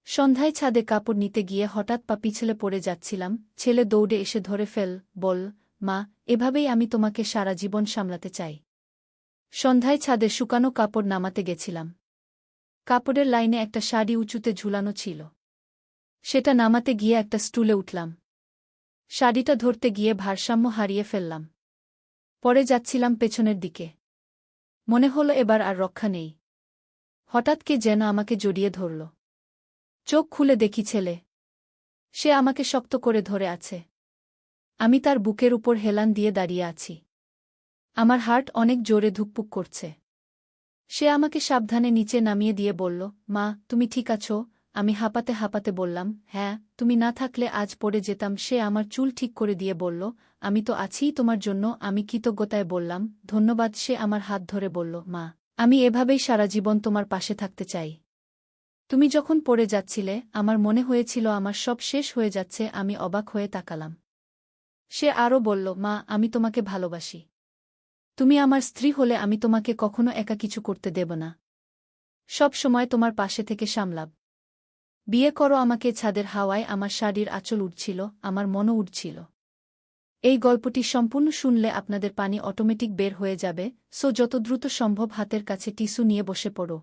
সন্ধ্যায় ছাদে কাপড় নিতে গিয়ে হঠাৎ পা পিছলে পড়ে যাচ্ছিলাম। ছেলে দৌড়ে এসে ধরে বল, মা, এভাবেই আমি তোমাকে সারা জীবন সামলাতে চাই। সন্ধ্যায় ছাদে শুকানো কাপড় নামাতে গেছিলাম। কাপড়ের লাইনে একটা শাড়ি উঁচুতে ঝুলানো ছিল। সেটা নামাতে গিয়ে একটা স্টুলে উঠলাম। শাড়িটা ধরতে গিয়ে ভারসাম্য হারিয়ে ফেললাম। পরে যাচ্ছিলাম পেছনের দিকে। মনে হলো এবার আর রক্ষা নেই। হঠাৎ কে যেন আমাকে জড়িয়ে ধরল। চোখ খুলে দেখি ছেলে। সে আমাকে শক্ত করে ধরে আছে। আমি তার বুকের উপর হেলান দিয়ে দাঁড়িয়ে আছি। আমার হার্ট অনেক জোরে ধুকপুক করছে। সে আমাকে সাবধানে নিচে নামিয়ে দিয়ে বলল, মা, তুমি ঠিক আছো? আমি হাঁপাতে হাঁপাতে বললাম, হ্যাঁ, তুমি না থাকলে আজ পড়ে যেতাম। সে আমার চুল ঠিক করে দিয়ে বলল, আমি তো আছিই তোমার জন্য। আমি কৃতজ্ঞতায় বললাম, ধন্যবাদ। সে আমার হাত ধরে বলল, মা, আমি এভাবেই সারা জীবন তোমার পাশে থাকতে চাই। তুমি যখন পড়ে যাচ্ছিলে আমার মনে হয়েছিল আমার সব শেষ হয়ে যাচ্ছে। আমি অবাক হয়ে তাকালাম। সে আরও বলল, মা, আমি তোমাকে ভালোবাসি। তুমি আমার স্ত্রী হলে আমি তোমাকে কখনো একা কিছু করতে দেব না। সব সময় তোমার পাশে থেকে সামলাব। বিয়ে করো আমাকে। ছাদের হাওয়ায় আমার শাড়ির আঁচল উড়ছিল, আমার মনও উড়ছিল। এই গল্পটি সম্পূর্ণ শুনলে আপনাদের পানি অটোমেটিক বের হয়ে যাবে, সো যত দ্রুত সম্ভব হাতের কাছে টিস্যু নিয়ে বসে পড়ো।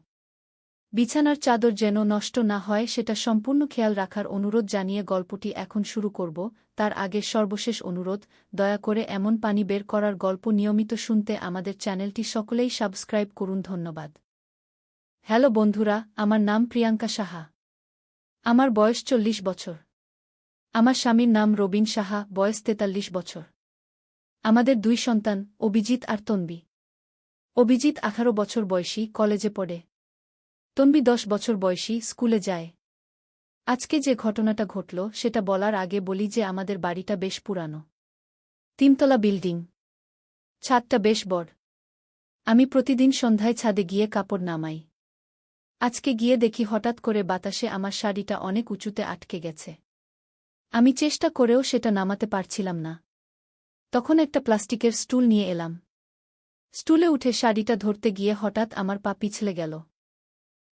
বিছানার চাদর যেন নষ্ট না হয় সেটা সম্পূর্ণ খেয়াল রাখার অনুরোধ জানিয়ে গল্পটি এখন শুরু করব। তার আগে সর্বশেষ অনুরোধ, দয়া করে এমন পানি বের করার গল্প নিয়মিত শুনতে আমাদের চ্যানেলটি সকলেই সাবস্ক্রাইব করুন। ধন্যবাদ। হ্যালো বন্ধুরা, আমার নাম প্রিয়াঙ্কা সাহা। আমার বয়স 40 বছর। আমার স্বামীর নাম রবিন সাহা, বয়স 43 বছর। আমাদের 2 সন্তান, অভিজিৎ আর তন্বী। অভিজিৎ 18 বছর বয়সী, কলেজে পড়ে। তন্বী 10 বছর বয়সী, স্কুলে যায়। আজকে যে ঘটনাটা ঘটল সেটা বলার আগে বলি যে আমাদের বাড়িটা বেশ পুরানো। 3 তলা বিল্ডিং। ছাদটা বেশ বড়। আমি প্রতিদিন সন্ধ্যায় ছাদে গিয়ে কাপড় নামাই। আজকে গিয়ে দেখি হঠাৎ করে বাতাসে আমার শাড়িটা অনেক উঁচুতে আটকে গেছে। আমি চেষ্টা করেও সেটা নামাতে পারছিলাম না। তখন একটা প্লাস্টিকের স্টুল নিয়ে এলাম। স্টুলে উঠে শাড়িটা ধরতে গিয়ে হঠাৎ আমার পা পিছলে গেল।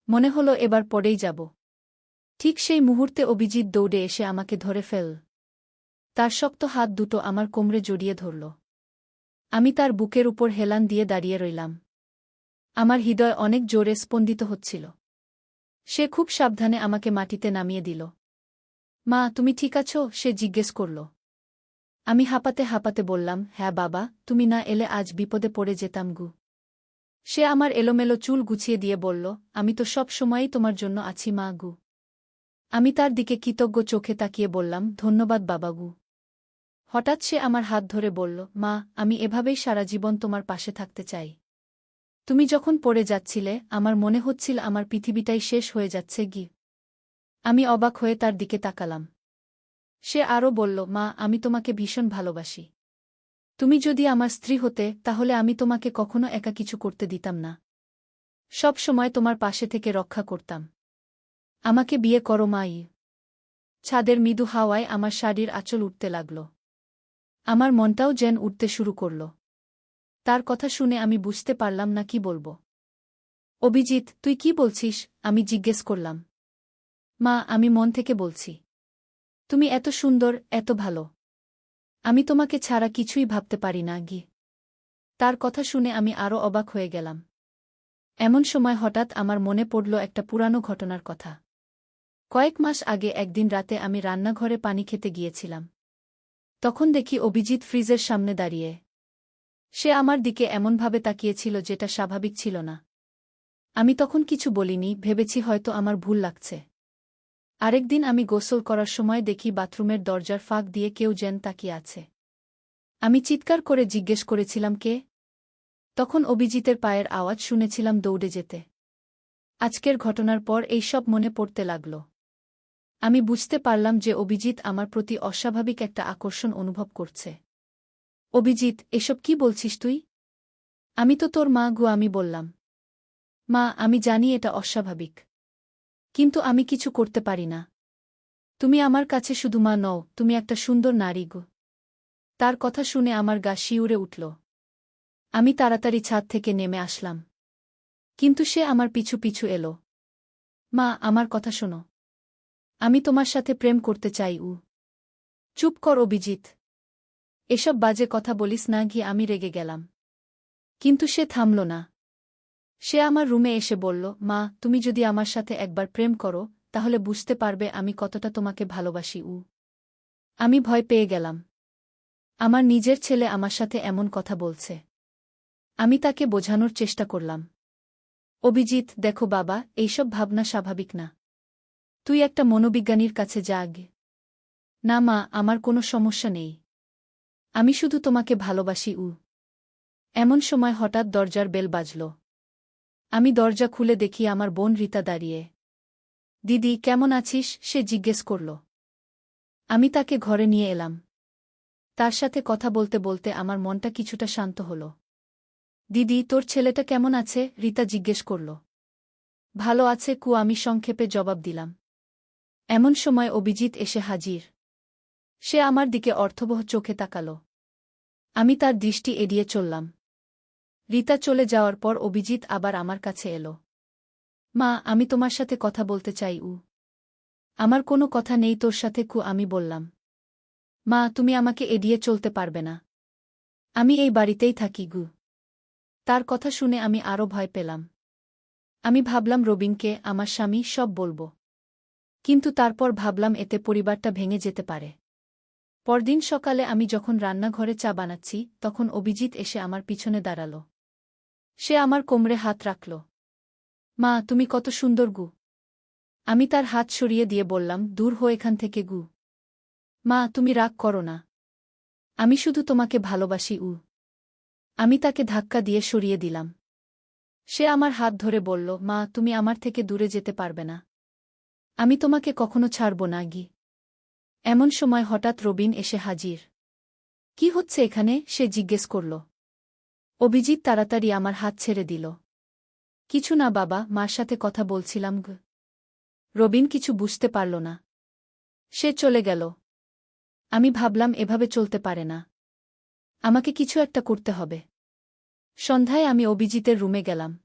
মনে হলো এবার পড়েই যাব। ঠিক সেই মুহূর্তে অভিজিৎ দৌড়ে এসে আমাকে ধরে তার শক্ত হাত দুটো আমার কোমরে জড়িয়ে ধরল। আমি তার বুকের উপর হেলান দিয়ে দাঁড়িয়ে রইলাম। আমার হৃদয় অনেক জোরে স্পন্দিত হচ্ছিল। সে খুব সাবধানে আমাকে মাটিতে নামিয়ে দিল। মা, তুমি ঠিক আছো? সে জিজ্ঞেস করল। আমি হাঁপাতে হাঁপাতে বললাম, হ্যাঁ বাবা, তুমি না এলে আজ বিপদে পড়ে যেতাম গু। সে আমার এলোমেলো চুল গুছিয়ে দিয়ে বলল, আমি তো সব সময়ই তোমার জন্য আছি মা গু। আমি তার দিকে কৃতজ্ঞ চোখে তাকিয়ে বললাম, ধন্যবাদ বাবা গু। হঠাৎ সে আমার হাত ধরে বলল, মা, আমি এভাবেই সারা জীবন তোমার পাশে থাকতে চাই। তুমি যখন পড়ে যাচ্ছিলে আমার মনে হচ্ছিল আমার পৃথিবীটাই শেষ হয়ে যাচ্ছে গি। আমি অবাক হয়ে তার দিকে তাকালাম। সে আরও বলল, মা, আমি তোমাকে ভীষণ ভালোবাসি। তুমি যদি আমার স্ত্রী হতে তাহলে আমি তোমাকে কখনো একা কিছু করতে দিতাম না। সব সময় তোমার পাশে থেকে রক্ষা করতাম। আমাকে বিয়ে করো মাই। ছাদের মৃদু হাওয়ায় আমার শাড়ির আঁচল উঠতে লাগল। আমার মনটাও যেন উঠতে শুরু করল। তার কথা শুনে আমি বুঝতে পারলাম না কি বলবো। অভিজিৎ, তুই কি বলছিস? আমি জিজ্ঞেস করলাম। মা, আমি মন থেকে বলছি। তুমি এত সুন্দর, এত ভালো। আমি তোমাকে ছাড়া কিছুই ভাবতে পারি না গি। তার কথা শুনে আমি আরও অবাক হয়ে গেলাম। এমন সময় হঠাৎ আমার মনে পড়ল একটা পুরানো ঘটনার কথা। কয়েক মাস আগে একদিন রাতে আমি রান্নাঘরে পানি খেতে গিয়েছিলাম। তখন দেখি অভিজিৎ ফ্রিজের সামনে দাঁড়িয়ে। সে আমার দিকে এমনভাবে তাকিয়েছিল যেটা স্বাভাবিক ছিল না। আমি তখন কিছু বলিনি, ভেবেছি হয়তো আমার ভুল লাগছে। আরেকদিন আমি গোসল করার সময় দেখি বাথরুমের দরজার ফাঁক দিয়ে কেউ যেন তাকিয়ে আছে। আমি চিৎকার করে জিজ্ঞেস করেছিলাম, কে? তখন অভিজিতের পায়ের আওয়াজ শুনেছিলাম দৌড়ে যেতে। আজকের ঘটনার পর এই সব মনে পড়তে লাগল। আমি বুঝতে পারলাম যে অভিজিৎ আমার প্রতি অস্বাভাবিক একটা আকর্ষণ অনুভব করছে। অভিজিৎ, এসব কি বলছিস তুই? আমি তো তোর মা গু। আমি বললাম। মা, আমি জানি এটা অস্বাভাবিক। কিন্তু আমি কিছু করতে পারি না। তুমি আমার কাছে শুধু মা নও, তুমি একটা সুন্দর নারী গো। তার কথা শুনে আমার গা শিউরে উঠল। আমি তাড়াতাড়ি ছাদ থেকে নেমে আসলাম। কিন্তু সে আমার পিছু পিছু এলো। মা, আমার কথা শোনো। আমি তোমার সাথে প্রেম করতে চাই। চুপ কর অভিজিৎ। এসব বাজে কথা বলিস না গিয়ে আমি রেগে গেলাম। কিন্তু সে থামল না। সে আমার রুমে এসে বলল, মা, তুমি যদি আমার সাথে একবার প্রেম করো তাহলে বুঝতে পারবে আমি কতটা তোমাকে ভালোবাসি। আমি ভয় পেয়ে গেলাম। আমার নিজের ছেলে আমার সাথে এমন কথা বলছে। আমি তাকে বোঝানোর চেষ্টা করলাম। অভিজিৎ, দেখো বাবা, এইসব ভাবনা স্বাভাবিক না। তুই একটা মনোবিজ্ঞানীর কাছে যা আগে। না মা, আমার কোনো সমস্যা নেই। আমি শুধু তোমাকে ভালোবাসি। এমন সময় হঠাৎ দরজার বেল বাজল। আমি দরজা খুলে দেখি আমার বোন রীতা দাঁড়িয়ে। দিদি, কেমন আছিস? সে জিজ্ঞেস করল। আমি তাকে ঘরে নিয়ে এলাম। তার সাথে কথা বলতে বলতে আমার মনটা কিছুটা শান্ত হল। দিদি, তোর ছেলেটা কেমন আছে? রীতা জিজ্ঞেস করল। ভালো আছে আমি সংক্ষেপে জবাব দিলাম। এমন সময় অভিজিৎ এসে হাজির। সে আমার দিকে অর্থবহ চোখে তাকাল। আমি তার দৃষ্টি এড়িয়ে চললাম। রীতা চলে যাওয়ার পর অভিজিৎ আবার আমার কাছে এলো। মা, আমি তোমার সাথে কথা বলতে চাই। আমার কোনো কথা নেই তোর সাথে। আমি বললাম। মা, তুমি আমাকে এড়িয়ে চলতে পারবে না। আমি এই বাড়িতেই থাকি। তার কথা শুনে আমি আরও ভয় পেলাম। আমি ভাবলাম রবিনকে, আমার স্বামী, সব বলবো। কিন্তু তারপর ভাবলাম এতে পরিবারটা ভেঙে যেতে পারে। পরদিন সকালে আমি যখন রান্নাঘরে চা বানাচ্ছি তখন অভিজিৎ এসে আমার পিছনে দাঁড়াল। সে আমার কোমরে হাত রাখল। মা, তুমি কত সুন্দর। আমি তার হাত সরিয়ে দিয়ে বললাম, দূর হো এখান থেকে। মা, তুমি রাগ করো না। আমি শুধু তোমাকে ভালোবাসি। আমি তাকে ধাক্কা দিয়ে সরিয়ে দিলাম। সে আমার হাত ধরে বলল, মা, তুমি আমার থেকে দূরে যেতে পারবে না। আমি তোমাকে কখনো ছাড়ব না। এমন সময় হঠাৎ রবিন এসে হাজির। কি হচ্ছে এখানে? সে জিজ্ঞেস করল। অভিজিৎ তাড়াতাড়ি আমার হাত ছেড়ে দিল। কিছু না বাবা, মার সাথে কথা বলছিলাম। রবিন কিছু বুঝতে পারল না। সে চলে গেল। আমি ভাবলাম এভাবে চলতে পারে না। আমাকে কিছু একটা করতে হবে। সন্ধ্যায় আমি অভিজিতের রুমে গেলাম।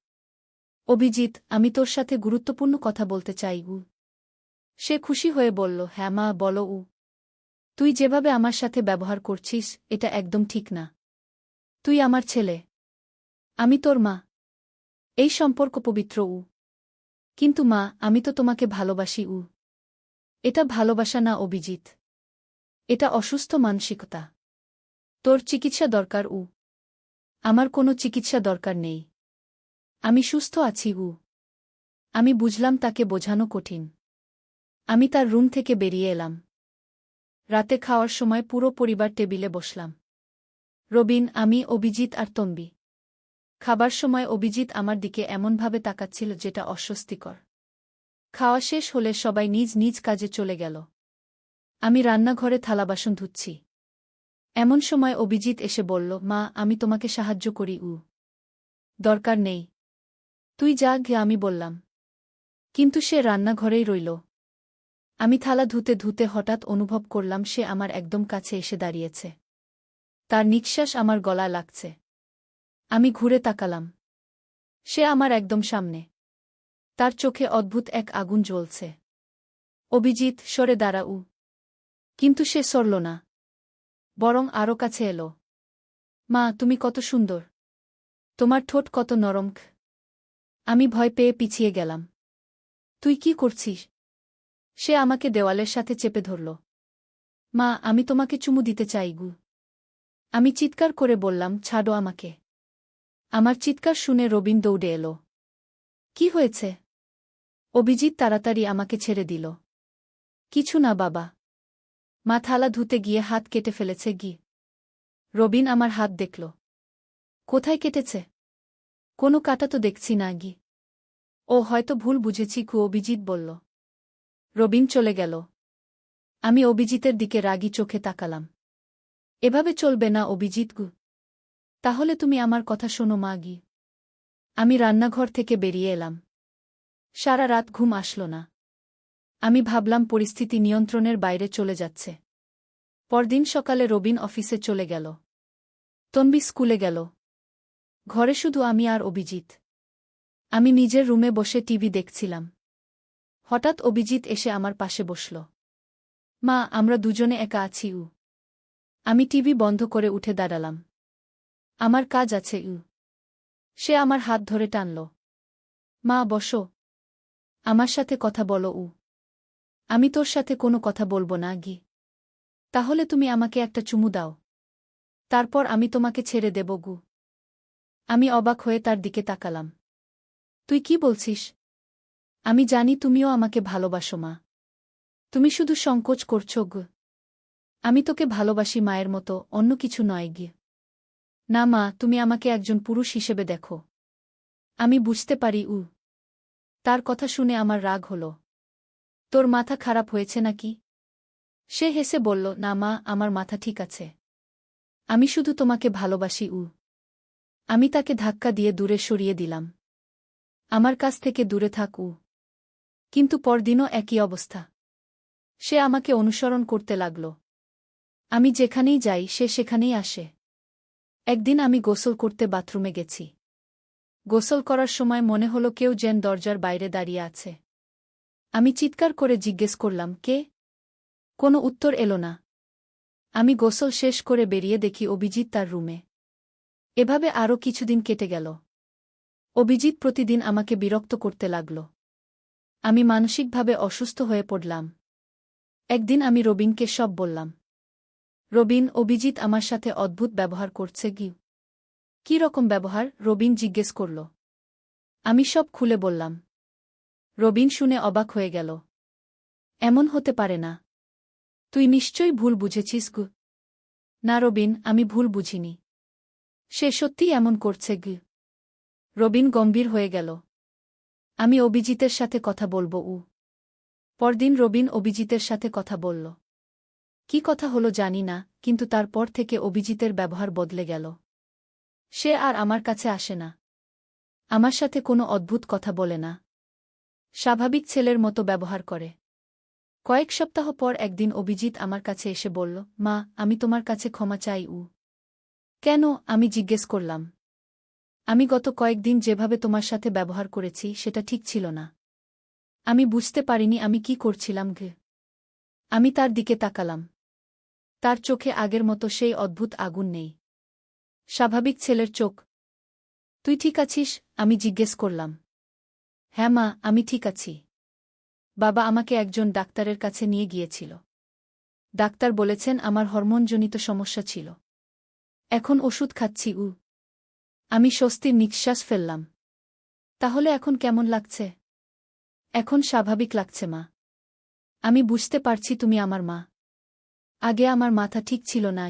অভিজিৎ, আমি তোর সাথে গুরুত্বপূর্ণ কথা বলতে চাই। সে খুশি হয়ে বলল, হ্যাঁ মা, বলো। তুই যেভাবে আমার সাথে ব্যবহার করছিস এটা একদম ঠিক না। তুই আমার ছেলে। আমি তোর মা। এই সম্পর্ক পবিত্র। কিন্তু মা, আমি তো তোমাকে ভালোবাসি। এটা ভালোবাসা না অভিজিৎ। এটা অসুস্থ মানসিকতা। তোর চিকিৎসা দরকার। আমার কোনো চিকিৎসা দরকার নেই। আমি সুস্থ আছি। আমি বুঝলাম তাকে বোঝানো কঠিন। আমি তার রুম থেকে বেরিয়ে এলাম। রাতে খাওয়ার সময় পুরো পরিবার টেবিলে বসলাম। রবিন, আমি, অভিজিৎ আর তম্বি। খাবার সময় অভিজিৎ আমার দিকে এমনভাবে তাকাচ্ছিল যেটা অস্বস্তিকর। খাওয়া শেষ হলে সবাই নিজ নিজ কাজে চলে গেল। আমি রান্নাঘরে থালাবাসন ধুচ্ছি। এমন সময় অভিজিৎ এসে বলল, মা, আমি তোমাকে সাহায্য করি। দরকার নেই, তুই যা গিয়ে, আমি বললাম। কিন্তু সে রান্নাঘরেই রইল। আমি থালা ধুতে ধুতে হঠাৎ অনুভব করলাম সে আমার একদম কাছে এসে দাঁড়িয়েছে। তার নিঃশ্বাস আমার গলায় লাগছে। আমি ঘুরে তাকালাম। সে আমার একদম সামনে। তার চোখে অদ্ভুত এক আগুন জ্বলছে। অভিজিৎ, সরে দাঁড়া। কিন্তু সে সরল না, বরং আরও কাছে এলো। মা, তুমি কত সুন্দর। তোমার ঠোঁট কত নরম। আমি ভয় পেয়ে পিছিয়ে গেলাম। তুই কি করছিস? সে আমাকে দেওয়ালের সাথে চেপে ধরল। মা, আমি তোমাকে চুমু দিতে চাই। আমি চিৎকার করে বললাম, ছাড়ো আমাকে। আমার চিৎকার শুনে রবিন দৌড়ে এলো। কি হয়েছে? অভিজিৎ তাড়াতাড়ি আমাকে ছেড়ে দিল। কিছু না বাবা। মা থালা ধুতে গিয়ে হাত কেটে ফেলেছে। রবিন আমার হাত দেখল। কোথায় কেটেছে? কোনো কাটা তো দেখছি না। ও হয়তো ভুল বুঝেছি। অভিজিৎ বলল। রবিন চলে গেল। আমি অভিজিতের দিকে রাগী চোখে তাকালাম। এভাবে চলবে না অভিজিৎ। তাহলে তুমি আমার কথা শোনো মা। আমি রান্নাঘর থেকে বেরিয়ে এলাম। সারা রাত ঘুম আসল না। আমি ভাবলাম পরিস্থিতি নিয়ন্ত্রণের বাইরে চলে যাচ্ছে। পরদিন সকালে রবিন অফিসে চলে গেল। তন্বী স্কুলে গেল। ঘরে শুধু আমি আর অভিজিৎ। আমি নিজের রুমে বসে টিভি দেখছিলাম। হঠাৎ অভিজিৎ এসে আমার পাশে বসল। মা, আমরা দুজনে একা আছি। আমি টিভি বন্ধ করে উঠে দাঁড়ালাম। আমার কাজ আছে। সে আমার হাত ধরে টানল। মা, বসো। আমার সাথে কথা বলো। আমি তোর সাথে কোনো কথা বলবো না। তাহলে তুমি আমাকে একটা চুমু দাও। তারপর আমি তোমাকে ছেড়ে দেব। আমি অবাক হয়ে তার দিকে তাকালাম। তুই কি বলছিস? আমি জানি তুমিও আমাকে ভালোবাসো মা। তুমি শুধু সংকোচ করছো। আমি তোকে ভালোবাসি মায়ের মতো, অন্য কিছু নয়। না মা, তুমি আমাকে একজন পুরুষ হিসেবে দেখো। আমি বুঝতে পারি। তার কথা শুনে আমার রাগ হল। তোর মাথা খারাপ হয়েছে নাকি? সে হেসে বলল, না মা, আমার মাথা ঠিক আছে। আমি শুধু তোমাকে ভালোবাসি। আমি তাকে ধাক্কা দিয়ে দূরে সরিয়ে দিলাম। আমার কাছ থেকে দূরে থাক। কিন্তু পরদিনও একই অবস্থা। সে আমাকে অনুসরণ করতে লাগল। আমি যেখানেই যাই সে সেখানেই আসে। একদিন আমি গোসল করতে বাথরুমে গেছি। গোসল করার সময় মনে হলো কেউ যেন দরজার বাইরে দাঁড়িয়ে আছে। আমি চিৎকার করে জিজ্ঞেস করলাম, কে? কোনো উত্তর এলো না। আমি গোসল শেষ করে বেরিয়ে দেখি অভিজিৎ তার রুমে। এভাবে আরও কিছুদিন কেটে গেল। অভিজিৎ প্রতিদিন আমাকে বিরক্ত করতে লাগল। আমি মানসিকভাবে অসুস্থ হয়ে পড়লাম। একদিন আমি রবিনকে সব বললাম। রবিন, অভিজিৎ আমার সাথে অদ্ভুত ব্যবহার করছে। কি রকম ব্যবহার? রবিন জিজ্ঞেস করল। আমি সব খুলে বললাম। রবিন শুনে অবাক হয়ে গেল। এমন হতে পারে না। তুই নিশ্চয়ই ভুল বুঝেছিস। না রবিন, আমি ভুল বুঝিনি। সে সত্যিই এমন করছে। রবিন গম্ভীর হয়ে গেল। আমি অভিজিতের সাথে কথা বলবো। পরদিন রবিন অভিজিতের সাথে কথা বলল। কি কথা হলো জানি না, কিন্তু তারপর থেকে অভিজিতের ব্যবহার বদলে গেল। সে আর আমার কাছে আসে না। আমার সাথে কোনো অদ্ভুত কথা বলে না। স্বাভাবিক ছেলের মতো ব্যবহার করে। কয়েক সপ্তাহ পর একদিন অভিজিৎ আমার কাছে এসে বলল, মা, আমি তোমার কাছে ক্ষমা চাই। কেন? আমি জিজ্ঞেস করলাম। আমি গত কয়েকদিন যেভাবে তোমার সাথে ব্যবহার করেছি সেটা ঠিক ছিল না। আমি বুঝতে পারিনি আমি কি করছিলাম। আমি তার দিকে তাকালাম। তার চোখে আগের মতো সেই অদ্ভুত আগুন নেই। স্বাভাবিক ছেলের চোখ। তুই ঠিক আছিস? আমি জিজ্ঞেস করলাম। হ্যাঁ মা, আমি ঠিক আছি। বাবা আমাকে একজন ডাক্তারের কাছে নিয়ে গিয়েছিল। ডাক্তার বলেছেন আমার হরমোনজনিত সমস্যা ছিল। এখন ওষুধ খাচ্ছি। আমি স্বস্তির নিঃশ্বাস ফেললাম। তাহলে এখন কেমন লাগছে? এখন স্বাভাবিক লাগছে মা। আমি বুঝতে পারছি তুমি আমার মা। আগে আমার মাথা ঠিক ছিল না।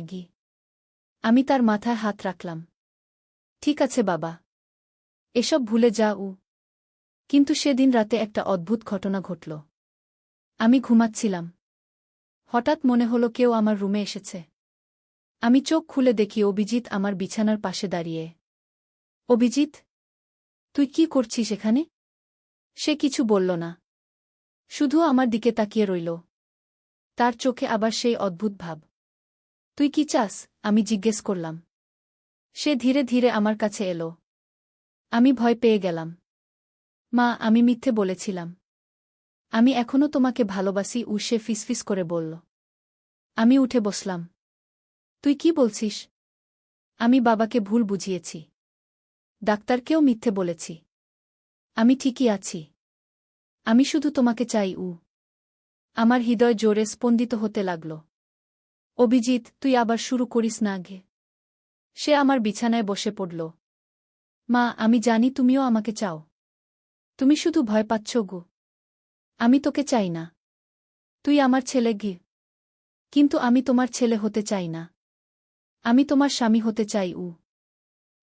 আমি তার মাথায় হাত রাখলাম। ঠিক আছে বাবা, এসব ভুলে যা। কিন্তু সেদিন রাতে একটা অদ্ভুত ঘটনা ঘটল। আমি ঘুমাচ্ছিলাম। হঠাৎ মনে হলো কেউ আমার রুমে এসেছে। আমি চোখ খুলে দেখি অভিজিৎ আমার বিছানার পাশে দাঁড়িয়ে। অভিজিৎ, তুই কি করছিস এখানে? সে কিছু বলল না। শুধু আমার দিকে তাকিয়ে রইল। তার চোখে আবার সেই অদ্ভুত ভাব। তুই কি চাস? আমি জিজ্ঞেস করলাম। সে ধীরে ধীরে আমার কাছে এলো। আমি ভয় পেয়ে গেলাম। মা, আমি মিথ্যে বলেছিলাম। আমি এখনও তোমাকে ভালোবাসি। সে ফিসফিস করে বলল। আমি উঠে বসলাম। তুই কি বলছিস? আমি বাবাকে ভুল বুঝিয়েছি। ডাক্তারকেও মিথ্যে বলেছি। আমি ঠিকই আছি। আমি শুধু তোমাকে চাই। আমার হৃদয় জোরে স্পন্দিত হতে লাগল। অভিজিৎ, তুই আবার শুরু করিস না। সে আমার বিছানায় বসে পড়ল। মা, আমি জানি তুমিও আমাকে চাও। তুমি শুধু ভয় পাচ্ছ। আমি তোকে চাই না। তুই আমার ছেলে। কিন্তু আমি তোমার ছেলে হতে চাই না। আমি তোমার স্বামী হতে চাই।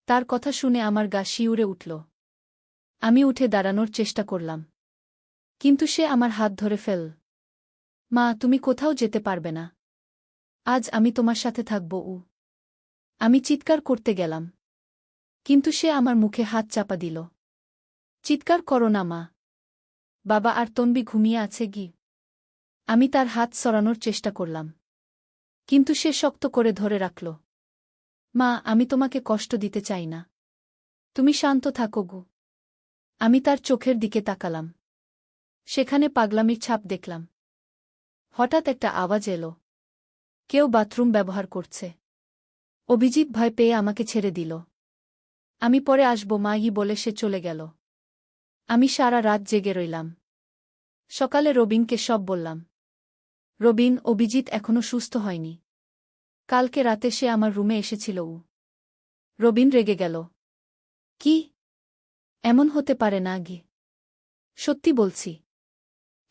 তার কথা শুনে আমার গা শিউরে উঠল। আমি উঠে দাঁড়ানোর চেষ্টা করলাম। কিন্তু সে আমার হাত ধরে ফেল। মা, তুমি কোথাও যেতে পারবে না। আজ আমি তোমার সাথে থাকব। আমি চিৎকার করতে গেলাম। কিন্তু সে আমার মুখে হাত চাপা দিল। চিৎকার করো না মা। বাবা আর তন্বী ঘুমিয়ে আছে। আমি তার হাত সরানোর চেষ্টা করলাম। কিন্তু সে শক্ত করে ধরে রাখল। মা, আমি তোমাকে কষ্ট দিতে চাই না। তুমি শান্ত থাকো। আমি তার চোখের দিকে তাকালাম। সেখানে পাগলামির ছাপ দেখলাম। হঠাৎ একটা আওয়াজ এলো, কেউ বাথরুম ব্যবহার করছে। অভিজিৎ ভয় পেয়ে আমাকে ছেড়ে দিল। আমি পরে আসব মাগি বলে সে চলে গেল। আমি সারা রাত জেগে রইলাম। সকালে রবিনকে সব বললাম। রবিন, অভিজিৎ এখনো সুস্থ হয়নি। কালকে রাতে সে আমার রুমে এসেছিল। রবিন রেগে গেল। কি? এমন হতে পারে না গি। সত্যি বলছি।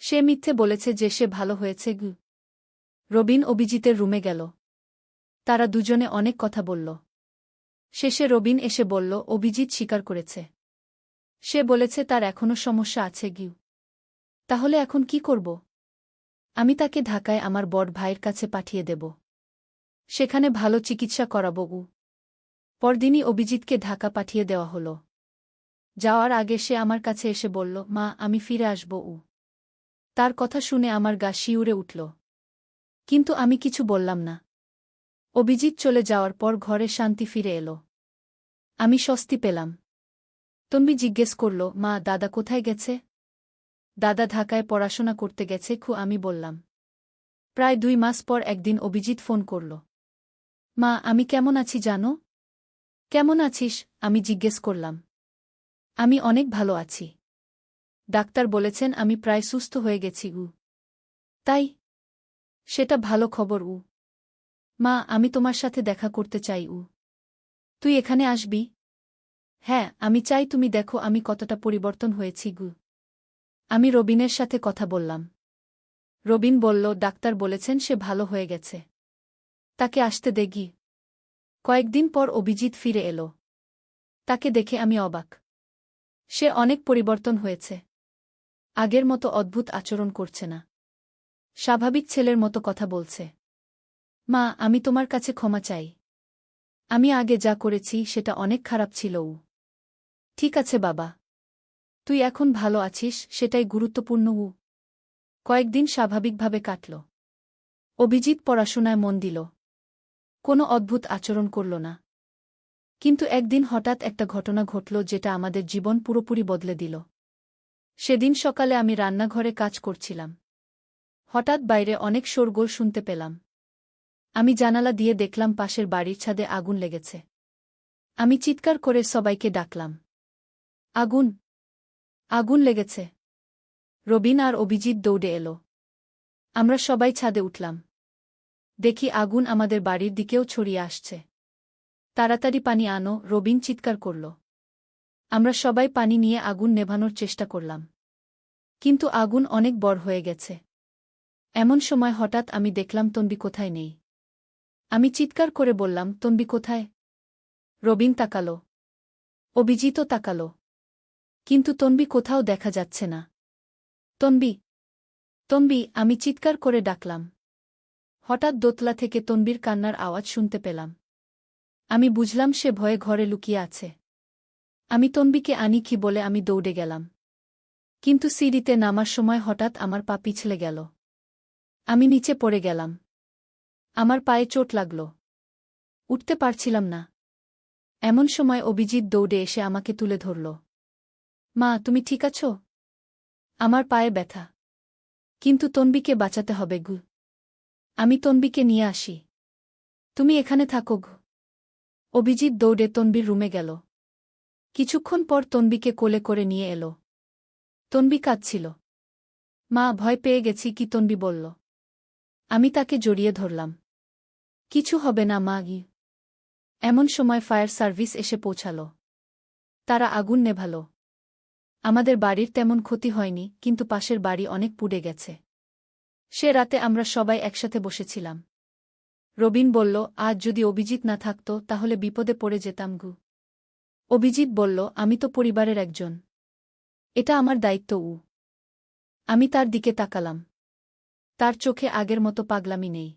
সে মিথ্যে বলেছে যে সে ভালো হয়েছে গু। রবিন অভিজিতের রুমে গেল। তারা দুজনে অনেক কথা বলল। শেষে রবিন এসে বলল অভিজিৎ স্বীকার করেছে। সে বলেছে তার এখনো সমস্যা আছে গিউ। তাহলে এখন কি করব? আমি তাকে ঢাকায় আমার বড় ভাইয়ের কাছে পাঠিয়ে দেব। সেখানে ভালো চিকিৎসা করাব। পরদিনই অভিজিৎকে ঢাকা পাঠিয়ে দেওয়া হল। যাওয়ার আগে সে আমার কাছে এসে বলল, মা, আমি ফিরে আসব। তার কথা শুনে আমার গা শিউরে উঠল। কিন্তু আমি কিছু বললাম না। অভিজিৎ চলে যাওয়ার পর ঘরে শান্তি ফিরে এলো। আমি স্বস্তি পেলাম। তন্বী জিজ্ঞেস করল, মা, দাদা কোথায় গেছে? দাদা ঢাকায় পড়াশোনা করতে গেছে আমি বললাম। প্রায় 2 মাস পর একদিন অভিজিৎ ফোন করল। মা, আমি কেমন আছি জানো? কেমন আছিস? আমি জিজ্ঞেস করলাম। আমি অনেক ভালো আছি। ডাক্তার বলেছেন আমি প্রায় সুস্থ হয়ে গেছি। তাই? সেটা ভালো খবর। মা, আমি তোমার সাথে দেখা করতে চাই। তুই এখানে আসবি? হ্যাঁ, আমি চাই তুমি দেখো আমি কতটা পরিবর্তন হয়েছি। আমি রবিনের সাথে কথা বললাম। রবিন বলল, ডাক্তার বলেছেন সে ভালো হয়ে গেছে। তাকে আসতে দেখি। কয়েকদিন পর অভিজিৎ ফিরে এলো। তাকে দেখে আমি অবাক। সে অনেক পরিবর্তন হয়েছে। আগের মতো অদ্ভুত আচরণ করছে না। স্বাভাবিক ছেলের মতো কথা বলছে। মা, আমি তোমার কাছে ক্ষমা চাই। আমি আগে যা করেছি সেটা অনেক খারাপ ছিল। ঠিক আছে বাবা। তুই এখন ভালো আছিস, সেটাই গুরুত্বপূর্ণ। কয়েকদিন স্বাভাবিকভাবে কাটল। অভিজিৎ পড়াশোনায় মন দিল। কোনো অদ্ভুত আচরণ করল না। কিন্তু একদিন হঠাৎ একটা ঘটনা ঘটল যেটা আমাদের জীবন পুরোপুরি বদলে দিল। সেদিন সকালে আমি রান্নাঘরে কাজ করছিলাম। হঠাৎ বাইরে অনেক শোরগোল শুনতে পেলাম। আমি জানালা দিয়ে দেখলাম পাশের বাড়ির ছাদে আগুন লেগেছে। আমি চিৎকার করে সবাইকে ডাকলাম। আগুন! আগুন লেগেছে! রবিন আর অভিজিৎ দৌড়ে এলো। আমরা সবাই ছাদে উঠলাম। দেখি আগুন আমাদের বাড়ির দিকেও ছড়িয়ে আসছে। তাড়াতাড়ি পানি আনো, রবিন চিৎকার করল। আমরা সবাই পানি নিয়ে আগুন নেভানোর চেষ্টা করলাম। কিন্তু আগুন অনেক বড় হয়ে গেছে। এমন সময় হঠাৎ আমি দেখলাম তন্বী কোথায় নেই। আমি চিৎকার করে বললাম, তন্বী কোথায়? রবিন তাকাল। অভিজিৎও তাকাল। কিন্তু তন্বী কোথাও দেখা যাচ্ছে না। তন্বী! তন্বী! আমি চিৎকার করে ডাকলাম। হঠাৎ দোতলা থেকে তন্বীর কান্নার আওয়াজ শুনতে পেলাম। আমি বুঝলাম সে ভয়ে ঘরে লুকিয়ে আছে। আমি তন্বীকে আনি কি বলে আমি দৌড়ে গেলাম। কিন্তু সিঁড়িতে নামার সময় হঠাৎ আমার পা পিছলে গেল। আমি নিচে পড়ে গেলাম। আমার পায়ে চোট লাগল। উঠতে পারছিলাম না। এমন সময় অভিজিৎ দৌড়ে এসে আমাকে তুলে ধরল। মা, তুমি ঠিক আছো? আমার পায়ে ব্যথা। কিন্তু তন্বীকে বাঁচাতে হবে। আমি তন্বীকে নিয়ে আসি। তুমি এখানে থাকো। অভিজিৎ দৌড়ে তন্বীর রুমে গেল। কিছুক্ষণ পর তন্বীকে কোলে করে নিয়ে এলো। তন্বী কাঁদছিল। মা, ভয় পেয়ে গেছি কি তন্বী বলল। আমি তাকে জড়িয়ে ধরলাম। কিছু হবে না মা। এমন সময় ফায়ার সার্ভিস এসে পৌঁছাল। তারা আগুন নেভাল। আমাদের বাড়ির তেমন ক্ষতি হয়নি, কিন্তু পাশের বাড়ি অনেক পুড়ে গেছে। সে রাতে আমরা সবাই একসাথে বসেছিলাম। রবিন বলল, আজ যদি অভিজিৎ না থাকত তাহলে বিপদে পড়ে যেতাম। অভিজিৎ বলল, আমি তো পরিবারের একজন। এটা আমার দায়িত্ব। আমি তার দিকে তাকালাম। তার চোখে আগের মতো পাগলামি নেই।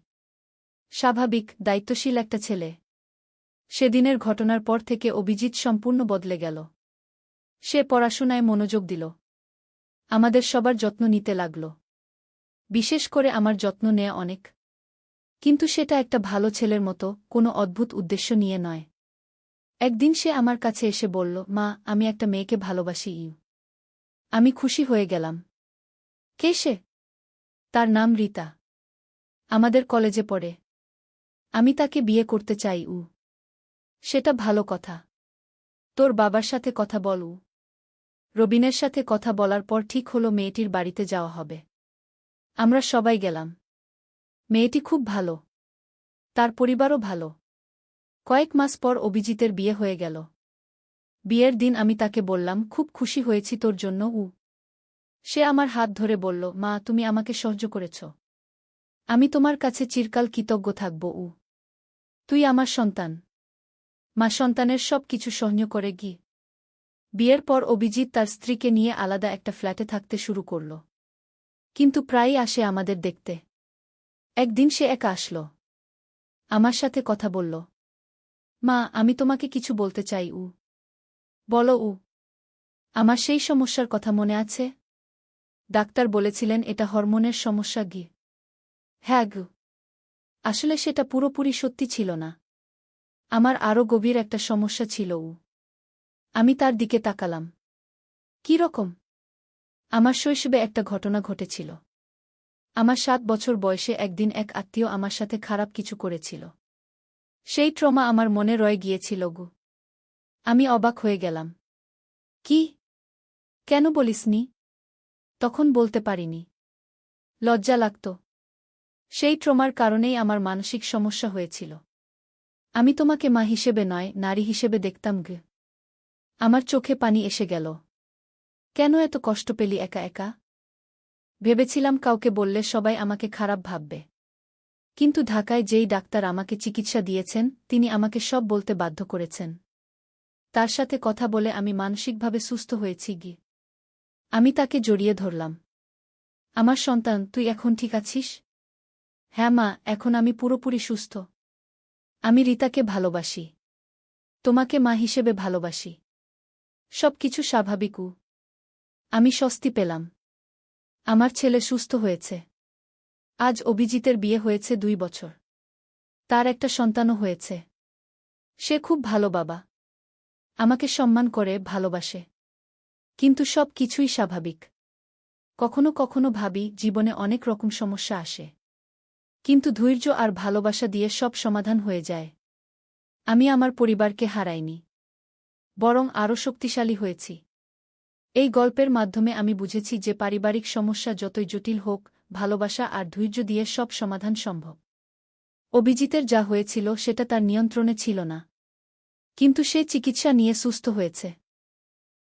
স্বাভাবিক, দায়িত্বশীল একটা ছেলে। সেদিনের ঘটনার পর থেকে অভিজিৎ সম্পূর্ণ বদলে গেল। সে পড়াশোনায় মনোযোগ দিল। আমাদের সবার যত্ন নিতে লাগল। বিশেষ করে আমার যত্ন নেয়া অনেক। কিন্তু সেটা একটা ভালো ছেলের মতো, কোনো অদ্ভুত উদ্দেশ্য নিয়ে নয়। একদিন সে আমার কাছে এসে বলল, মা, আমি একটা মেয়েকে ভালোবাসি। আমি খুশি হয়ে গেলাম। কে সে? তার নাম রীতা। আমাদের কলেজে পড়ে। আমি তাকে বিয়ে করতে চাই। সেটা ভালো কথা। তোর বাবার সাথে কথা বল। রবিনের সাথে কথা বলার পর ঠিক হলো মেয়েটির বাড়িতে যাওয়া হবে। আমরা সবাই গেলাম। মেয়েটি খুব ভালো। তার পরিবারও ভালো। কয়েক মাস পর অভিজিতের বিয়ে হয়ে গেল। বিয়ের দিন আমি তাকে বললাম, খুব খুশি হয়েছি তোর জন্য। সে আমার হাত ধরে বলল, মা, তুমি আমাকে সাহায্য করেছ। আমি তোমার কাছে চিরকাল কৃতজ্ঞ থাকব। তুই আমার সন্তান। মা সন্তানের সব কিছু সহ্য করে গি। বিয়ের পর অভিজিৎ তার স্ত্রীকে নিয়ে আলাদা একটা ফ্ল্যাটে থাকতে শুরু করল। কিন্তু প্রায়ই আসে আমাদের দেখতে। একদিন সে একা আসল। আমার সাথে কথা বলল। মা, আমি তোমাকে কিছু বলতে চাই। বলো। আমার সেই সমস্যার কথা মনে আছে? ডাক্তার বলেছিলেন এটা হরমোনের সমস্যা গি। হ্যাঁ গু। আসলে সেটা পুরোপুরি সত্যি ছিল না। আমার আরও গভীর একটা সমস্যা ছিল। আমি তার দিকে তাকালাম। কি রকম? আমার শৈশবে একটা ঘটনা ঘটেছিল। আমার 7 বছর বয়সে একদিন এক আত্মীয় আমার সাথে খারাপ কিছু করেছিল। সেই ট্রমা আমার মনে রয়ে গিয়েছিল গু। আমি অবাক হয়ে গেলাম। কি? কেন বলিসনি? তখন বলতে পারিনি। লজ্জা লাগত। সেই ট্রমার কারণেই আমার মানসিক সমস্যা হয়েছিল। আমি তোমাকে মা হিসেবে নয়, নারী হিসেবে দেখতাম গে। আমার চোখে পানি এসে গেল। কেন এত কষ্ট পেলি একা একা? ভেবেছিলাম কাউকে বললে সবাই আমাকে খারাপ ভাববে। কিন্তু ঢাকায় যেই ডাক্তার আমাকে চিকিৎসা দিয়েছেন, তিনি আমাকে সব বলতে বাধ্য করেছেন। তার সাথে কথা বলে আমি মানসিকভাবে সুস্থ হয়েছি গি। আমি তাকে জড়িয়ে ধরলাম। আমার সন্তান, তুই এখন ঠিক আছিস? হ্যাঁ মা, এখন আমি পুরোপুরি সুস্থ। আমি রীতাকে ভালোবাসি। তোমাকে মা হিসেবে ভালোবাসি। সব কিছু স্বাভাবিক। আমি স্বস্তি পেলাম। আমার ছেলে সুস্থ হয়েছে। আজ অভিজিতের বিয়ে হয়েছে 2 বছর। তার একটা সন্তানও হয়েছে। সে খুব ভালো বাবা। আমাকে সম্মান করে, ভালোবাসে। কিন্তু সব কিছুই স্বাভাবিক। কখনো কখনো ভাবি, জীবনে অনেক রকম সমস্যা আসে। কিন্তু ধৈর্য আর ভালোবাসা দিয়ে সব সমাধান হয়ে যায়। আমি আমার পরিবারকে হারাইনি। বরং আরও শক্তিশালী হয়েছি। এই গল্পের মাধ্যমে আমি বুঝেছি যে পারিবারিক সমস্যা যতই জটিল হোক, ভালোবাসা আর ধৈর্য দিয়ে সব সমাধান সম্ভব। অভিজিতের যা হয়েছিল সেটা তার নিয়ন্ত্রণে ছিল না। কিন্তু সে চিকিৎসা নিয়ে সুস্থ হয়েছে।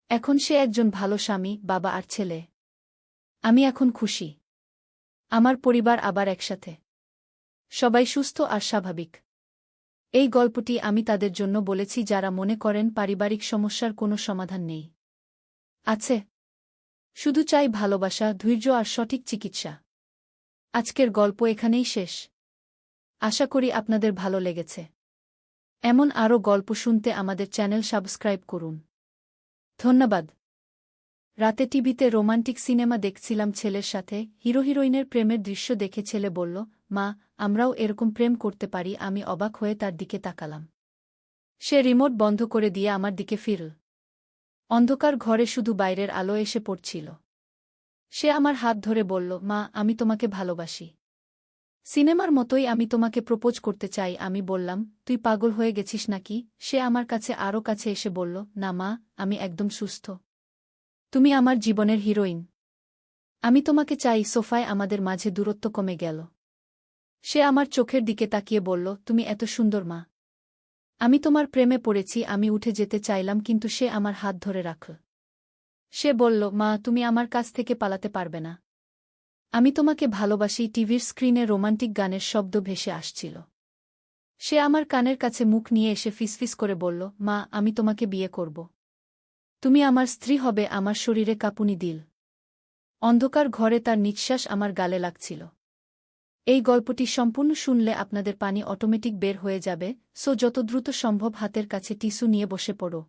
এখন সে একজন ভালো স্বামী, বাবা আর ছেলে। আমি এখন খুশি। আমার পরিবার আবার একসাথে। সবাই সুস্থ আর স্বাভাবিক। এই গল্পটি আমি তাদের জন্য বলেছি যারা মনে করেন পারিবারিক সমস্যার কোনো সমাধান নেই। আছে। শুধু চাই ভালোবাসা, ধৈর্য আর সঠিক চিকিৎসা। আজকের গল্প এখানেই শেষ। আশা করি আপনাদের ভালো লেগেছে। এমন আরও গল্প শুনতে আমাদের চ্যানেল সাবস্ক্রাইব করুন। ধন্যবাদ। রাতে টিভিতে রোমান্টিক সিনেমা দেখছিলাম ছেলের সাথে। হিরো হিরোইনের প্রেমের দৃশ্য দেখে ছেলে বলল, মা, আমরাও এরকম প্রেম করতে পারি। আমি অবাক হয়ে তার দিকে তাকালাম। সে রিমোট বন্ধ করে দিয়ে আমার দিকে ফিরল। অন্ধকার ঘরে শুধু বাইরের আলো এসে পড়ছিল। সে আমার হাত ধরে বলল, মা, আমি তোমাকে ভালোবাসি। সিনেমার মতোই আমি তোমাকে প্রপোজ করতে চাই। আমি বললাম, তুই পাগল হয়ে গেছিস নাকি? সে আমার কাছে আরও কাছে এসে বলল, না মা, আমি একদম সুস্থ। তুমি আমার জীবনের হিরোইন। আমি তোমাকে চাই। সোফায় আমাদের মাঝে দূরত্ব কমে গেল। সে আমার চোখের দিকে তাকিয়ে বলল, তুমি এত সুন্দর মা। আমি তোমার প্রেমে পড়েছি। আমি উঠে যেতে চাইলাম কিন্তু সে আমার হাত ধরে রাখল। সে বলল, মা, তুমি আমার কাছ থেকে পালাতে পারবে না। আমি তোমাকে ভালোবাসি। টিভির স্ক্রিনে রোমান্টিক গানের শব্দ ভেসে আসছিল। সে আমার কানের কাছে মুখ নিয়ে এসে ফিসফিস করে বলল, মা, আমি তোমাকে বিয়ে করব। তুমি আমার স্ত্রী হবে। আমার শরীরে কাঁপুনি দিল। অন্ধকার ঘরে তার নিঃশ্বাস আমার গালে লাগছিল। এই গল্পটি সম্পূর্ণ শুনলে আপনাদের পানি অটোমেটিক বের হয়ে যাবে, সো যত দ্রুত সম্ভব হাতের কাছে টিস্যু নিয়ে বসে পড়ো।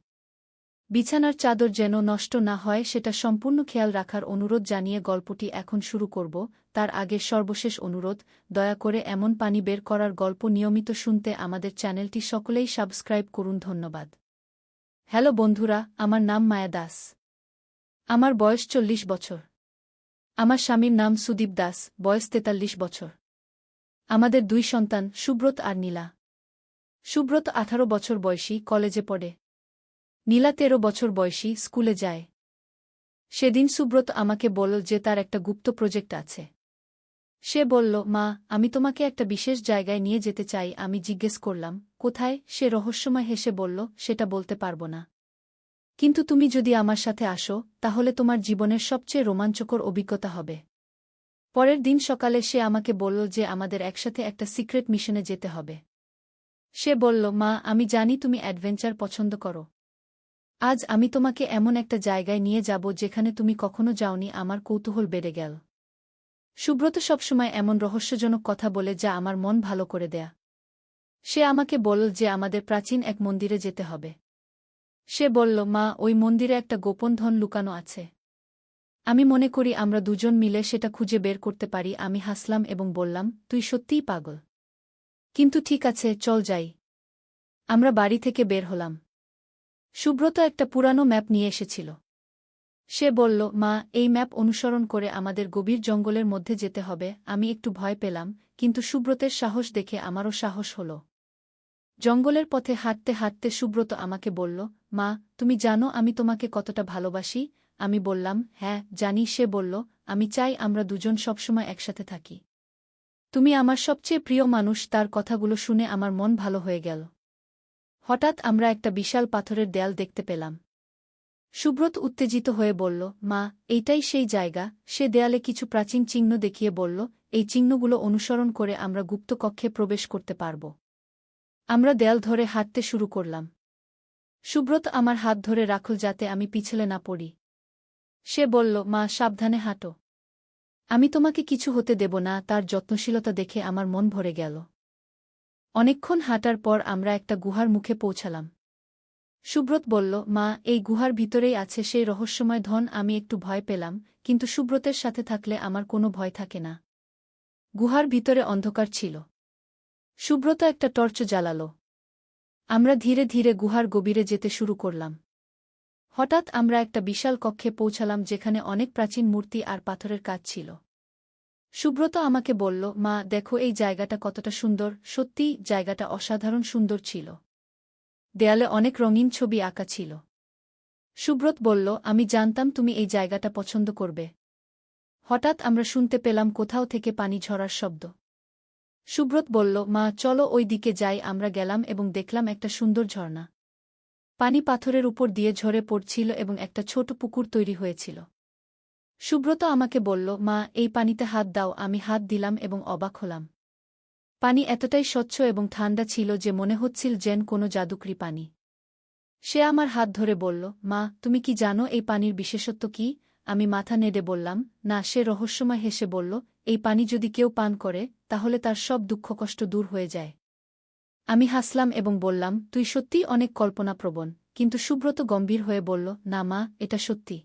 বিছানার চাদর যেন নষ্ট না হয় সেটা সম্পূর্ণ খেয়াল রাখার অনুরোধ জানিয়ে গল্পটি এখন শুরু করব। তার আগে সর্বশেষ অনুরোধ, দয়া করে এমন পানি বের করার গল্প নিয়মিত শুনতে আমাদের চ্যানেলটি সকলেই সাবস্ক্রাইব করুন। ধন্যবাদ। হ্যালো বন্ধুরা, আমার নাম মায়া দাস। আমার বয়স 40 বছর। আমার স্বামীর নাম সুদীপ দাস, বয়স ৪৩ বছর। আমাদের ২ সন্তান, সুব্রত আর নীলা। সুব্রত ১৮ বছর বয়সী, কলেজে পড়ে। নীলা ১৩ বছর বয়সী, স্কুলে যায়। সেদিন সুব্রত আমাকে বলল যে তার একটা গুপ্ত প্রজেক্ট আছে। সে বলল, মা, আমি তোমাকে একটা বিশেষ জায়গায় নিয়ে যেতে চাই। আমি জিজ্ঞেস করলাম, কোথায়? সে রহস্যময় হেসে বলল, সেটা বলতে পারব না। কিন্তু তুমি যদি আমার সাথে আসো, তাহলে তোমার জীবনের সবচেয়ে রোমাঞ্চকর অভিজ্ঞতা হবে। পরের দিন সকালে সে আমাকে বলল যে আমাদের একসাথে একটা সিক্রেট মিশনে যেতে হবে। সে বলল, মা, আমি জানি তুমি অ্যাডভেঞ্চার পছন্দ করো। আজ আমি তোমাকে এমন একটা জায়গায় নিয়ে যাব যেখানে তুমি কখনো যাওনি। আমার কৌতূহল বেড়ে গেল। সুব্রত সবসময় এমন রহস্যজনক কথা বলে যা আমার মন ভালো করে দেয়া। সে আমাকে বলল যে আমাদের প্রাচীন এক মন্দিরে যেতে হবে। সে বলল, মা, ওই মন্দিরে একটা গোপন ধন লুকানো আছে। আমি মনে করি আমরা দুজন মিলে সেটা খুঁজে বের করতে পারি। আমি হাসলাম এবং বললাম, তুই সত্যিই পাগল। কিন্তু ঠিক আছে, চল যাই। আমরা বাড়ি থেকে বের হলাম। সুব্রত একটা পুরানো ম্যাপ নিয়ে এসেছিল। সে বলল, মা, এই ম্যাপ অনুসরণ করে আমাদের গভীর জঙ্গলের মধ্যে যেতে হবে। আমি একটু ভয় পেলাম, কিন্তু সুব্রতের সাহস দেখে আমারও সাহস হল। জঙ্গলের পথে হাঁটতে হাঁটতে সুব্রত আমাকে বলল, মা, তুমি জানো আমি তোমাকে কতটা ভালোবাসি? আমি বললাম, হ্যাঁ, জানি। সে বলল, আমি চাই আমরা দুজন সবসময় একসাথে থাকি। তুমি আমার সবচেয়ে প্রিয় মানুষ। তার কথাগুলো শুনে আমার মন ভালো হয়ে গেল। হঠাৎ আমরা একটা বিশাল পাথরের দেয়াল দেখতে পেলাম। সুব্রত উত্তেজিত হয়ে বলল, মা, এইটাই সেই জায়গা। সে দেয়ালে কিছু প্রাচীন চিহ্ন দেখিয়ে বলল, এই চিহ্নগুলো অনুসরণ করে আমরা গুপ্ত কক্ষে প্রবেশ করতে পারব। আমরা দেয়াল ধরে হাঁটতে শুরু করলাম। সুব্রত আমার হাত ধরে রাখল যাতে আমি পিছলে না পড়ি। সে বলল, মা, সাবধানে হাঁটো। আমি তোমাকে কিছু হতে দেব না। তার যত্নশীলতা দেখে আমার মন ভরে গেল। অনেকক্ষণ হাঁটার পর আমরা একটা গুহার মুখে পৌঁছালাম। সুব্রত বলল, মা, এই গুহার ভিতরেই আছে সেই রহস্যময় ধন। আমি একটু ভয় পেলাম, কিন্তু সুব্রতের সাথে থাকলে আমার কোনো ভয় থাকে না। গুহার ভিতরে অন্ধকার ছিল। সুব্রত একটা টর্চ জ্বালাল। আমরা ধীরে ধীরে গুহার গভীরে যেতে শুরু করলাম। হঠাৎ আমরা একটা বিশাল কক্ষে পৌঁছালাম যেখানে অনেক প্রাচীন মূর্তি আর পাথরের কাজ ছিল। সুব্রত আমাকে বলল, মা, দেখো এই জায়গাটা কতটা সুন্দর। সত্যিই জায়গাটা অসাধারণ সুন্দর ছিল। দেয়ালে অনেক রঙিন ছবি আঁকা ছিল। সুব্রত বলল, আমি জানতাম তুমি এই জায়গাটা পছন্দ করবে। হঠাৎ আমরা শুনতে পেলাম কোথাও থেকে পানি ঝরার শব্দ। সুব্রত বলল, মা, চলো ওই দিকে যাই। আমরা গেলাম এবং দেখলাম একটা সুন্দর ঝর্ণা। পানি পাথরের উপর দিয়ে ঝরে পড়ছিল এবং একটা ছোট পুকুর তৈরি হয়েছিল। সুব্রত আমাকে বলল, মা, এই পানিতে হাত দাও। আমি হাত দিলাম এবং অবাক হলাম। পানি এতটাই স্বচ্ছ এবং ঠান্ডা ছিল যে মনে হচ্ছিল যেন কোনো জাদুকরি পানি। সে আমার হাত ধরে বলল, মা, তুমি কি জানো এই পানির বিশেষত্ব কি? আমি মাথা নেড়ে বললাম, না। সে রহস্যময় হেসে বলল, এই পানি যদি কেউ পান করে তাহলে তার সব দুঃখকষ্ট দূর হয়ে যায়। আমি হাসলাম এবং বললাম, তুই সত্যিই অনেক কল্পনাপ্রবণ। কিন্তু সুব্রত গম্ভীর হয়ে বলল, না মা, এটা সত্যি।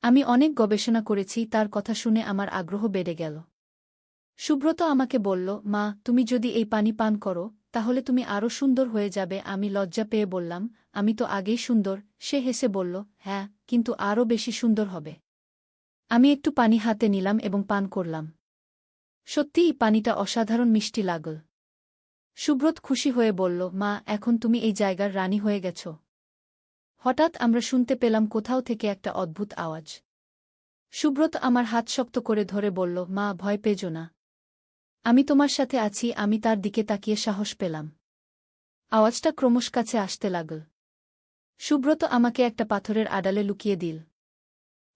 আমি অনেক গবেষণা করেছি। তার কথা শুনে আমার আগ্রহ বেড়ে গেল। সুব্রত আমাকে বলল, মা, তুমি যদি এই পানি পান করো তাহলে তুমি আরও সুন্দর হয়ে যাবে। আমি লজ্জা পেয়ে বললাম, আমি তো আগেই সুন্দর। সে হেসে বলল, হ্যাঁ, কিন্তু আরও বেশি সুন্দর হবে। আমি একটু পানি হাতে নিলাম এবং পান করলাম। সত্যিই পানিটা অসাধারণ মিষ্টি লাগল। সুব্রত খুশি হয়ে বলল, মা, এখন তুমি এই জায়গার রানী হয়ে গেছ। হঠাৎ আমরা শুনতে পেলাম কোথাও থেকে একটা অদ্ভুত আওয়াজ। সুব্রত আমার হাত শক্ত করে ধরে বলল, মা, ভয় পেজো না। আমি তোমার সাথে আছি। আমি তার দিকে তাকিয়ে সাহস পেলাম। আওয়াজটা ক্রমশ কাছে আসতে লাগল। সুব্রত আমাকে একটা পাথরের আড়ালে লুকিয়ে দিল।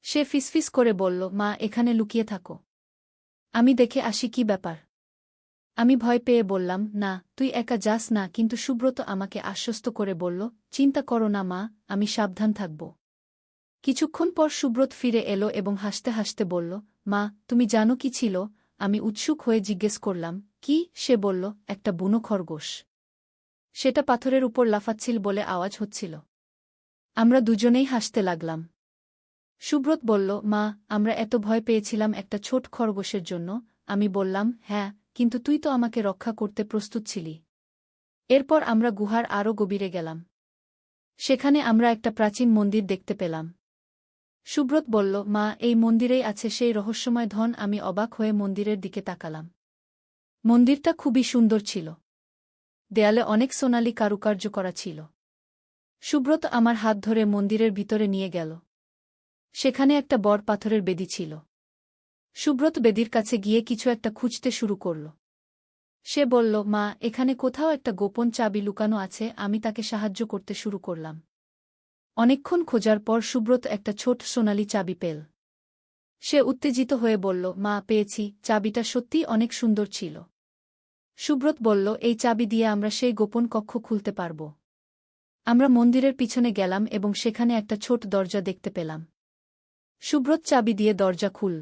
সে ফিসফিস করে বলল, মা, এখানে লুকিয়ে থাকো। আমি দেখে আসি কি ব্যাপার। আমি ভয় পেয়ে বললাম, না, তুই একা যাস না। কিন্তু সুব্রত আমাকে আশ্বস্ত করে বলল, চিন্তা করো না মা, আমি সাবধান থাকব। কিছুক্ষণ পর সুব্রত ফিরে এলো এবং হাসতে হাসতে বলল, মা, তুমি জানো কি ছিল? আমি উৎসুক হয়ে জিজ্ঞেস করলাম, কি? সে বলল, একটা বুনো খরগোশ। সেটা পাথরের উপর লাফাচ্ছিল বলে আওয়াজ হচ্ছিল। আমরা দুজনেই হাসতে লাগলাম। সুব্রত বলল, মা, আমরা এত ভয় পেয়েছিলাম একটা ছোট খরগোশের জন্য। আমি বললাম, হ্যাঁ, কিন্তু তুই তো আমাকে রক্ষা করতে প্রস্তুত ছিলি। এরপর আমরা গুহার আরও গভীরে গেলাম। সেখানে আমরা একটা প্রাচীন মন্দির দেখতে পেলাম। সুব্রত বলল, মা, এই মন্দিরেই আছে সেই রহস্যময় ধন। আমি অবাক হয়ে মন্দিরের দিকে তাকালাম। মন্দিরটা খুবই সুন্দর ছিল। দেয়ালে অনেক সোনালি কারুকার্য করা ছিল। সুব্রত আমার হাত ধরে মন্দিরের ভিতরে নিয়ে গেল। সেখানে একটা বড় পাথরের বেদি ছিল। সুব্রত বেদির কাছে গিয়ে কিছু একটা খুঁজতে শুরু করল। সে বলল, মা, এখানে কোথাও একটা গোপন চাবি লুকানো আছে। আমি তাকে সাহায্য করতে শুরু করলাম। অনেকক্ষণ খোঁজার পর সুব্রত একটা ছোট সোনালি চাবি পেল। সে উত্তেজিত হয়ে বলল, মা, পেয়েছি। চাবিটা সত্যিই অনেক সুন্দর ছিল। সুব্রত বলল, এই চাবি দিয়ে আমরা সেই গোপন কক্ষ খুলতে পারব। আমরা মন্দিরের পিছনে গেলাম এবং সেখানে একটা ছোট দরজা দেখতে পেলাম। সুব্রত চাবি দিয়ে দরজা খুল।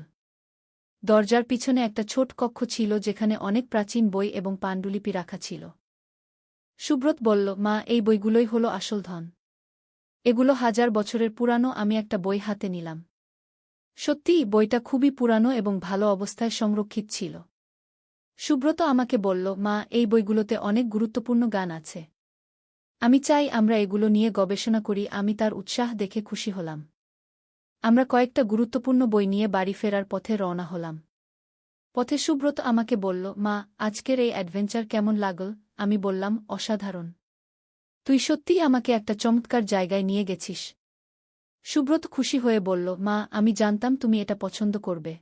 দরজার পিছনে একটা ছোট কক্ষ ছিল যেখানে অনেক প্রাচীন বই এবং পাণ্ডুলিপি রাখা ছিল। সুব্রত বলল, মা, এই বইগুলোই হলো আসল ধন। এগুলো 1000 বছরের পুরানো। আমি একটা বই হাতে নিলাম। সত্যিই বইটা খুবই পুরানো এবং ভালো অবস্থায় সংরক্ষিত ছিল। সুব্রত আমাকে বলল, মা, এই বইগুলোতে অনেক গুরুত্বপূর্ণ গান আছে। আমি চাই আমরা এগুলো নিয়ে গবেষণা করি। আমি তার উৎসাহ দেখে খুশি হলাম। আমরা কয়েকটা গুরুত্বপূর্ণ বই নিয়ে বাড়ি ফেরার পথে রওনা হলাম। পথে সুব্রত আমাকে বলল, মা, আজকের এই অ্যাডভেঞ্চার কেমন লাগল? আমি বললাম, অসাধারণ। তুই সত্যিই আমাকে একটা চমৎকার জায়গায় নিয়ে গেছিস। সুব্রত খুশি হয়ে বলল, মা, আমি জানতাম তুমি এটা পছন্দ করবে।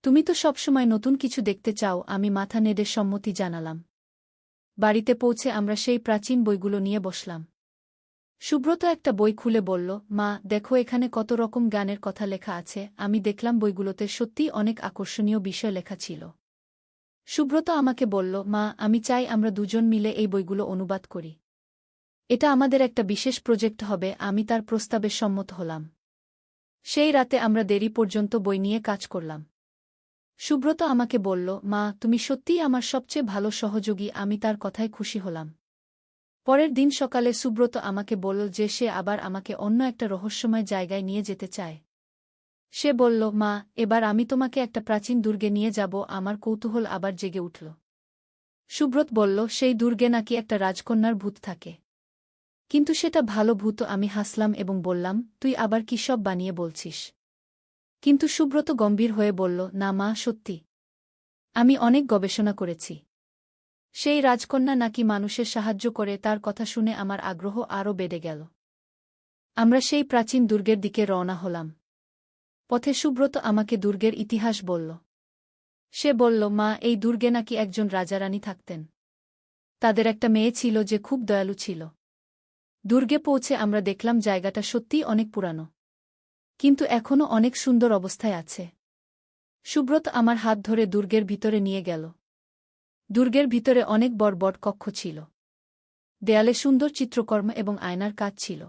তুমি তো সবসময় নতুন কিছু দেখতে চাও। আমি মাথা নেড়ে সম্মতি জানালাম। বাড়িতে পৌঁছে আমরা সেই প্রাচীন বইগুলো নিয়ে বসলাম। সুব্রত একটা বই খুলে বলল, মা, দেখো এখানে কত রকম গানের কথা লেখা আছে। আমি দেখলাম বইগুলোতে সত্যিই অনেক আকর্ষণীয় বিষয় লেখা ছিল। সুব্রত আমাকে বলল, মা, আমি চাই আমরা দুজন মিলে এই বইগুলো অনুবাদ করি। এটা আমাদের একটা বিশেষ প্রজেক্ট হবে। আমি তার প্রস্তাবে সম্মত হলাম। সেই রাতে আমরা দেরি পর্যন্ত বই নিয়ে কাজ করলাম। সুব্রত আমাকে বলল, মা, তুমি সত্যিই আমার সবচেয়ে ভালো সহযোগী। আমি তার কথায় খুশি হলাম। পরের দিন সকালে সুব্রত আমাকে বলল যে সে আবার আমাকে অন্য একটা রহস্যময় জায়গায় নিয়ে যেতে চায়। সে বলল, মা, এবার আমি তোমাকে একটা প্রাচীন দুর্গে নিয়ে যাব। আমার কৌতূহল আবার জেগে উঠল। সুব্রত বলল, সেই দুর্গে নাকি একটা রাজকন্যার ভূত থাকে। কিন্তু সেটা ভালো ভূত। আমি হাসলাম এবং বললাম, তুই আবার কি সব বানিয়ে বলছিস? কিন্তু সুব্রত গম্ভীর হয়ে বলল, না মা, সত্যি। আমি অনেক গবেষণা করেছি। সেই রাজকন্যা নাকি মানুষের সাহায্য করে। তার কথা শুনে আমার আগ্রহ আরও বেড়ে গেল। আমরা সেই প্রাচীন দুর্গের দিকে রওনা হলাম। পথে সুব্রত আমাকে দুর্গের ইতিহাস বলল। সে বলল, মা, এই দুর্গে নাকি একজন রাজারানী থাকতেন। তাদের একটা মেয়ে ছিল যে খুব দয়ালু ছিল। দুর্গে পৌঁছে আমরা দেখলাম জায়গাটা সত্যিই অনেক পুরানো, কিন্তু এখনও অনেক সুন্দর অবস্থায় আছে। সুব্রত আমার হাত ধরে দুর্গের ভিতরে নিয়ে গেল। দুর্গের ভিতরে অনেক বড় বড় কক্ষ ছিল। দেয়ালে সুন্দর চিত্রকর্ম এবং আয়নার কাজ ছিল।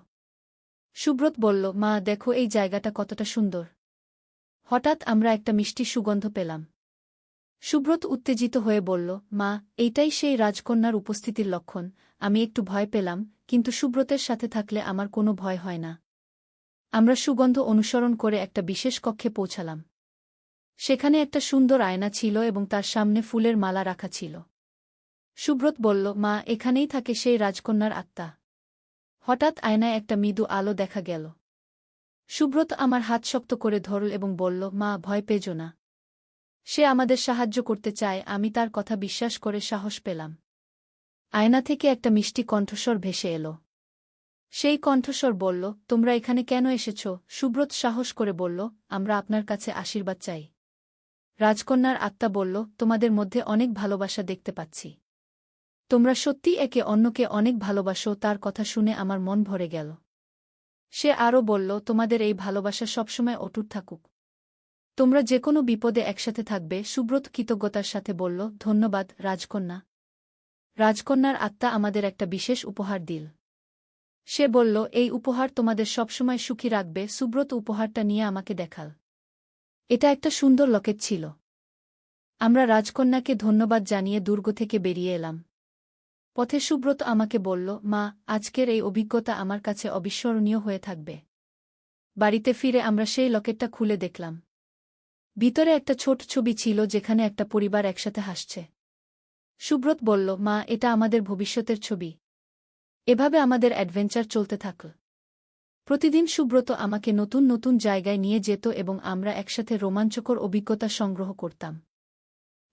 সুব্রত বলল, মা, দেখো এই জায়গাটা কতটা সুন্দর। হঠাৎ আমরা একটা মিষ্টি সুগন্ধ পেলাম। সুব্রত উত্তেজিত হয়ে বলল, মা, এইটাই সেই রাজকন্যার উপস্থিতির লক্ষণ। আমি একটু ভয় পেলাম, কিন্তু সুব্রতের সাথে থাকলে আমার কোনো ভয় হয় না। আমরা সুগন্ধ অনুসরণ করে একটা বিশেষ কক্ষে পৌঁছালাম। সেখানে একটা সুন্দর আয়না ছিল এবং তার সামনে ফুলের মালা রাখা ছিল। সুব্রত বলল, মা, এখানেই থাকে সেই রাজকন্যার আত্মা। হঠাৎ আয়নায় একটা মৃদু আলো দেখা গেল। সুব্রত আমার হাত শক্ত করে ধরল এবং বলল, মা, ভয় পেজো না। সে আমাদের সাহায্য করতে চায়। আমি তার কথা বিশ্বাস করে সাহস পেলাম। আয়না থেকে একটা মিষ্টি কণ্ঠস্বর ভেসে এলো। সেই কণ্ঠস্বর বলল, তোমরা এখানে কেন এসেছ? সুব্রত সাহস করে বলল, আমরা আপনার কাছে আশীর্বাদ চাই। রাজকন্যার আত্মা বলল, তোমাদের মধ্যে অনেক ভালোবাসা দেখতে পাচ্ছি। তোমরা সত্যি একে অন্যকে অনেক ভালোবাসো। তার কথা শুনে আমার মন ভরে গেল। সে আরও বলল, তোমাদের এই ভালোবাসা সবসময় অটুট থাকুক। তোমরা যে কোনো বিপদে একসাথে থাকবে। সুব্রত কৃতজ্ঞতার সাথে বলল, ধন্যবাদ রাজকন্যা। রাজকন্যার আত্মা আমাদের একটা বিশেষ উপহার দিল। সে বলল, এই উপহার তোমাদের সবসময় সুখী রাখবে। সুব্রত উপহারটা নিয়ে আমাকে দেখাল। এটা একটা সুন্দর লকেট ছিল। আমরা রাজকন্যাকে ধন্যবাদ জানিয়ে দুর্গ থেকে বেরিয়ে এলাম। পথে সুব্রত আমাকে বলল, মা, আজকের এই অভিজ্ঞতা আমার কাছে অবিস্মরণীয় হয়ে থাকবে। বাড়িতে ফিরে আমরা সেই লকেটটা খুলে দেখলাম। ভিতরে একটা ছোট ছবি ছিল যেখানে একটা পরিবার একসাথে হাসছে। সুব্রত বলল, মা, এটা আমাদের ভবিষ্যতের ছবি। এভাবে আমাদের অ্যাডভেঞ্চার চলতে থাকল। প্রতিদিন সুব্রত আমাকে নতুন নতুন জায়গায় নিয়ে যেত এবং আমরা একসাথে রোমাঞ্চকর অভিজ্ঞতা সংগ্রহ করতাম।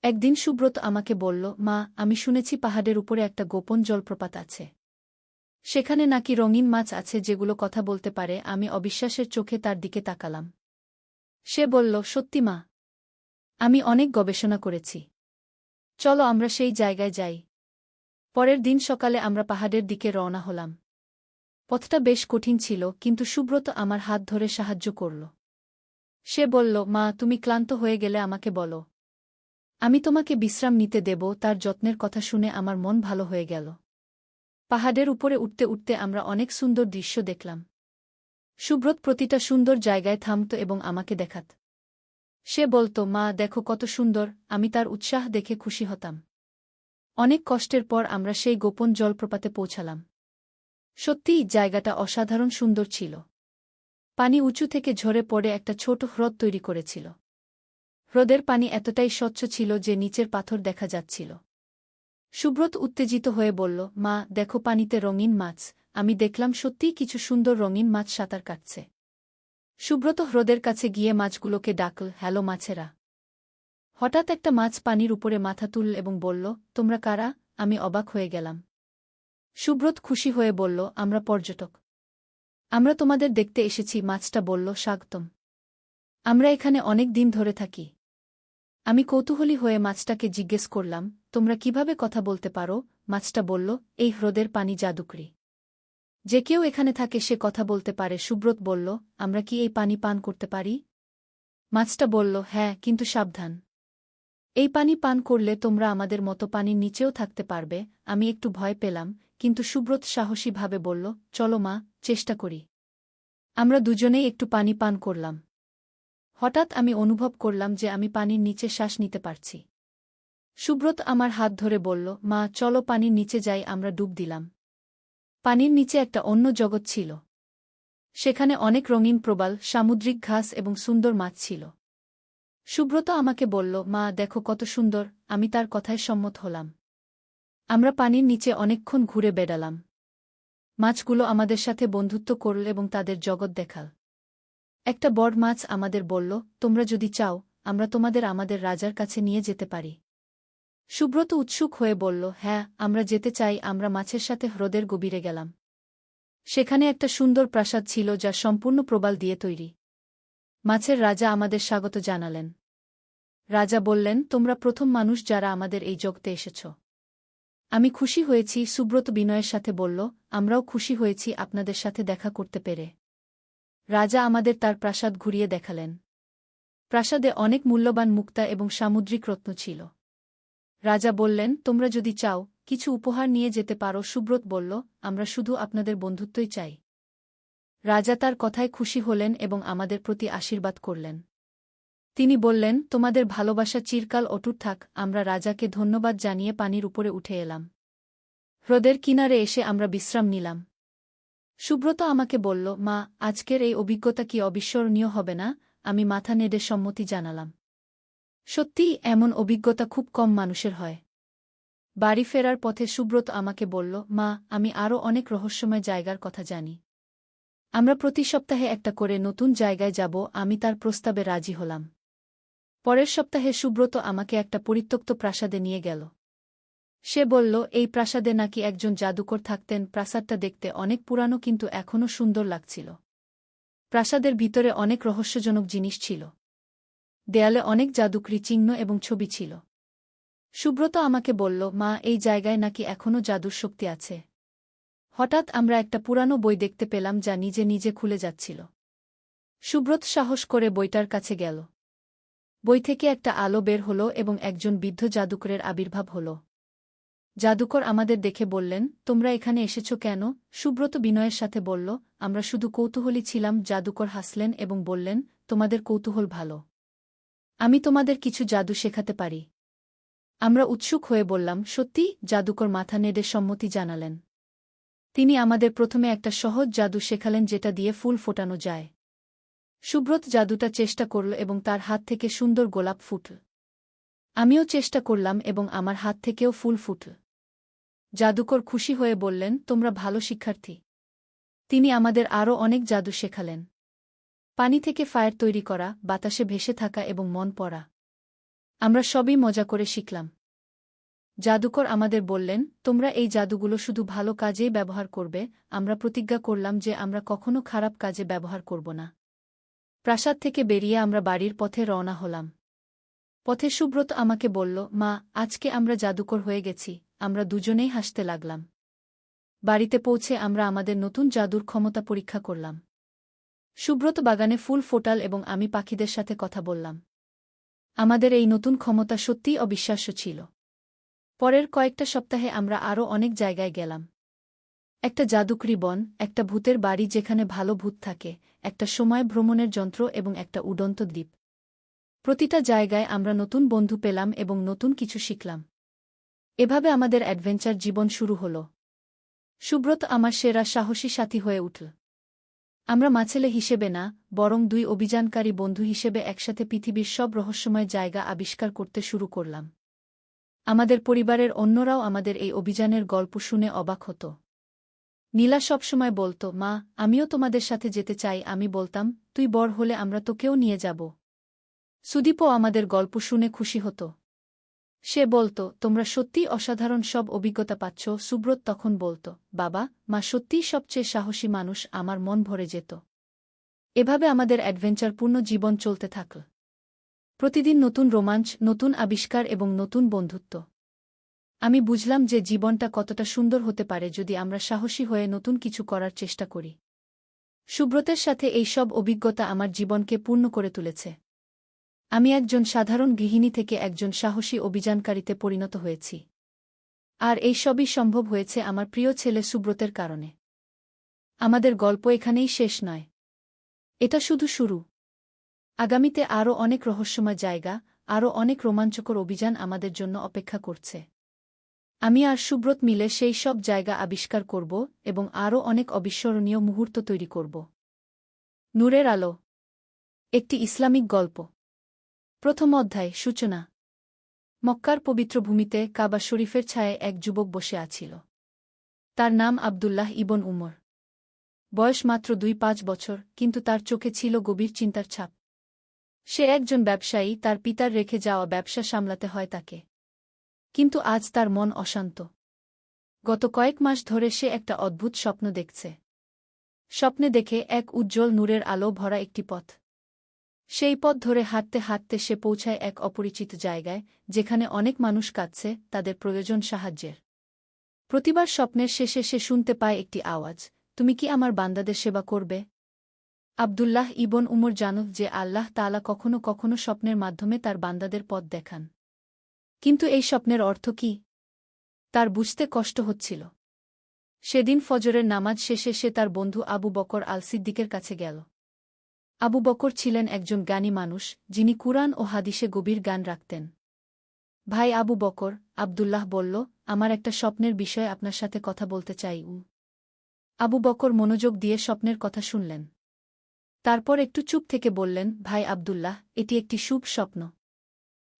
একদিন সুব্রত আমাকে বলল, মা, আমি শুনেছি পাহাড়ের উপরে একটা গোপন জলপ্রপাত আছে। সেখানে নাকি রঙিন মাছ আছে যেগুলো কথা বলতে পারে। আমি অবিশ্বাসের চোখে তার দিকে তাকালাম। সে বলল, সত্যি মা? আমি অনেক গবেষণা করেছি। চলো আমরা সেই জায়গায় যাই। পরের দিন সকালে আমরা পাহাড়ের দিকে রওনা হলাম। পথটা বেশ কঠিন ছিল, কিন্তু সুব্রত আমার হাত ধরে সাহায্য করল। সে বলল, মা, তুমি ক্লান্ত হয়ে গেলে আমাকে বলো। আমি তোমাকে বিশ্রাম নিতে দেব। তার যত্নের কথা শুনে আমার মন ভালো হয়ে গেল। পাহাড়ের উপরে উঠতে উঠতে আমরা অনেক সুন্দর দৃশ্য দেখলাম। সুব্রত প্রতিটা সুন্দর জায়গায় থামত এবং আমাকে দেখাত। সে বলত, মা, দেখো কত সুন্দর। আমি তার উৎসাহ দেখে খুশি হতাম। অনেক কষ্টের পর আমরা সেই গোপন জলপ্রপাতে পৌঁছালাম। সত্যিই জায়গাটা অসাধারণ সুন্দর ছিল। পানি উঁচু থেকে ঝরে পড়ে একটা ছোট হ্রদ তৈরি করেছিল। হ্রদের পানি এতটাই স্বচ্ছ ছিল যে নিচের পাথর দেখা যাচ্ছিল। সুব্রত উত্তেজিত হয়ে বলল, মা, দেখো পানিতে রঙিন মাছ। আমি দেখলাম সত্যিই কিছু সুন্দর রঙিন মাছ সাঁতার কাটছে। সুব্রত হ্রদের কাছে গিয়ে মাছগুলোকে ডাকল, হ্যালো মাছেরা। হঠাৎ একটা মাছ পানির উপরে মাথা তুলল এবং বলল, তোমরা কারা? আমি অবাক হয়ে গেলাম। সুব্রত খুশি হয়ে বলল, আমরা পর্যটক। আমরা তোমাদের দেখতে এসেছি। মাছটা বলল, স্বাগতম। আমরা এখানে অনেক দিন ধরে থাকি। আমি কৌতূহলী হয়ে মাছটাকে জিজ্ঞেস করলাম, তোমরা কিভাবে কথা বলতে পারো? মাছটা বলল, এই হ্রদের পানি জাদুকরি। যে কেউ এখানে থাকে সে কথা বলতে পারে। সুব্রত বলল, আমরা কি এই পানি পান করতে পারি? মাছটা বলল, হ্যাঁ, কিন্তু সাবধান। এই পানি পান করলে তোমরা আমাদের মতো পানির নিচেও থাকতে পারবে। আমি একটু ভয় পেলাম, কিন্তু সুব্রত সাহসীভাবে বলল, চলো মা, চেষ্টা করি। আমরা দুজনেই একটু পানি পান করলাম। হঠাৎ আমি অনুভব করলাম যে আমি পানির নিচে শ্বাস নিতে পারছি। সুব্রত আমার হাত ধরে বলল, মা, চলো পানির নিচে যাই। আমরা ডুব দিলাম। পানির নিচে একটা অন্য জগৎ ছিল। সেখানে অনেক রঙিন প্রবাল, সামুদ্রিক ঘাস এবং সুন্দর মাছ ছিল। সুব্রত আমাকে বলল, মা, দেখো কত সুন্দর। আমি তার কথায় সম্মত হলাম। আমরা পানির নিচে অনেকক্ষণ ঘুরে বেড়ালাম। মাছগুলো আমাদের সাথে বন্ধুত্ব করল এবং তাদের জগৎ দেখাল। একটা বড় মাছ আমাদের বলল, তোমরা যদি চাও, আমরা তোমাদের আমাদের রাজার কাছে নিয়ে যেতে পারি। সুব্রত উৎসুক হয়ে বলল, হ্যাঁ, আমরা যেতে চাই। আমরা মাছের সাথে হ্রদের গভীরে গেলাম। সেখানে একটা সুন্দর প্রাসাদ ছিল যা সম্পূর্ণ প্রবাল দিয়ে তৈরি। মাছের রাজা আমাদের স্বাগত জানালেন। রাজা বললেন, তোমরা প্রথম মানুষ যারা আমাদের এই জগতে এসেছ। আমি খুশি হয়েছি। সুব্রত বিনয়ের সাথে বলল, আমরাও খুশি হয়েছি আপনাদের সাথে দেখা করতে পেরে। রাজা আমাদের তার প্রাসাদ ঘুরিয়ে দেখালেন। প্রাসাদে অনেক মূল্যবান মুক্তা এবং সামুদ্রিক রত্ন ছিল। রাজা বললেন, তোমরা যদি চাও, কিছু উপহার নিয়ে যেতে পারো। সুব্রত বলল, আমরা শুধু আপনাদের বন্ধুত্বই চাই। রাজা তার কথায় খুশি হলেন এবং আমাদের প্রতি আশীর্বাদ করলেন। তিনি বললেন, তোমাদের ভালোবাসা চিরকাল অটুট থাক। আমরা রাজাকে ধন্যবাদ জানিয়ে পানির উপরে উঠে এলাম। হ্রদের কিনারে এসে আমরা বিশ্রাম নিলাম। সুব্রত আমাকে বলল, মা, আজকের এই অভিজ্ঞতা কি অবিস্মরণীয় হবে না? আমি মাথা নেড়ে সম্মতি জানালাম। সত্যিই এমন অভিজ্ঞতা খুব কম মানুষের হয়। বাড়ি ফেরার পথে সুব্রত আমাকে বলল, মা, আমি আরও অনেক রহস্যময় জায়গার কথা জানি। আমরা প্রতি সপ্তাহে একটা করে নতুন জায়গায় যাব। আমি তার প্রস্তাবে রাজি হলাম। পরের সপ্তাহে সুব্রত আমাকে একটা পরিত্যক্ত প্রাসাদে নিয়ে গেল। সে বলল, এই প্রাসাদে নাকি একজন জাদুকর থাকতেন। প্রাসাদটা দেখতে অনেক পুরানো, কিন্তু এখনও সুন্দর লাগছিল। প্রাসাদের ভিতরে অনেক রহস্যজনক জিনিস ছিল। দেয়ালে অনেক জাদুকরি চিহ্ন এবং ছবি ছিল। সুব্রত আমাকে বলল, মা, এই জায়গায় নাকি এখনও জাদুর শক্তি আছে। হঠাৎ আমরা একটা পুরানো বই দেখতে পেলাম যা নিজে নিজে খুলে যাচ্ছিল। সুব্রত সাহস করে বইটার কাছে গেল। বই থেকে একটা আলো বের হল এবং একজন বৃদ্ধ জাদুকরের আবির্ভাব হল। জাদুকর আমাদের দেখে বললেন, তোমরা এখানে এসেছ কেন? সুব্রত বিনয়ের সাথে বলল, আমরা শুধু কৌতূহলী ছিলাম। জাদুকর হাসলেন এবং বললেন, তোমাদের কৌতূহল ভালো। আমি তোমাদের কিছু জাদু শেখাতে পারি। আমরা উৎসুক হয়ে বললাম, সত্যি? জাদুকর মাথা নেড়ে সম্মতি জানালেন। তিনি আমাদের প্রথমে একটা সহজ জাদু শেখালেন যেটা দিয়ে ফুল ফোটানো যায়। সুব্রত জাদুটা চেষ্টা করল এবং তার হাত থেকে সুন্দর গোলাপ ফুটল। আমিও চেষ্টা করলাম এবং আমার হাত থেকেও ফুল ফুটল। জাদুকর খুশি হয়ে বললেন, তোমরা ভালো শিক্ষার্থী। তিনি আমাদের আরও অনেক জাদু শেখালেন। পানি থেকে ফায়ার তৈরি করা, বাতাসে ভেসে থাকা এবং মন পড়া। আমরা সবই মজা করে শিখলাম। জাদুকর আমাদের বললেন, তোমরা এই জাদুগুলো শুধু ভালো কাজেই ব্যবহার করবে। আমরা প্রতিজ্ঞা করলাম যে আমরা কখনো খারাপ কাজে ব্যবহার করব না। প্রাসাদ থেকে বেরিয়ে আমরা বাড়ির পথে রওনা হলাম। পথে সুব্রত আমাকে বলল, মা, আজকে আমরা জাদুকর হয়ে গেছি। আমরা দুজনেই হাসতে লাগলাম। বাড়িতে পৌঁছে আমরা আমাদের নতুন জাদুর ক্ষমতা পরীক্ষা করলাম। সুব্রত বাগানে ফুল ফোটাল এবং আমি পাখিদের সাথে কথা বললাম। আমাদের এই নতুন ক্ষমতা সত্যিই অবিশ্বাস্য ছিল। পরের কয়েকটা সপ্তাহে আমরা আরও অনেক জায়গায় গেলাম। একটা জাদুকরি বন, একটা ভূতের বাড়ি যেখানে ভালো ভূত থাকে, একটা সময় ভ্রমণের যন্ত্র এবং একটা উড়ন্ত দ্বীপ। প্রতিটা জায়গায় আমরা নতুন বন্ধু পেলাম এবং নতুন কিছু শিখলাম। এভাবে আমাদের অ্যাডভেঞ্চার জীবন শুরু হল। সুব্রত আমার সেরা সাহসী সাথী হয়ে উঠল। আমরা মাছেলে হিসেবে না, বরং দুই অভিযানকারী বন্ধু হিসেবে একসাথে পৃথিবীর সব রহস্যময় জায়গা আবিষ্কার করতে শুরু করলাম। আমাদের পরিবারের অন্যরাও আমাদের এই অভিযানের গল্প শুনে অবাক হতো। নীলা সবসময় বলত, মা, আমিও তোমাদের সাথে যেতে চাই। আমি বলতাম, তুই বড় হলে আমরা তোকেও নিয়ে যাব। সুদীপও আমাদের গল্প শুনে খুশি হতো। সে বলত, তোমরা সত্যিই অসাধারণ সব অভিজ্ঞতা পাচ্ছ। সুব্রত তখন বলত, বাবা, মা সত্যিই সবচেয়ে সাহসী মানুষ। আমার মন ভরে যেত। এভাবে আমাদের অ্যাডভেঞ্চারপূর্ণ জীবন চলতে থাকল। প্রতিদিন নতুন রোমাঞ্চ, নতুন আবিষ্কার এবং নতুন বন্ধুত্ব। আমি বুঝলাম যে জীবনটা কতটা সুন্দর হতে পারে যদি আমরা সাহসী হয়ে নতুন কিছু করার চেষ্টা করি। সুব্রতের সাথে এই সব অভিজ্ঞতা আমার জীবনকে পূর্ণ করে তুলেছে। আমি একজন সাধারণ গৃহিণী থেকে একজন সাহসী অভিযানকারীতে পরিণত হয়েছি। আর এই সবই সম্ভব হয়েছে আমার প্রিয় ছেলে সুব্রতের কারণে। আমাদের গল্প এখানেই শেষ নয়। এটা শুধু শুরু। আগামীতে আরও অনেক রহস্যময় জায়গা, আরও অনেক রোমাঞ্চকর অভিযান আমাদের জন্য অপেক্ষা করছে। আমি আর সুব্রত মিলে সেই সব জায়গা আবিষ্কার করব এবং আরও অনেক অবিস্মরণীয় মুহূর্ত তৈরি করব। নূরের আলো, একটি ইসলামিক গল্প। প্রথম অধ্যায়, সূচনা। মক্কার পবিত্র ভূমিতে কাবা শরীফের ছায়ায় এক যুবক বসে আছিল। তার নাম আবদুল্লাহ ইবন উমর। বয়স মাত্র 2-5 বছর, কিন্তু তার চোখে ছিল গভীর চিন্তার ছাপ। সে একজন ব্যবসায়ী, তার পিতার রেখে যাওয়া ব্যবসা সামলাতে হয় তাকে। কিন্তু আজ তার মন অশান্ত। গত কয়েক মাস ধরে সে একটা অদ্ভুত স্বপ্ন দেখছে। স্বপ্নে দেখে এক উজ্জ্বল নূরের আলো ভরা একটি পথ। সেই পথ ধরে হাঁটতে হাঁটতে সে পৌঁছায় এক অপরিচিত জায়গায়, যেখানে অনেক মানুষ কাঁদছে, তাদের প্রয়োজন সাহায্যের। প্রতিবার স্বপ্নের শেষে সে শুনতে পায় একটি আওয়াজ, তুমি কি আমার বান্দাদের সেবা করবে? আবদুল্লাহ ইবন উমর জানত যে আল্লাহ তাআলা কখনো কখনো স্বপ্নের মাধ্যমে তার বান্দাদের পথ দেখান। কিন্তু এই স্বপ্নের অর্থ কি? তার বুঝতে কষ্ট হচ্ছিল। সেদিন ফজরের নামাজ শেষে সে তার বন্ধু আবু বকর আল সিদ্দিকের কাছে গেল। আবু বকর ছিলেন একজন জ্ঞানী মানুষ, যিনি কুরআন ও হাদিসে গভীর জ্ঞান রাখতেন। ভাই আবু বকর, আবদুল্লাহ বলল, আমার একটা স্বপ্নের বিষয়ে আপনার সাথে কথা বলতে চাই। আবু বকর মনোযোগ দিয়ে স্বপ্নের কথা শুনলেন। তারপর একটু চুপ থেকে বললেন, ভাই আবদুল্লাহ, এটি একটি শুভ স্বপ্ন।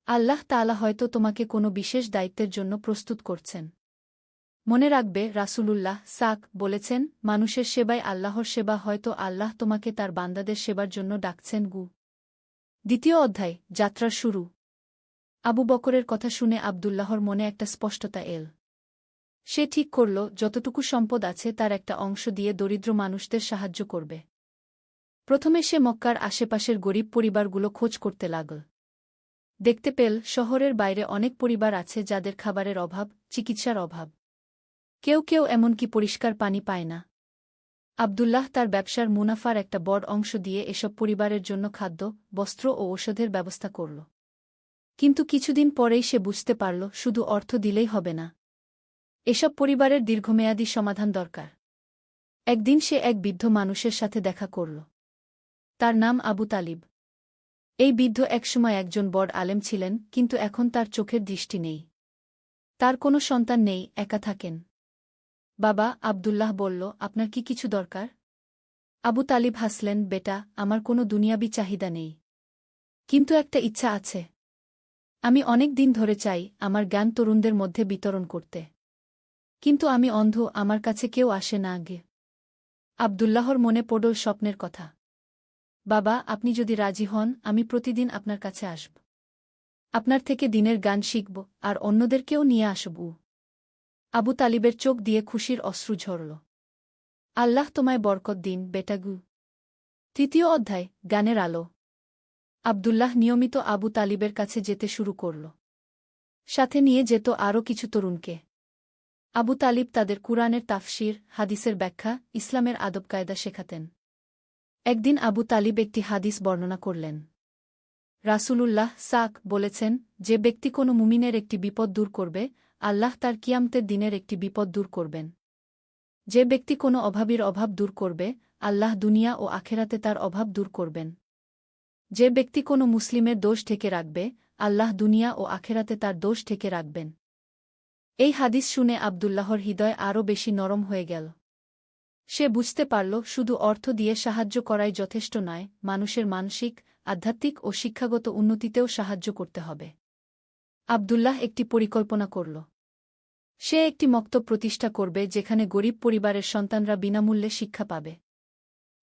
আল্লাহ তাআলা হয়তো তোমাকে কোনো বিশেষ দায়িত্বের জন্য প্রস্তুত করছেন। মনে রাখবে, রাসূলুল্লাহ বলেছেন, মানুষের সেবাই আল্লাহর সেবা। হয়তো আল্লাহ তোমাকে তার বান্দাদের সেবার জন্য ডাকছেন। দ্বিতীয় অধ্যায়, যাত্রার শুরু। আবু বকরের কথা শুনে আবদুল্লাহর মনে একটা স্পষ্টতা এল। সে ঠিক করল, যতটুকু সম্পদ আছে তার একটা অংশ দিয়ে দরিদ্র মানুষদের সাহায্য করবে। প্রথমে সে মক্কার আশেপাশের গরিব পরিবারগুলো খোঁজ করতে লাগল। দেখতে পেল, শহরের বাইরে অনেক পরিবার আছে যাদের খাবারের অভাব, চিকিৎসার অভাব। কেউ কেউ এমনকি পরিষ্কার পানি পায় না। আবদুল্লাহ তার ব্যবসার মুনাফার একটা বড় অংশ দিয়ে এসব পরিবারের জন্য খাদ্য, বস্ত্র ও ঔষধের ব্যবস্থা করল। কিন্তু কিছুদিন পরেই সে বুঝতে পারল, শুধু অর্থ দিলেই হবে না। এসব পরিবারের দীর্ঘমেয়াদী সমাধান দরকার। একদিন সে এক বৃদ্ধ মানুষের সাথে দেখা করল। তার নাম আবু তালিব। এই বৃদ্ধ একসময় একজন বড় আলেম ছিলেন, কিন্তু এখন তার চোখের দৃষ্টি নেই। তার কোনো সন্তান নেই, একা থাকেন। বাবা, আবদুল্লাহ বলল, আপনার কি কিছু দরকার? আবু তালিব হাসলেন, বেটা, আমার কোনো দুনিয়াবি চাহিদা নেই। কিন্তু একটা ইচ্ছা আছে। আমি অনেক দিন ধরে চাই আমার জ্ঞান তরুণদের মধ্যে বিতরণ করতে। কিন্তু আমি অন্ধ, আমার কাছে কেউ আসে না আগে। আবদুল্লাহর মনে পড়ল স্বপ্নের কথা। বাবা, আপনি যদি রাজি হন, আমি প্রতিদিন আপনার কাছে আসব। আপনার থেকে দিনের গান শিখব, আর অন্যদেরকেও নিয়ে আসব। আবু তালিবের চোখ দিয়ে খুশির অশ্রু ঝরল। আল্লাহ তোমায় বরকত দিন, বেটাগু। তৃতীয় অধ্যায়, গানের আলো। আবদুল্লাহ নিয়মিত আবু তালিবের কাছে যেতে শুরু করল। সাথে নিয়ে যেত আরও কিছু তরুণকে। আবু তালিব তাদের কুরআনের তাফসির, হাদিসের ব্যাখ্যা, ইসলামের আদবকায়দা শেখাতেন। একদিন আবু তালিব একটি হাদিস বর্ণনা করলেন। রাসূলুল্লাহ বলেছেন, যে ব্যক্তি কোনো মুমিনের একটি বিপদ দূর করবে, আল্লাহ তার কিয়ামতের দিনের একটি বিপদ দূর করবেন। যে ব্যক্তি কোনো অভাবীর অভাব দূর করবে, আল্লাহ দুনিয়া ও আখেরাতে তার অভাব দূর করবেন। যে ব্যক্তি কোনো মুসলিমের দোষ ঢেকে রাখবে, আল্লাহ দুনিয়া ও আখেরাতে তার দোষ ঢেকে রাখবেন। এই হাদিস শুনে আবদুল্লাহর হৃদয় আরও বেশি নরম হয়ে গেল। সে বুঝতে পারল, শুধু অর্থ দিয়ে সাহায্য করাই যথেষ্ট নয়, মানুষের মানসিক, আধ্যাত্মিক ও শিক্ষাগত উন্নতিতেও সাহায্য করতে হবে। আবদুল্লাহ একটি পরিকল্পনা করল। সে একটি মক্তব প্রতিষ্ঠা করবে যেখানে গরিব পরিবারের সন্তানরা বিনামূল্যে শিক্ষা পাবে।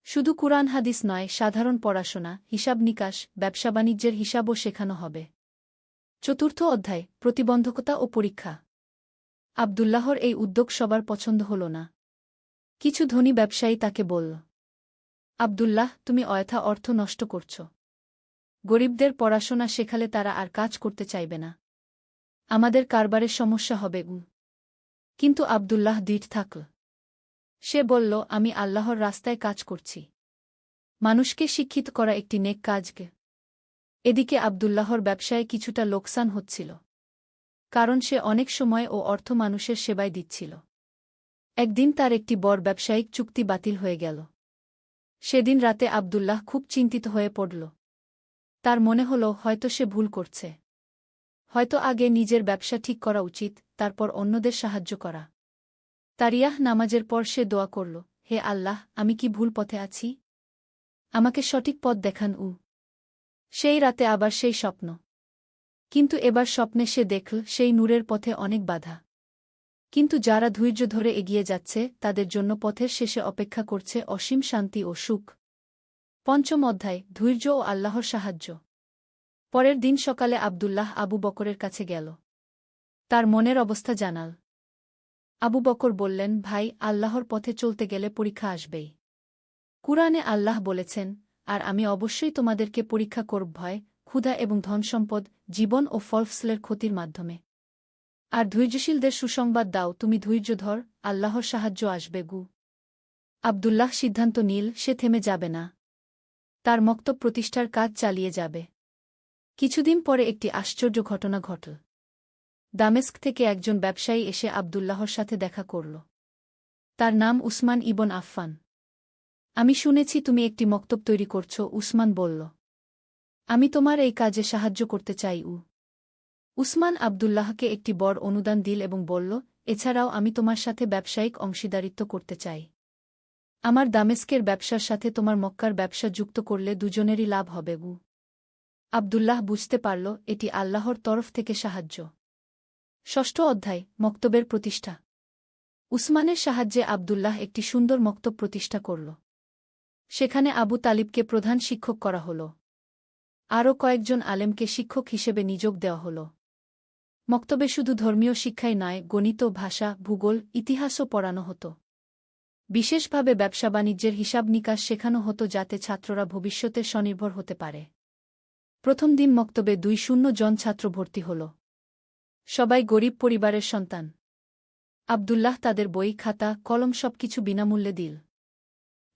শুধু কুরআন হাদিস নয়, সাধারণ পড়াশোনা, হিসাব নিকাশ, ব্যবসা বাণিজ্যের হিসাবও শেখানো হবে। চতুর্থ অধ্যায়, প্রতিবন্ধকতা ও পরীক্ষা। আবদুল্লাহর এই উদ্যোগ সবার পছন্দ হল না। কিছু ধনী ব্যবসায়ী তাকে বলল, আবদুল্লাহ, তুমি অযথা অর্থ নষ্ট করছ। গরিবদের পড়াশোনা শেখালে তারা আর কাজ করতে চাইবে না। আমাদের কারবারের সমস্যা হবে। কিন্তু আবদুল্লাহ দৃঢ় থাকল। সে বলল, আমি আল্লাহর রাস্তায় কাজ করছি। মানুষকে শিক্ষিত করা একটি নেক কাজকে। এদিকে আবদুল্লাহর ব্যবসায় কিছুটা লোকসান হচ্ছিল। কারণ সে অনেক সময় ও অর্থ মানুষের সেবায় দিচ্ছিল। একদিন তার একটি বড় ব্যবসায়িক চুক্তি বাতিল হয়ে গেল। সেদিন রাতে আবদুল্লাহ খুব চিন্তিত হয়ে পড়ল। তার মনে হল, হয়তো সে ভুল করছে। হয়তো আগে নিজের ব্যবসা ঠিক করা উচিত, তারপর অন্যদের সাহায্য করা। তারিয়াহ নামাজের পর সে দোয়া করল, হে আল্লাহ, আমি কি ভুল পথে আছি? আমাকে সঠিক পথ দেখান। সেই রাতে আবার সেই স্বপ্ন। কিন্তু এবার স্বপ্নে সে দেখল, সেই নূরের পথে অনেক বাধা। কিন্তু যারা ধৈর্য ধরে এগিয়ে যাচ্ছে, তাদের জন্য পথের শেষে অপেক্ষা করছে অসীম শান্তি ও সুখ। পঞ্চম অধ্যায়, ধৈর্য ও আল্লাহর সাহায্য। পরের দিন সকালে আবদুল্লাহ আবু বকরের কাছে গেল। তার মনের অবস্থা জানাল। আবু বকর বললেন, ভাই, আল্লাহর পথে চলতে গেলে পরীক্ষা আসবেই। কুরআনে আল্লাহ বলেছেন, আর আমি অবশ্যই তোমাদেরকে পরীক্ষা করব ভয়, ক্ষুধা এবং ধনসম্পদ, জীবন ও ফলফসলের ক্ষতির মাধ্যমে। আর ধৈর্যশীলদের সুসংবাদ দাও, তুমি ধৈর্য ধর, আল্লাহর সাহায্য আসবে। আবদুল্লাহ সিদ্ধান্ত নিল, সে থেমে যাবে না। তার মক্তব প্রতিষ্ঠার কাজ চালিয়ে যাবে। কিছুদিন পরে একটি আশ্চর্য ঘটনা ঘটল। দামেস্ক থেকে একজন ব্যবসায়ী এসে আবদুল্লাহর সাথে দেখা করল। তার নাম উসমান ইবন আফফান। আমি শুনেছি তুমি একটি মক্তব তৈরি করছ, উসমান বলল। আমি তোমার এই কাজে সাহায্য করতে চাই। উসমান আবদুল্লাহকে একটি বড় অনুদান দিল এবং বলল, এছাড়াও আমি তোমার সাথে ব্যবসায়িক অংশীদারিত্ব করতে চাই। আমার দামেস্কের ব্যবসার সাথে তোমার মক্কার ব্যবসা যুক্ত করলে দুজনেরই লাভ হবে। আবদুল্লাহ বুঝতে পারল, এটি আল্লাহর তরফ থেকে সাহায্য। ষষ্ঠ অধ্যায়, মক্তবের প্রতিষ্ঠা। উসমানের সাহায্যে আবদুল্লাহ একটি সুন্দর মক্তব প্রতিষ্ঠা করল। সেখানে আবু তালিবকে প্রধান শিক্ষক করা হল। আরও কয়েকজন আলেমকে শিক্ষক হিসেবে নিযোগ দেওয়া হল। মক্তবে শুধু ধর্মীয় শিক্ষাই নয়, গণিত, ভাষা, ভূগোল, ইতিহাসও পড়ানো হতো। বিশেষভাবে ব্যবসা বাণিজ্যের হিসাব নিকাশ শেখানো হতো, যাতে ছাত্ররা ভবিষ্যতে স্বনির্ভর হতে পারে। প্রথম দিন মক্তবে 200 জন ছাত্র ভর্তি হল। সবাই গরিব পরিবারের সন্তান। আবদুল্লাহ তাদের বই, খাতা, কলম সবকিছু বিনামূল্যে দিল।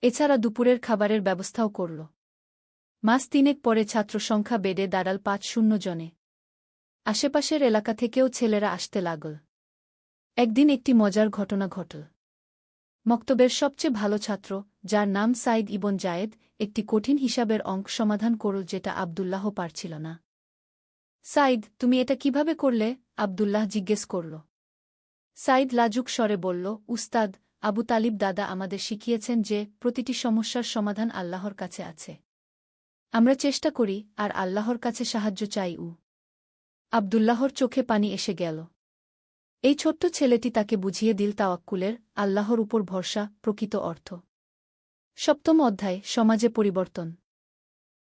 এছাড়া দুপুরের খাবারের ব্যবস্থাও করল। মাস তিনেক পরে ছাত্র সংখ্যা বেড়ে দাঁড়াল 500 জনে। আশেপাশের এলাকা থেকেও ছেলেরা আসতে লাগল। একদিন একটি মজার ঘটনা ঘটল। মক্তবের সবচেয়ে ভালো ছাত্র, যার নাম সাইদ ইবন জায়েদ, একটি কঠিন হিসাবের অঙ্ক সমাধান করল যেটা আবদুল্লাহ পারছিল না। সাইদ, তুমি এটা কিভাবে করলে? আবদুল্লাহ জিজ্ঞেস করল। সাইদ লাজুক স্বরে বলল, উস্তাদ, আবু তালিব দাদা আমাদের শিখিয়েছেন যে প্রতিটি সমস্যার সমাধান আল্লাহর কাছে আছে। আমরা চেষ্টা করি, আর আল্লাহর কাছে সাহায্য চাই। আবদুল্লাহর চোখে পানি এসে গেল। এই ছোট্ট ছেলেটি তাকে বুঝিয়ে দিল তাওয়াক্কুলের, আল্লাহর উপর ভরসা, প্রকৃত অর্থ। সপ্তম অধ্যায় সমাজে পরিবর্তন।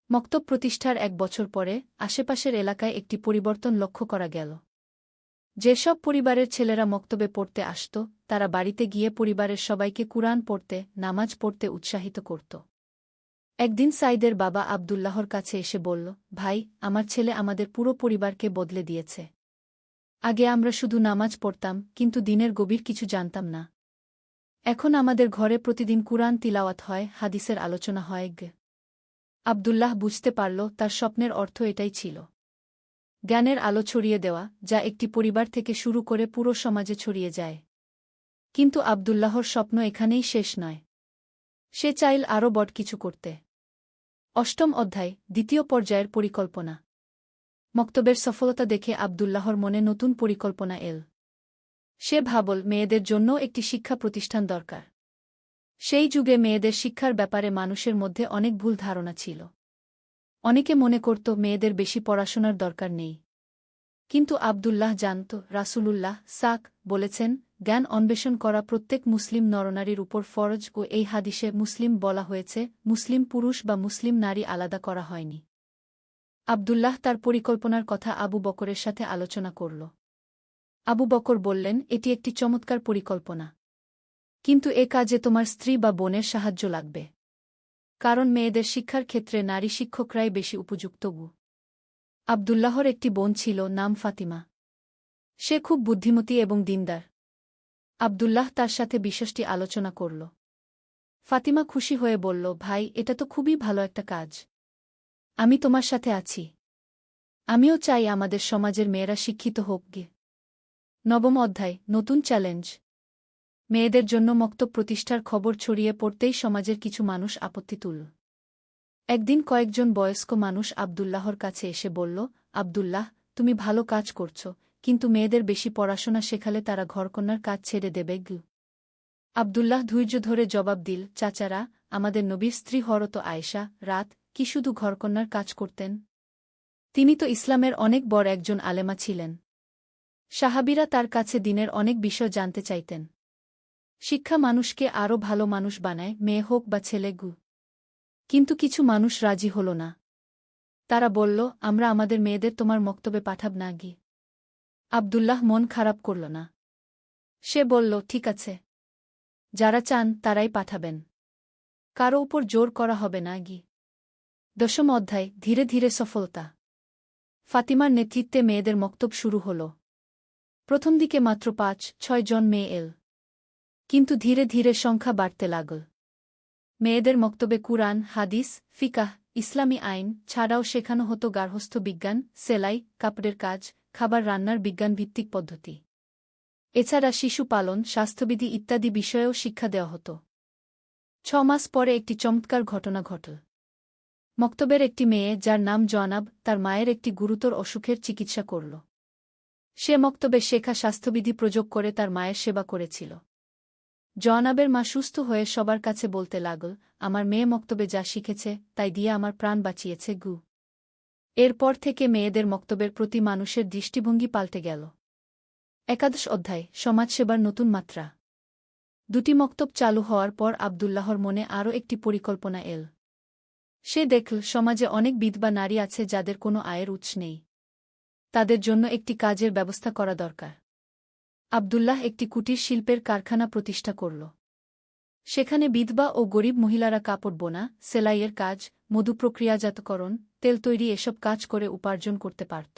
মক্তব প্রতিষ্ঠার 1 বছর পরে আশেপাশের এলাকায় একটি পরিবর্তন লক্ষ্য করা গেল। যেসব পরিবারের ছেলেরা মক্তবে পড়তে আসত, তারা বাড়িতে গিয়ে পরিবারের সবাইকে কুরআন পড়তে, নামাজ পড়তে উৎসাহিত করত। একদিন সাইদের বাবা আবদুল্লাহর কাছে এসে বলল, ভাই, আমার ছেলে আমাদের পুরো পরিবারকে বদলে দিয়েছে। আগে আমরা শুধু নামাজ পড়তাম, কিন্তু দিনের গভীর কিছু জানতাম না। এখন আমাদের ঘরে প্রতিদিন কুরআন তিলাওয়াত হয়, হাদিসের আলোচনা হয়। আবদুল্লাহ বুঝতে পারল তার স্বপ্নের অর্থ এটাই ছিল, জ্ঞানের আলো ছড়িয়ে দেওয়া, যা একটি পরিবার থেকে শুরু করে পুরো সমাজে ছড়িয়ে যায়। কিন্তু আবদুল্লাহর স্বপ্ন এখানেই শেষ নয়। সে চাইল আরও বড় কিছু করতে। অষ্টম অধ্যায় দ্বিতীয় পর্যায়ের পরিকল্পনা। মক্তবের সফলতা দেখে আবদুল্লাহর মনে নতুন পরিকল্পনা এল। সে ভাবল মেয়েদের জন্য একটি শিক্ষা প্রতিষ্ঠান দরকার। সেই যুগে মেয়েদের শিক্ষার ব্যাপারে মানুষের মধ্যে অনেক ভুল ধারণা ছিল। অনেকে মনে করত মেয়েদের বেশি পড়াশোনার দরকার নেই। কিন্তু আবদুল্লাহ জানত রাসূলুল্লাহ বলেছেন, জ্ঞান অন্বেষণ করা প্রত্যেক মুসলিম নরনারীর উপর ফরজ, ও এই হাদিসে মুসলিম বলা হয়েছে, মুসলিম পুরুষ বা মুসলিম নারী আলাদা করা হয়নি। আবদুল্লাহ তার পরিকল্পনার কথা আবু বকরের সাথে আলোচনা করল। আবু বকর বললেন, এটি একটি চমৎকার পরিকল্পনা, কিন্তু এ কাজে তোমার স্ত্রী বা বোনের সাহায্য লাগবে। কারণ মেয়েদের শিক্ষার ক্ষেত্রে নারী শিক্ষকরাই বেশি উপযুক্ত। আবদুল্লাহর একটি বোন ছিল, নাম ফাতিমা। সে খুব বুদ্ধিমতী এবং দিনদার। আবদুল্লাহ তার সাথে বিষয়টি আলোচনা করল। ফাতিমা খুশি হয়ে বলল, ভাই, এটা তো খুবই ভালো একটা কাজ। আমি তোমার সাথে আছি। আমিও চাই আমাদের সমাজের মেয়েরা শিক্ষিত হোক। নবম অধ্যায় নতুন চ্যালেঞ্জ। মেয়েদের জন্য মক্তব প্রতিষ্ঠার খবর ছড়িয়ে পড়তেই সমাজের কিছু মানুষ আপত্তি তুলল। একদিন কয়েকজন বয়স্ক মানুষ আবদুল্লাহর কাছে এসে বলল, আবদুল্লাহ, তুমি ভালো কাজ করছ, কিন্তু মেয়েদের বেশি পড়াশোনা শেখালে তারা ঘরকন্যার কাজ ছেড়ে দেবে। আবদুল্লাহ ধৈর্য ধরে জবাব দিল, চাচারা, আমাদের নবীর স্ত্রী হরত আয়েশা রাত কি শুধু ঘরকন্যার কাজ করতেন? তিনি তো ইসলামের অনেক বড় একজন আলেমা ছিলেন। সাহাবীরা তার কাছে দিনের অনেক বিষয় জানতে চাইতেন। শিক্ষা মানুষকে আরও ভালো মানুষ বানায়, মেয়ে হোক বা ছেলে। কিন্তু কিছু মানুষ রাজি হল না। তারা বলল, আমরা আমাদের মেয়েদের তোমার মক্তবে পাঠাব না। আবদুল্লাহ মন খারাপ করল না। সে বলল, ঠিক আছে, যারা চান তারাই পাঠাবেন, কারো উপর জোর করা হবে না। দশম অধ্যায় ধীরে ধীরে সফলতা। ফাতিমার নেতৃত্বে মেয়েদের মক্তব শুরু হল। প্রথম দিকে মাত্র 5-6 জন মেয়ে এল, কিন্তু ধীরে ধীরে সংখ্যা বাড়তে লাগল। মেয়েদের মক্তবে কুরআন, হাদিস, ফিকাহ, ইসলামী আইন ছাড়াও শেখানো হতো গার্হস্থ্য বিজ্ঞান, সেলাই, কাপড়ের কাজ, খাবার রান্নার বিজ্ঞানভিত্তিক পদ্ধতি। এছাড়া শিশু পালন, স্বাস্থ্যবিধি ইত্যাদি বিষয়েও শিক্ষা দেওয়া হতো। 6 মাস পরে একটি চমৎকার ঘটনা ঘটল। মক্তবের একটি মেয়ে, যার নাম জনাব, তার মায়ের একটি গুরুতর অসুখের চিকিৎসা করল। সে মক্তবে শেখা স্বাস্থ্যবিধি প্রয়োগ করে তার মায়ের সেবা করেছিল। জনাবের মা সুস্থ হয়ে সবার কাছে বলতে লাগল, আমার মেয়ে মক্তবে যা শিখেছে তাই দিয়ে আমার প্রাণ বাঁচিয়েছে। এরপর থেকে মেয়েদের মক্তবের প্রতি মানুষের দৃষ্টিভঙ্গি পাল্টে গেল। একাদশ অধ্যায় সমাজসেবার নতুন মাত্রা। 2টি মক্তব চালু হওয়ার পর আবদুল্লাহর মনে আরও একটি পরিকল্পনা এল। সে দেখল সমাজে অনেক বিধবা নারী আছে যাদের কোনো আয়ের উৎস নেই। তাদের জন্য একটি কাজের ব্যবস্থা করা দরকার। আবদুল্লাহ একটি কুটির শিল্পের কারখানা প্রতিষ্ঠা করল। সেখানে বিধবা ও গরিব মহিলারা কাপড় বোনা, সেলাইয়ের কাজ, মধু প্রক্রিয়াজাতকরণ, তেল তৈরি এসব কাজ করে উপার্জন করতে পারত।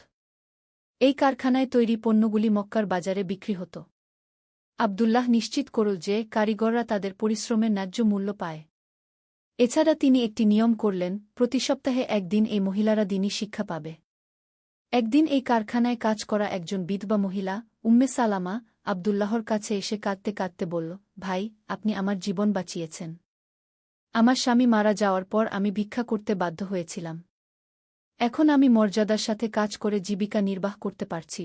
এই কারখানায় তৈরি পণ্যগুলি মক্কার বাজারে বিক্রি হতো। আবদুল্লাহ নিশ্চিত করল যে কারিগররা তাদের পরিশ্রমের ন্যায্য মূল্য পায়। এছাড়া তিনি একটি নিয়ম করলেন, প্রতি সপ্তাহে একদিন এই মহিলারা দিনী শিক্ষা পাবে। একদিন এই কারখানায় কাজ করা একজন বিধবা মহিলা, উম্মে সালামা, আবদুল্লাহর কাছে এসে কাঁদতে কাঁদতে বলল, ভাই, আপনি আমার জীবন বাঁচিয়েছেন। আমার স্বামী মারা যাওয়ার পর আমি ভিক্ষা করতে বাধ্য হয়েছিলাম। এখন আমি মর্যাদার সাথে কাজ করে জীবিকা নির্বাহ করতে পারছি।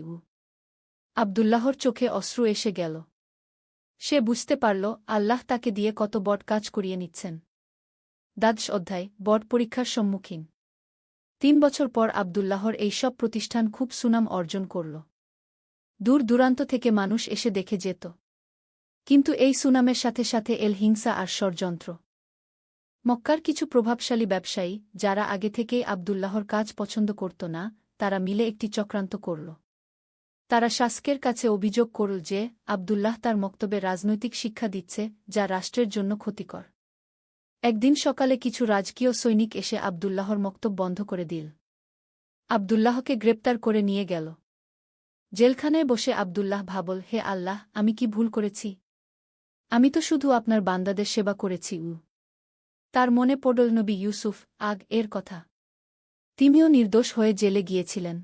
আবদুল্লাহর চোখে অশ্রু এসে গেল। সে বুঝতে পারল আল্লাহ তাকে দিয়ে কত বড় কাজ করিয়ে নিচ্ছেন। দ্বাদশ অধ্যায় বড় পরীক্ষার সম্মুখীন। 3 বছর পর আবদুল্লাহর এই সব প্রতিষ্ঠান খুব সুনাম অর্জন করল। দূর দূরান্ত থেকে মানুষ এসে দেখে যেত। কিন্তু এই সুনামের সাথে সাথে এল হিংসা আর ষড়যন্ত্র। মক্কার কিছু প্রভাবশালী ব্যবসায়ী, যারা আগে থেকেই আবদুল্লাহর কাজ পছন্দ করত না, তারা মিলে একটি চক্রান্ত করল। তারা শাসকের কাছে অভিযোগ করল যে আবদুল্লাহ তার মক্তবে রাজনৈতিক শিক্ষা দিচ্ছে, যা রাষ্ট্রের জন্য ক্ষতিকর। একদিন সকালে কিছু রাজকীয় সৈনিক এসে আবদুল্লাহর মক্তব বন্ধ করে দিল। আবদুল্লাহকে গ্রেপ্তার করে নিয়ে গেল। জেলখানায় বসে আবদুল্লাহ ভাবল, হে আল্লাহ, আমি কি ভুল করেছি? আমি তো শুধু আপনার বান্দাদের সেবা করেছি। তার মনে পড়ল নবী ইউসুফ এর কথা। তিনিও নির্দোষ হয়ে জেলে গিয়েছিলেন,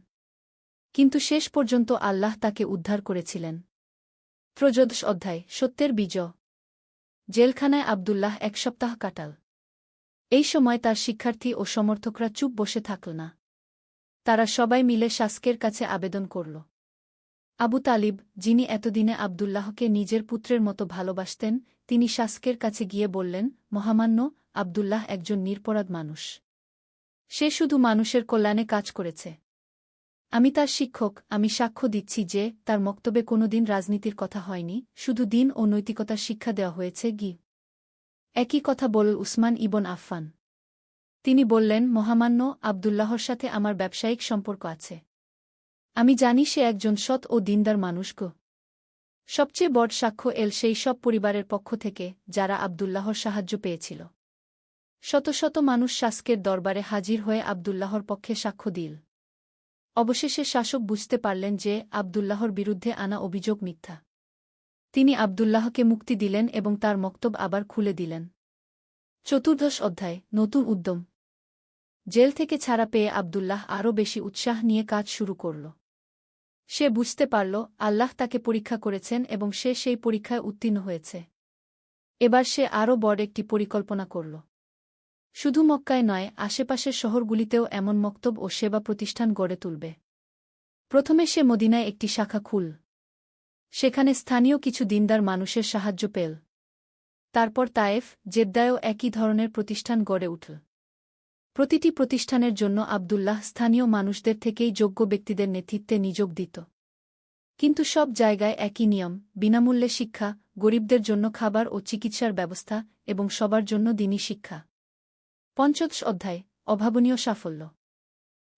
কিন্তু শেষ পর্যন্ত আল্লাহ তাকে উদ্ধার করেছিলেন। ত্রয়োদশ অধ্যায়, সত্যের বিজয়। জেলখানায় আবদুল্লাহ 1 সপ্তাহ কাটাল। এই সময় তার শিক্ষার্থী ও সমর্থকরা চুপ বসে থাকল না। তারা সবাই মিলে শাসকের কাছে আবেদন করল। আবু তালিব, যিনি এতদিনে আবদুল্লাহকে নিজের পুত্রের মতো ভালোবাসতেন, তিনি শাসকের কাছে গিয়ে বললেন, মহামান্য, আবদুল্লাহ একজন নিরপরাধ মানুষ। সে শুধু মানুষের কল্যাণে কাজ করেছে। আমি তার শিক্ষক, আমি সাক্ষ্য দিচ্ছি যে তার মক্তবে কোনোদিন রাজনীতির কথা হয়নি, শুধু দিন ও নৈতিকতার শিক্ষা দেওয়া হয়েছে। একই কথা বলল উসমান ইবন আফফান। তিনি বললেন, মহামান্য, আবদুল্লাহর সাথে আমার ব্যবসায়িক সম্পর্ক আছে। আমি জানি সে একজন সৎ ও দিনদার মানুষ। সবচেয়ে বড় সাক্ষ্য সেই সব পরিবারের পক্ষ থেকে যারা আবদুল্লাহর সাহায্য পেয়েছিল। শত শত মানুষ শাসকের দরবারে হাজির হয়ে আবদুল্লাহর পক্ষে সাক্ষ্য দিল। অবশেষে শাসক বুঝতে পারলেন যে আবদুল্লাহর বিরুদ্ধে আনা অভিযোগ মিথ্যা। তিনি আবদুল্লাহকে মুক্তি দিলেন এবং তার মক্তব আবার খুলে দিলেন। চতুর্দশ অধ্যায়, নতুন উদ্যম। জেল থেকে ছাড়া পেয়ে আবদুল্লাহ আরও বেশি উৎসাহ নিয়ে কাজ শুরু করল। সে বুঝতে পারল আল্লাহ তাকে পরীক্ষা করেছেন এবং সে সেই পরীক্ষায় উত্তীর্ণ হয়েছে। এবার সে আরও বড় একটি পরিকল্পনা করল। শুধু মক্কায় নয়, আশেপাশের শহরগুলিতেও এমন মক্তব ও সেবা প্রতিষ্ঠান গড়ে তুলবে। প্রথমে সে মদিনায় একটি শাখা খুল। সেখানে স্থানীয় কিছু দিনদার মানুষের সাহায্য পেল। তারপর তায়েফ, জেদ্দায়ও একই ধরনের প্রতিষ্ঠান গড়ে উঠল। প্রতিটি প্রতিষ্ঠানের জন্য আবদুল্লাহ স্থানীয় মানুষদের থেকেই যোগ্য ব্যক্তিদের নেতৃত্বে নিয়োগ দিত। কিন্তু সব জায়গায় একই নিয়ম, বিনামূল্যে শিক্ষা, গরিবদের জন্য খাবার ও চিকিৎসার ব্যবস্থা, এবং সবার জন্য দ্বীনি শিক্ষা। পঞ্চদশ অধ্যায়, অভাবনীয় সাফল্য।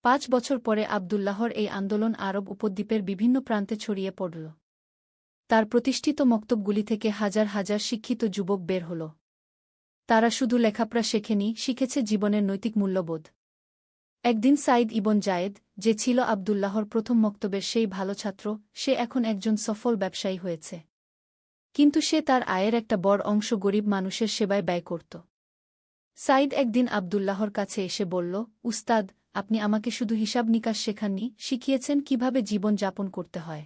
5 বছর পরে আবদুল্লাহর এই আন্দোলন আরব উপদ্বীপের বিভিন্ন প্রান্তে ছড়িয়ে পড়ল। তার প্রতিষ্ঠিত মক্তবগুলি থেকে হাজার হাজার শিক্ষিত যুবক বের হল। তারা শুধু লেখাপড়া শেখেনি, শিখেছে জীবনের নৈতিক মূল্যবোধ। একদিন সাইদ ইবন জায়েদ, যে ছিল আবদুল্লাহর প্রথম মক্তবের সেই ভালো ছাত্র, সে এখন একজন সফল ব্যবসায়ী হয়েছে। কিন্তু সে তার আয়ের একটা বড় অংশ গরিব মানুষের সেবায় ব্যয় করত। সাইদ একদিন আবদুল্লাহর কাছে এসে বলল, উস্তাদ, আপনি আমাকে শুধু হিসাব নিকাশ শেখাননি, শিখিয়েছেন কিভাবে জীবন যাপন করতে হয়।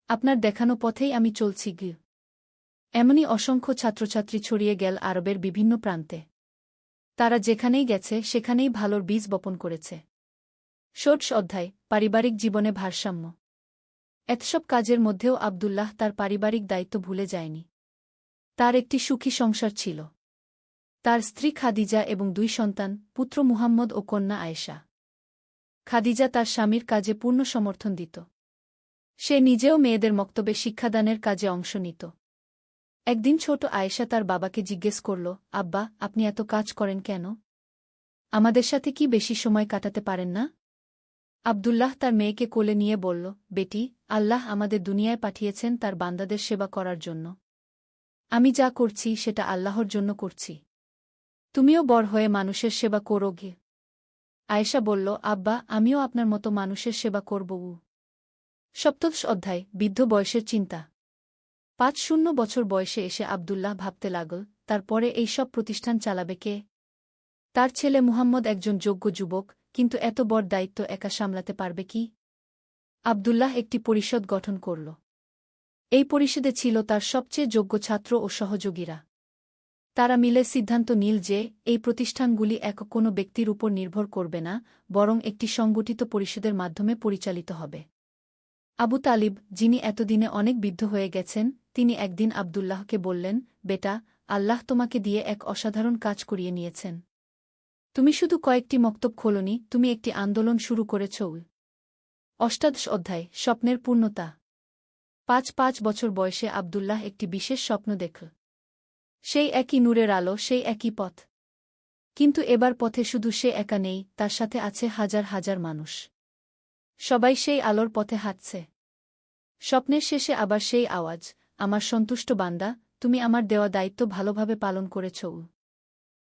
আপনার দেখানো পথেই আমি চলছি। এমনই অসংখ্য ছাত্রছাত্রী ছড়িয়ে গেল আরবের বিভিন্ন প্রান্তে। তারা যেখানেই গেছে সেখানেই ভালোর বীজ বপন করেছে। ষোড়শ অধ্যায়, পারিবারিক জীবনে ভারসাম্য। এতসব কাজের মধ্যেও আবদুল্লাহ তার পারিবারিক দায়িত্ব ভুলে যায়নি। তার একটি সুখী সংসার ছিল। তার স্ত্রী খাদিজা এবং 2 সন্তান, পুত্র মুহাম্মদ ও কন্যা আয়েশা। খাদিজা তার স্বামীর কাজে পূর্ণ সমর্থন দিত। সে নিজেও মেয়েদের মক্তবে শিক্ষাদানের কাজে অংশ নিত। একদিন ছোট আয়েশা তার বাবাকে জিজ্ঞেস করল, আব্বা, আপনি এত কাজ করেন কেন? আমাদের সাথে কি বেশি সময় কাটাতে পারেন না? আবদুল্লাহ তার মেয়েকে কোলে নিয়ে বলল, বেটি, আল্লাহ আমাদের দুনিয়ায় পাঠিয়েছেন তার বান্দাদের সেবা করার জন্য। আমি যা করছি সেটা আল্লাহর জন্য করছি। তুমিও বড় হয়ে মানুষের সেবা করো। আয়েশা বলল, আব্বা, আমিও আপনার মতো মানুষের সেবা করব। সপ্তদশ অধ্যায়, বৃদ্ধ বয়সের চিন্তা। 5 বছর বয়সে এসে আবদুল্লাহ ভাবতে লাগল, তারপরে এই সব প্রতিষ্ঠান চালাবে কে? তার ছেলে মুহাম্মদ একজন যোগ্য যুবক, কিন্তু এত বড় দায়িত্ব একা সামলাতে পারবে কি? আবদুল্লাহ একটি পরিষদ গঠন করল। এই পরিষদে ছিল তার সবচেয়ে যোগ্য ছাত্র ও সহযোগীরা। তারা মিলে সিদ্ধান্ত নিল যে এই প্রতিষ্ঠানগুলি একক কোনো ব্যক্তির উপর নির্ভর করবে না, বরং একটি সংগঠিত পরিষদের মাধ্যমে পরিচালিত হবে। আবু তালিব, যিনি এতদিনে অনেক বৃদ্ধ হয়ে গেছেন, তিনি একদিন আবদুল্লাহকে বললেন, বেটা, আল্লাহ তোমাকে দিয়ে এক অসাধারণ কাজ করিয়ে নিয়েছেন। তুমি শুধু কয়েকটি মক্তব খোলনি, তুমি একটি আন্দোলন শুরু করেছ। অষ্টাদশ অধ্যায়, স্বপ্নের পূর্ণতা। 5 বছর বয়সে আবদুল্লাহ একটি বিশেষ স্বপ্ন দেখল। সেই একই নূরের আলো, সেই একই পথ। কিন্তু এবার পথে শুধু সে একা নেই, তার সাথে আছে হাজার হাজার মানুষ। সবাই সেই আলোর পথে হাঁটছে। স্বপ্নের শেষে আবার সেই আওয়াজ, আমার সন্তুষ্ট বান্দা, তুমি আমার দেওয়া দায়িত্ব ভালোভাবে পালন করেছ।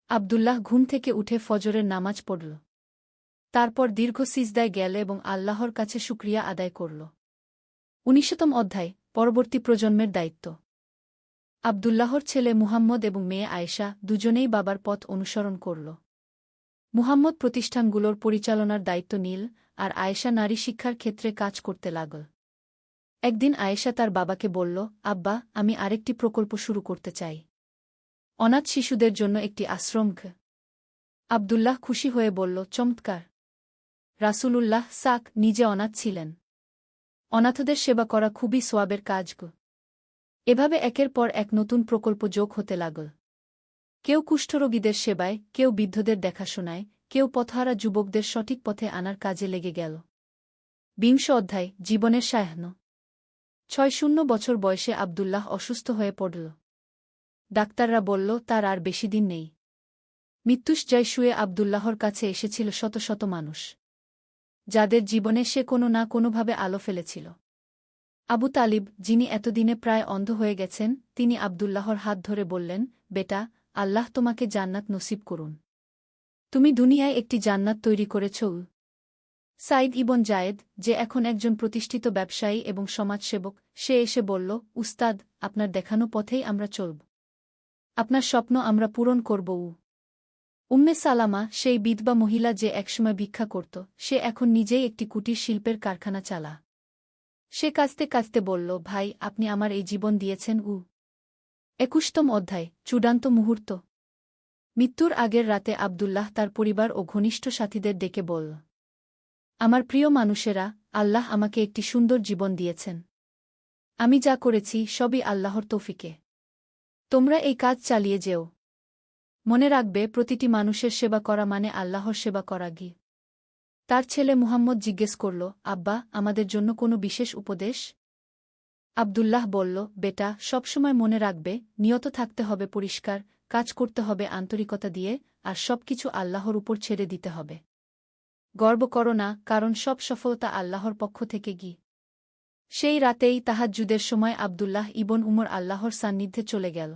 আব্দুল্লাহ ঘুম থেকে উঠে ফজরের নামাজ পড়ল। তারপর দীর্ঘ সিজদায় গেল এবং আল্লাহর কাছে শুকরিয়া আদায় করল। ১৯তম অধ্যায়, পরবর্তী প্রজন্মের দায়িত্ব। আব্দুল্লাহর ছেলে মুহাম্মদ এবং মেয়ে আয়েশা দুজনেই বাবার পথ অনুসরণ করল। মুহাম্মদ প্রতিষ্ঠানগুলোর পরিচালনার দায়িত্ব নিল, আর আয়েশা নারী শিক্ষার ক্ষেত্রে কাজ করতে লাগল। একদিন আয়েশা তার বাবাকে বলল, আব্বা, আমি আরেকটি প্রকল্প শুরু করতে চাই। অনাথ শিশুদের জন্য একটি আশ্রম। আব্দুল্লাহ খুশি হয়ে বলল, চমৎকার। রাসূলুল্লাহ নিজে অনাথ ছিলেন। অনাথদের সেবা করা খুবই সোয়াবের কাজ। এভাবে একের পর এক নতুন প্রকল্প যোগ হতে লাগল। কেউ কুষ্ঠরোগীদের সেবায়, কেউ বৃদ্ধদের দেখাশোনায়, কেউ পথহারা যুবকদের সঠিক পথে আনার কাজে লেগে গেল। ২০ অধ্যায়, জীবনের সায়াহ্ন। ৬-০ বছর বয়সে আব্দুল্লাহ অসুস্থ হয়ে পড়ল। ডাক্তাররা বলল, তার আর বেশি দিন নেই। মৃত্যুশয্যায় শুয়ে আব্দুল্লাহর কাছে এসেছিল শত শত মানুষ, যাদের জীবনে সে কোনো না কোনোভাবে আলো ফেলেছিল। আবু তালিব, যিনি এতদিনে প্রায় অন্ধ হয়ে গেছেন, তিনি আব্দুল্লাহর হাত ধরে বললেন, বেটা, আল্লাহ তোমাকে জান্নাত নসিব করুন। তুমি দুনিয়ায় একটি জান্নাত তৈরি করেছ। সাইদ ইবন জায়েদ, যে এখন একজন প্রতিষ্ঠিত ব্যবসায়ী এবং সমাজসেবক, সে এসে বলল, উস্তাদ, আপনার দেখানো পথেই আমরা চলব। আপনার স্বপ্ন আমরা পূরণ করব। উম্মে সালামা, সেই বিধবা মহিলা যে একসময় ভিক্ষা করত, সে এখন নিজেই একটি কুটির শিল্পের কারখানা চালা। সে কাঁদতে কাঁদতে বলল, ভাই, আপনি আমার এই জীবন দিয়েছেন। ২১তম অধ্যায়, চূড়ান্ত মুহূর্ত। মৃত্যুর আগের রাতে আব্দুল্লাহ তার পরিবার ও ঘনিষ্ঠ সাথীদের ডেকে বলল, আমার প্রিয় মানুষেরা, আল্লাহ আমাকে একটি সুন্দর জীবন দিয়েছেন। আমি যা করেছি সবই আল্লাহর তৌফিকে। তোমরা এই কাজ চালিয়ে যেও। মনে রাখবে, প্রতিটি মানুষের সেবা করা মানে আল্লাহর সেবা করা। তার ছেলে মুহাম্মদ জিজ্ঞেস করল, আব্বা, আমাদের জন্য কোনো বিশেষ উপদেশ? আব্দুল্লাহ বলল, বেটা, সবসময় মনে রাখবে, নিয়ত থাকতে হবে পরিষ্কার, কাজ করতে হবে আন্তরিকতা দিয়ে, আর সবকিছু আল্লাহর উপর ছেড়ে দিতে হবে। গর্ব করো না, কারণ সব সফলতা আল্লাহর পক্ষ থেকে। সেই রাতেই তাহাজ্জুদের সময় আব্দুল্লাহ ইবন উমর আল্লাহর সান্নিধ্যে চলে গেল।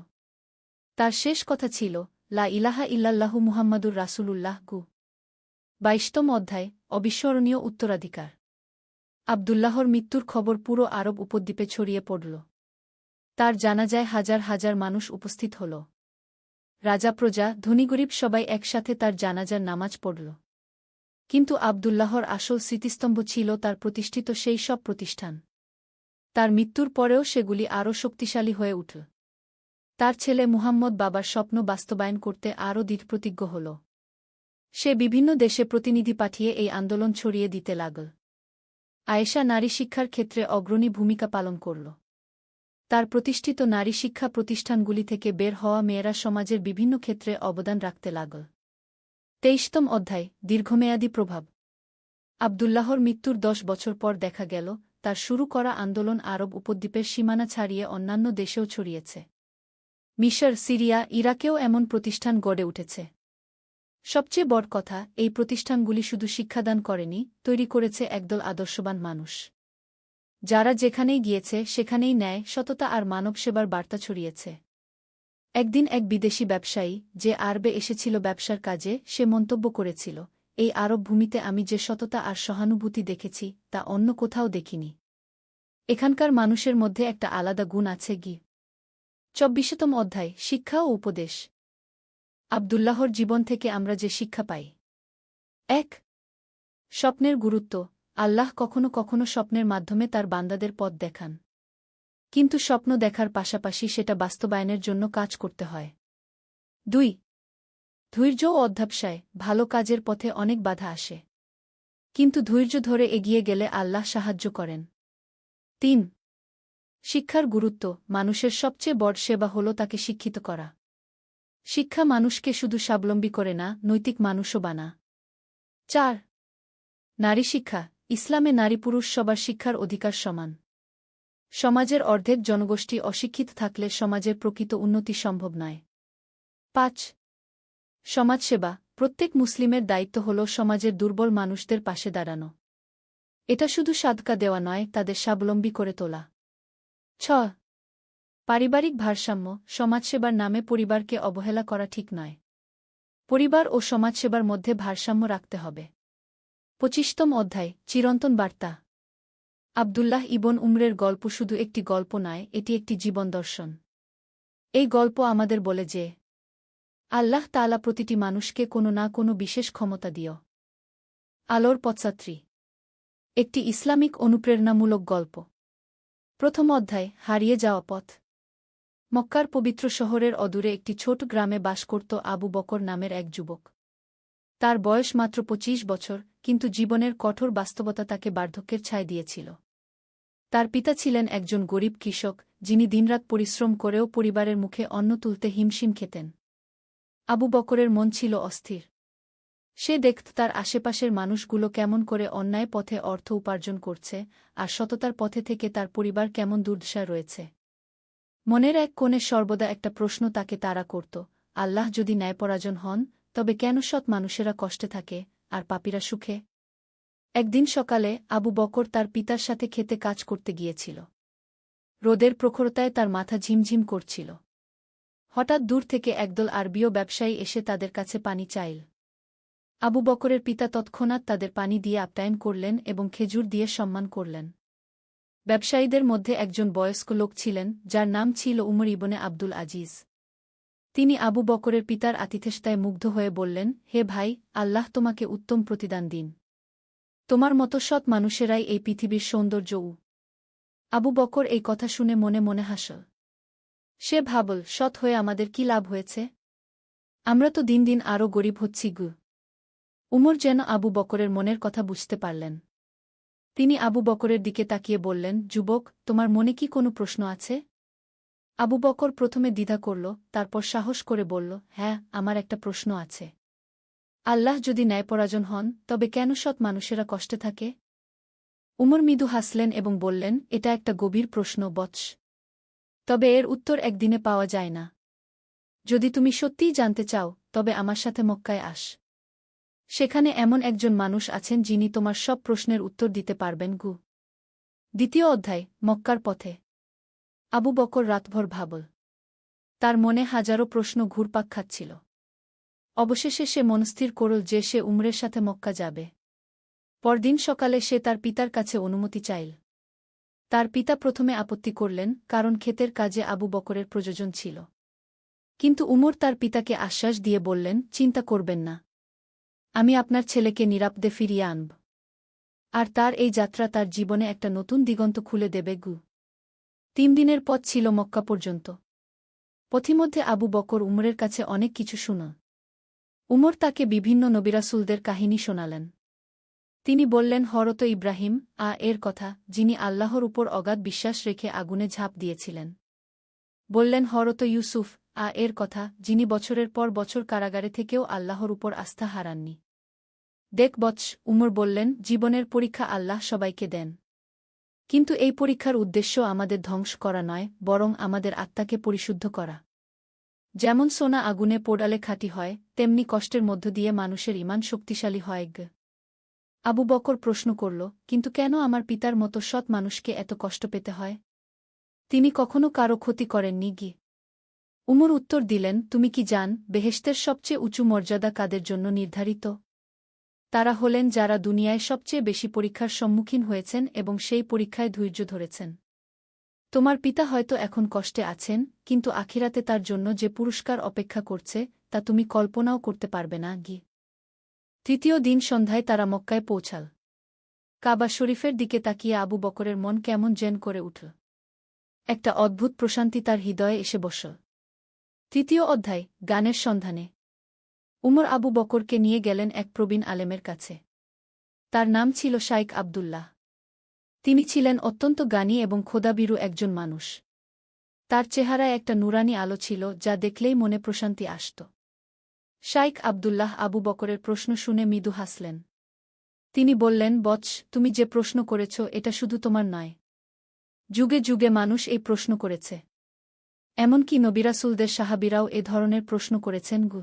তার শেষ কথা ছিল, লা ইলাহা ইল্লাল্লাহু মুহাম্মাদুর রাসূলুল্লাহ। ২২তম অধ্যায়, অবিস্মরণীয় উত্তরাধিকার। আব্দুল্লাহর মৃত্যুর খবর পুরো আরব উপদ্বীপে ছড়িয়ে পড়ল। তার জানাজায় হাজার হাজার মানুষ উপস্থিত হল। রাজা, প্রজা, ধনীগরিব সবাই একসাথে তার জানাজার নামাজ পড়ল। কিন্তু আব্দুল্লাহর আসল স্মৃতিস্তম্ভ ছিল তার প্রতিষ্ঠিত সেই সব প্রতিষ্ঠান। তার মৃত্যুর পরেও সেগুলি আরও শক্তিশালী হয়ে উঠল। তার ছেলে মুহাম্মদ বাবার স্বপ্ন বাস্তবায়ন করতে আরও দৃঢ়প্রতিজ্ঞ হল। সে বিভিন্ন দেশে প্রতিনিধি পাঠিয়ে এই আন্দোলন ছড়িয়ে দিতে লাগল। আয়েশা নারী শিক্ষার ক্ষেত্রে অগ্রণী ভূমিকা পালন করল। তার প্রতিষ্ঠিত নারী শিক্ষা প্রতিষ্ঠানগুলি থেকে বের হওয়া মেয়েরা সমাজের বিভিন্ন ক্ষেত্রে অবদান রাখতে লাগল। ২৩তম অধ্যায়, দীর্ঘমেয়াদী প্রভাব। আব্দুল্লাহর মৃত্যুর ১০ বছর পর দেখা গেল, তার শুরু করা আন্দোলন আরব উপদ্বীপের সীমানা ছাড়িয়ে অন্যান্য দেশেও ছড়িয়েছে। মিশর, সিরিয়া, ইরাকেও এমন প্রতিষ্ঠান গড়ে উঠেছে। সবচেয়ে বড় কথা, এই প্রতিষ্ঠানগুলি শুধু শিক্ষাদান করেনি, তৈরি করেছে একদল আদর্শবান মানুষ, যারা যেখানেই গিয়েছে সেখানেই ন্যায়, সততা আর মানব সেবার বার্তা ছড়িয়েছে। একদিন এক বিদেশি ব্যবসায়ী, যে আরবে এসেছিল ব্যবসার কাজে, সে মন্তব্য করেছিল, এই আরব ভূমিতে আমি যে সততা আর সহানুভূতি দেখেছি, তা অন্য কোথাও দেখিনি। এখানকার মানুষের মধ্যে একটা আলাদা গুণ আছে। ২৪তম অধ্যায়, শিক্ষা ও উপদেশ। আব্দুল্লাহর জীবন থেকে আমরা যে শিক্ষা পাই। ১. স্বপ্নের গুরুত্ব। আল্লাহ কখনো কখনো স্বপ্নের মাধ্যমে তার বান্দাদের পথ দেখান। কিন্তু স্বপ্ন দেখার পাশাপাশি সেটা বাস্তবায়নের জন্য কাজ করতে হয়। ২. ধৈর্য ও অধ্যবসায়। ভালো কাজের পথে অনেক বাধা আসে, কিন্তু ধৈর্য ধরে এগিয়ে গেলে আল্লাহ সাহায্য করেন। ৩. শিক্ষার গুরুত্ব। মানুষের সবচেয়ে বড় সেবা হল তাকে শিক্ষিত করা। শিক্ষা মানুষকে শুধু স্বাবলম্বী করে না, নৈতিক মানুষও বানা। ৪. নারী শিক্ষা। ইসলামে নারী পুরুষ সবার শিক্ষার অধিকার সমান। সমাজের অর্ধেক জনগোষ্ঠী অশিক্ষিত থাকলে সমাজের প্রকৃত উন্নতি সম্ভব নয়। ৫. সমাজসেবা। প্রত্যেক মুসলিমের দায়িত্ব হল সমাজের দুর্বল মানুষদের পাশে দাঁড়ানো। এটা শুধু সাদকা দেওয়া নয়, তাদের স্বাবলম্বী করে তোলা। 6. পারিবারিক ভারসাম্য। সমাজসেবার নামে পরিবারকে অবহেলা করা ঠিক নয়। পরিবার ও সমাজসেবার মধ্যে ভারসাম্য রাখতে হবে। 25তম অধ্যায়। চিরন্তন বার্তা। আব্দুল্লাহ ইবন উমরের গল্প শুধু একটি গল্প নয়, এটি একটি জীবন দর্শন। এই গল্প আমাদের বলে যে আল্লাহ তাআলা প্রতিটি মানুষকে কোনো না কোনো বিশেষ ক্ষমতা দিও। আলোর পথযাত্রী। একটি ইসলামিক অনুপ্রেরণামূলক গল্প। প্রথম অধ্যায়। হারিয়ে যাওয়া পথ। মক্কার পবিত্র শহরের অদূরে একটি ছোট গ্রামে বাস করত আবু বকর নামের এক যুবক। তার বয়স মাত্র 25 বছর, কিন্তু জীবনের কঠোর বাস্তবতা তাকে বার্ধক্যের ছায় দিয়েছিল। তার পিতা ছিলেন একজন গরিব কৃষক, যিনি দিনরাত পরিশ্রম করেও পরিবারের মুখে অন্ন তুলতে হিমশিম খেতেন। আবু বকরের মন ছিল অস্থির। সে দেখত তার আশেপাশের মানুষগুলো কেমন করে অন্যায় পথে অর্থ উপার্জন করছে, আর সততার পথে থেকে তার পরিবার কেমন দুর্দশায় রয়েছে। মনের এক কোণে সর্বদা একটা প্রশ্ন তাকে তাড়া করত, আল্লাহ যদি ন্যায়পরায়ণ হন, তবে কেন সৎ মানুষেরা কষ্টে থাকে আর পাপীরা সুখে? একদিন সকালে আবু বকর তার পিতার সাথে খেতে কাজ করতে গিয়েছিল। রোদের প্রখরতায় তার মাথা ঝিমঝিম করছিল। হঠাৎ দূর থেকে একদল আরবীয় ব্যবসায়ী এসে তাদের কাছে পানি চাইল। আবু বকরের পিতা তৎক্ষণাৎ তাদের পানি দিয়ে আপ্যায়ন করলেন এবং খেজুর দিয়ে সম্মান করলেন। ব্যবসায়ীদের মধ্যে একজন বয়স্ক লোক ছিলেন, যার নাম ছিল উমর ইবনে আব্দুল আজিজ। তিনি আবু বকরের পিতার আতিথেয়তায় মুগ্ধ হয়ে বললেন, হে ভাই, আল্লাহ তোমাকে উত্তম প্রতিদান দিন। তোমার মতো সৎ মানুষেরাই এই পৃথিবীর সৌন্দর্য। আবু বকর এই কথা শুনে মনে মনে হাসল। সে ভাবল, সৎ হয়ে আমাদের কি লাভ হয়েছে? আমরা তো দিন দিন আরও গরিব হচ্ছি গু। উমর যেন আবু বকরের মনের কথা বুঝতে পারলেন। তিনি আবু বকরের দিকে তাকিয়ে বললেন, যুবক, তোমার মনে কি কোনো প্রশ্ন আছে? আবু বকর প্রথমে দ্বিধা করল, তারপর সাহস করে বলল, হ্যাঁ, আমার একটা প্রশ্ন আছে। আল্লাহ যদি ন্যায়পরায়ণ হন, তবে কেন সৎ মানুষেরা কষ্টে থাকে? উমর মৃদু হাসলেন এবং বললেন, এটা একটা গভীর প্রশ্ন বৎস। তবে এর উত্তর একদিনে পাওয়া যায় না। যদি তুমি সত্যিই জানতে চাও, তবে আমার সাথে মক্কায় আস। সেখানে এমন একজন মানুষ আছেন যিনি তোমার সব প্রশ্নের উত্তর দিতে পারবেন গু। দ্বিতীয় অধ্যায়। মক্কার পথে। আবু বকর রাতভর ভাবল। তার মনে হাজারো প্রশ্ন ঘুরপাক খাচ্ছিল। অবশেষে সে মনস্থির করল যে সে উমরের সাথে মক্কা যাবে। পরদিন সকালে সে তার পিতার কাছে অনুমতি চাইল। তার পিতা প্রথমে আপত্তি করলেন, কারণ ক্ষেতের কাজে আবু বকরের প্রয়োজন ছিল। কিন্তু উমর তার পিতাকে আশ্বাস দিয়ে বললেন, চিন্তা করবেন না। আমি আপনার ছেলেকে নিরাপদে ফিরিয়ে আনব। আর তার এই যাত্রা তার জীবনে একটা নতুন দিগন্ত খুলে দেবে গু। 3 দিনের পথ ছিল মক্কা পর্যন্ত। পথিমধ্যে আবু বকর উমরের কাছে অনেক কিছু শুনল। উমর তাকে বিভিন্ন নবিরাসুলদের কাহিনী শোনালেন। তিনি বললেন, হরত ইব্রাহিম এর কথা, যিনি আল্লাহর উপর অগাধ বিশ্বাস রেখে আগুনে ঝাঁপ দিয়েছিলেন। বললেন হরত ইউসুফ এর কথা, যিনি বছরের পর বছর কারাগারে থেকেও আল্লাহর উপর আস্থা হারাননি। দেখ বৎস, উমর বললেন, জীবনের পরীক্ষা আল্লাহ সবাইকে দেন। কিন্তু এই পরীক্ষার উদ্দেশ্য আমাদের ধ্বংস করা নয়, বরং আমাদের আত্মাকে পরিশুদ্ধ করা। যেমন সোনা আগুনে পোড়ালে খাঁটি হয়, তেমনি কষ্টের মধ্য দিয়ে মানুষের ঈমান শক্তিশালী হয়। আবু বকর প্রশ্ন করল, কিন্তু কেন আমার পিতার মতো সৎ মানুষকে এত কষ্ট পেতে হয়? তিনি কখনো কারো ক্ষতি করেননি গি। উমর উত্তর দিলেন, তুমি কি জান, বেহেশতের সবচেয়ে উঁচু মর্যাদা কাদের জন্য নির্ধারিত? তারা হলেন যারা দুনিয়ায় সবচেয়ে বেশি পরীক্ষার সম্মুখীন হয়েছেন এবং সেই পরীক্ষায় ধৈর্য ধরেছেন। তোমার পিতা হয়তো এখন কষ্টে আছেন, কিন্তু আখিরাতে তার জন্য যে পুরস্কার অপেক্ষা করছে, তা তুমি কল্পনাও করতে পারবে না গি। তৃতীয় দিন সন্ধ্যায় তারা মক্কায় পৌঁছাল। কাবা শরীফের দিকে তাকিয়ে আবু বকরের মন কেমন যেন করে উঠল। একটা অদ্ভুত প্রশান্তি তার হৃদয়ে এসে বসল। তৃতীয় অধ্যায়। গানের সন্ধানে। উমর আবু বকরকে নিয়ে গেলেন এক প্রবীণ আলেমের কাছে। তার নাম ছিল শাইখ আবদুল্লাহ। তিনি ছিলেন অত্যন্ত জ্ঞানী এবং খোদাভীরু একজন মানুষ। তার চেহারায় একটা নুরানি আলো ছিল, যা দেখলেই মনে প্রশান্তি আসত। শাইখ আবদুল্লাহ আবু বকরের প্রশ্ন শুনে মৃদু হাসলেন। তিনি বললেন, বৎস, তুমি যে প্রশ্ন করেছ এটা শুধু তোমার নয়। যুগে যুগে মানুষ এই প্রশ্ন করেছে। এমনকি নবিরাসুলদের সাহাবীরাও এ ধরনের প্রশ্ন করেছেন গু।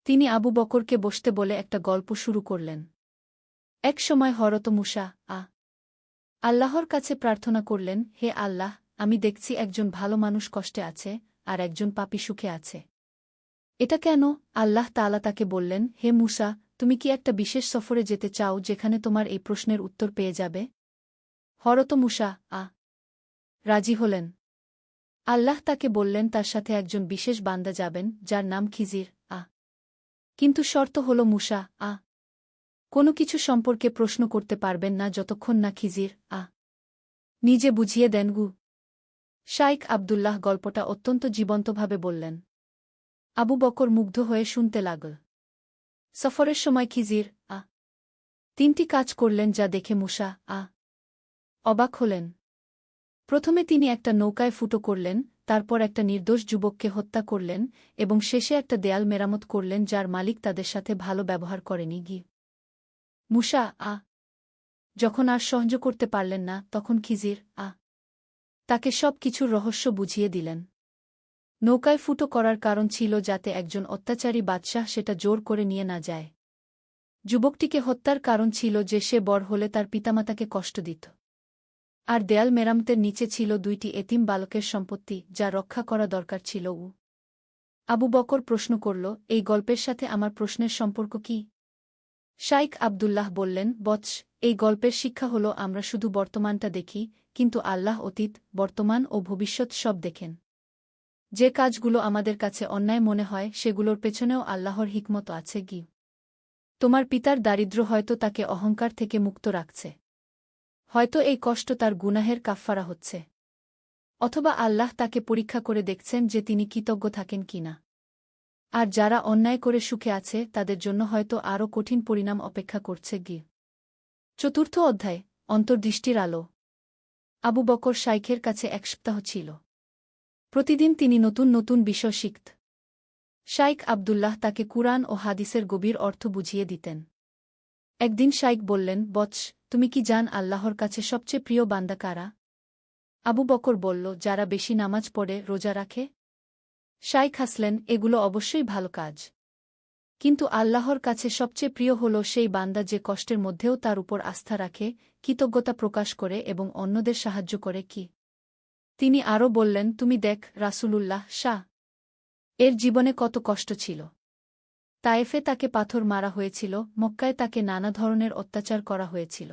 তিনি আবু বকরকে বসতে বলে একটা গল্প শুরু করলেন। এক সময় হরত মুসা আল্লাহর কাছে প্রার্থনা করলেন, হে আল্লাহ, আমি দেখছি একজন ভালো মানুষ কষ্টে আছে আর একজন পাপী সুখে আছে। এটা কেন? আল্লাহ তাআলা তাকে বললেন, হে মুসা, তুমি কি একটা বিশেষ সফরে যেতে চাও যেখানে তোমার এই প্রশ্নের উত্তর পেয়ে যাবে? হরত মুসা রাজি হলেন। আল্লাহ তাকে বললেন তার সাথে একজন বিশেষ বান্দা যাবেন যার নাম খিজির কিন্তু শর্ত হল মুসা কোনো কিছু সম্পর্কে প্রশ্ন করতে পারবেন না যতক্ষণ না খিজির নিজে বুঝিয়ে দেন গু। শাইখ আবদুল্লাহ গল্পটা অত্যন্ত জীবন্তভাবে বললেন। আবু বকর মুগ্ধ হয়ে শুনতে লাগল। সফরের সময় খিজির তিনটি কাজ করলেন যা দেখে মুসা অবাক হলেন। প্রথমে তিনি একটা নৌকায় ফুটো করলেন, তারপর একটা নির্দোষ যুবককে হত্যা করলেন এবং শেষে একটা দেয়াল মেরামত করলেন যার মালিক তাদের সাথে ভালো ব্যবহার করেনি মুসা যখন আর সহ্য করতে পারলেন না তখন খিজির তাকে সব কিছুর রহস্য বুঝিয়ে দিলেন। নৌকায় ফুটো করার কারণ ছিল যাতে একজন অত্যাচারী বাদশাহ সেটা জোর করে নিয়ে না যায়। যুবকটিকে হত্যার কারণ ছিল যে সে বড় হলে তার পিতামাতাকে কষ্ট দিত। আর দেয়াল মেরামতের নিচে ছিল 2টি এতিম বালকের সম্পত্তি যা রক্ষা করা দরকার ছিল। আবু বকর প্রশ্ন করল, এই গল্পের সাথে আমার প্রশ্নের সম্পর্ক কি? শাইখ আবদুল্লাহ বললেন, বৎস, এই গল্পের শিক্ষা হল আমরা শুধু বর্তমানটা দেখি, কিন্তু আল্লাহ অতীত, বর্তমান ও ভবিষ্যৎ সব দেখেন। যে কাজগুলো আমাদের কাছে অন্যায় মনে হয় সেগুলোর পেছনেও আল্লাহর হিকমত আছে। তোমার পিতার দারিদ্র্য হয়তো তাকে অহংকার থেকে মুক্ত রাখছে। হয়তো এই কষ্ট তার গুনাহের কাফফারা হচ্ছে। অথবা আল্লাহ তাকে পরীক্ষা করে দেখছেন যে তিনি কৃতজ্ঞ থাকেন কিনা। আর যারা অন্যায় করে সুখে আছে তাদের জন্য হয়তো আরও কঠিন পরিণাম অপেক্ষা করছে। চতুর্থ অধ্যায়, অন্তর্দৃষ্টির আলো। আবু বকর শাইখের কাছে 1 সপ্তাহ ছিল। প্রতিদিন তিনি নতুন নতুন বিষয় শিখত। শাইখ আবদুল্লাহ তাকে কুরআন ও হাদিসের গভীর অর্থ বুঝিয়ে দিতেন। একদিন শাইখ বললেন, বৎস, তুমি কি জান আল্লাহর কাছে সবচেয়ে প্রিয় বান্দা কারা? আবু বকর বলল, যারা বেশি নামাজ পড়ে, রোজা রাখে। শাইখ হাসলেন, এগুলো অবশ্যই ভালো কাজ। কিন্তু আল্লাহর কাছে সবচেয়ে প্রিয় হল সেই বান্দা যে কষ্টের মধ্যেও তার উপর আস্থা রাখে, কৃতজ্ঞতা প্রকাশ করে এবং অন্যদের সাহায্য করে। তিনি আরও বললেন, তুমি দেখ রাসূলুল্লাহ এর জীবনে কত কষ্ট ছিল। তায়েফে তাকে পাথর মারা হয়েছিল, মক্কায় তাকে নানা ধরনের অত্যাচার করা হয়েছিল।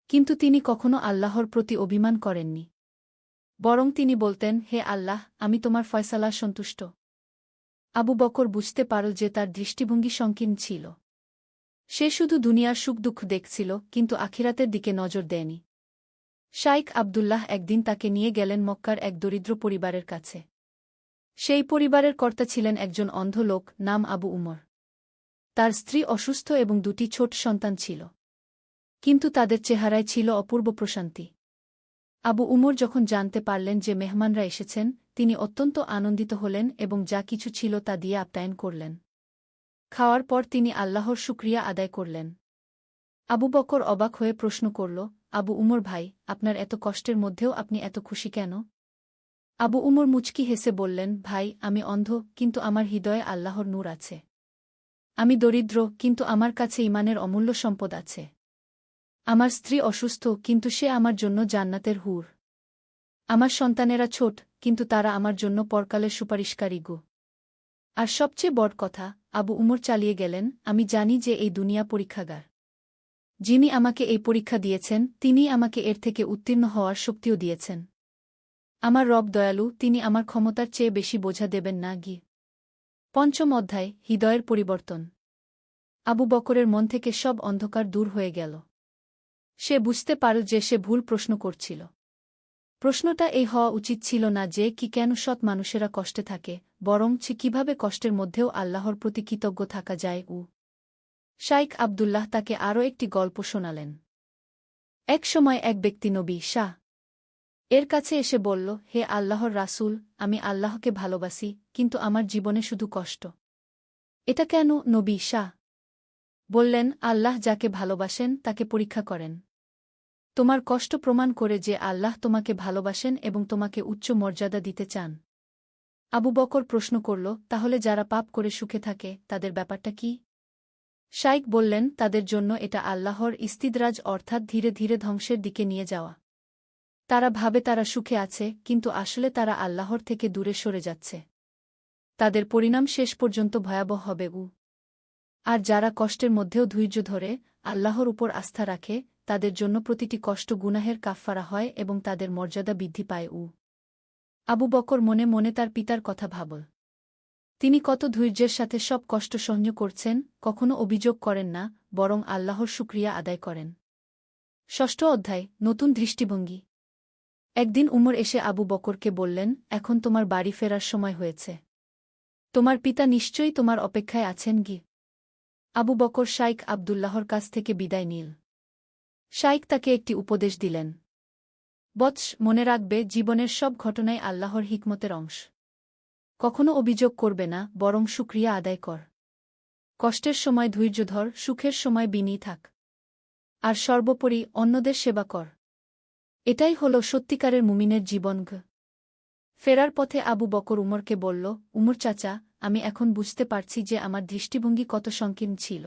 কিন্তু তিনি কখনো আল্লাহর প্রতি অভিমান করেননি। বরং তিনি বলতেন, হে আল্লাহ, আমি তোমার ফয়সালা সন্তুষ্ট। আবু বকর বুঝতে পারল যে তার দৃষ্টিভঙ্গি সংকীর্ণ ছিল। সে শুধু দুনিয়ার সুখ দুঃখ দেখছিল, কিন্তু আখিরাতের দিকে নজর দেয়নি। শাইখ আবদুল্লাহ একদিন তাকে নিয়ে গেলেন মক্কার এক দরিদ্র পরিবারের কাছে। সেই পরিবারের কর্তা ছিলেন একজন অন্ধ লোক, নাম আবু উমর। তার স্ত্রী অসুস্থ এবং 2টি ছোট সন্তান ছিল। কিন্তু তাদের চেহারায় ছিল অপূর্ব প্রশান্তি। আবু উমর যখন জানতে পারলেন যে মেহমানরা এসেছেন, তিনি অত্যন্ত আনন্দিত হলেন এবং যা কিছু ছিল তা দিয়ে আপ্যায়ন করলেন। খাওয়ার পর তিনি আল্লাহর শুকরিয়া আদায় করলেন। আবু বকর অবাক হয়ে প্রশ্ন করল, আবু উমর ভাই, আপনার এত কষ্টের মধ্যেও আপনি এত খুশি কেন? আবু উমর মুচকি হেসে বললেন, ভাই, আমি অন্ধ, কিন্তু আমার হৃদয়ে আল্লাহর নূর আছে। আমি দরিদ্র, কিন্তু আমার কাছে ঈমানের অমূল্য সম্পদ আছে। আমার স্ত্রী অসুস্থ, কিন্তু সে আমার জন্য জান্নাতের হুর। আমার সন্তানেরা ছোট, কিন্তু তারা আমার জন্য পরকালের সুপারিশকারী। আর সবচেয়ে বড় কথা, আবু উমর চালিয়ে গেলেন, আমি জানি যে এই দুনিয়া পরীক্ষাগার। যিনি আমাকে এই পরীক্ষা দিয়েছেন তিনি আমাকে এর থেকে উত্তীর্ণ হওয়ার শক্তিও দিয়েছেন। আমার রব দয়ালু, তিনি আমার ক্ষমতার চেয়ে বেশি বোঝা দেবেন না। পঞ্চম অধ্যায়, হৃদয়ের পরিবর্তন। আবু বকরের মন থেকে সব অন্ধকার দূর হয়ে গেল। সে বুঝতে পারল যে সে ভুল প্রশ্ন করছিল। প্রশ্নটা এই হওয়া উচিত ছিল না যে কেন সৎ মানুষেরা কষ্টে থাকে, বরং কিভাবে কষ্টের মধ্যেও আল্লাহর প্রতি কৃতজ্ঞ থাকা যায়। শাইখ আবদুল্লাহ তাকে আরও একটি গল্প শোনালেন। এক সময় এক ব্যক্তি নবী এর কাছে এসে বলল, হে আল্লাহর রাসূল, আমি আল্লাহকে ভালোবাসি, কিন্তু আমার জীবনে শুধু কষ্ট। এটা কেন? নবী বললেন, আল্লাহ যাকে ভালোবাসেন তাকে পরীক্ষা করেন। তোমার কষ্ট প্রমাণ করে যে আল্লাহ তোমাকে ভালোবাসেন এবং তোমাকে উচ্চ মর্যাদা দিতে চান। আবু বকর প্রশ্ন করল, তাহলে যারা পাপ করে সুখে থাকে তাদের ব্যাপারটা কি? শাইখ বললেন, তাদের জন্য এটা আল্লাহর ইস্তিদরাজ, অর্থাৎ ধীরে ধীরে ধ্বংসের দিকে নিয়ে যাওয়া। তারা ভাবে তারা সুখে আছে, কিন্তু আসলে তারা আল্লাহর থেকে দূরে সরে যাচ্ছে। তাদের পরিণাম শেষ পর্যন্ত ভয়াবহ হবে। আর যারা কষ্টের মধ্যেও ধৈর্য ধরে আল্লাহর উপর আস্থা রাখে, তাদের জন্য প্রতিটি কষ্ট গুনাহের কাফফারা হয় এবং তাদের মর্যাদা বৃদ্ধি পায়। আবু বকর মনে মনে তার পিতার কথা ভাবল। তিনি কত ধৈর্যের সাথে সব কষ্ট সহ্য করছেন, কখনো অভিযোগ করেন না, বরং আল্লাহর শুকরিয়া আদায় করেন। ষষ্ঠ অধ্যায়, নতুন দৃষ্টিভঙ্গি। একদিন উমর এসে আবু বকরকে বললেন, এখন তোমার বাড়ি ফেরার সময় হয়েছে। তোমার পিতা নিশ্চয়ই তোমার অপেক্ষায় আছেন গি। আবু বকর শাইখ আবদুল্লাহর কাছ থেকে বিদায় নিল। শাইখ তাকে একটি উপদেশ দিলেন। বৎস, মনে রাখবে, জীবনের সব ঘটনাই আল্লাহর হিকমতের অংশ। কখনো অভিযোগ করবে না, বরং শুকরিয়া আদায় কর। কষ্টের সময় ধৈর্য ধর, সুখের সময় বিনয়ী থাক। আর সর্বোপরি অন্যদের সেবা কর। এটাই হল সত্যিকারের মুমিনের জীবন। ফেরার পথে আবু বকর উমরকে বলল, উমর চাচা, আমি এখন বুঝতে পারছি যে আমার দৃষ্টিভঙ্গি কত সংকীর্ণ ছিল।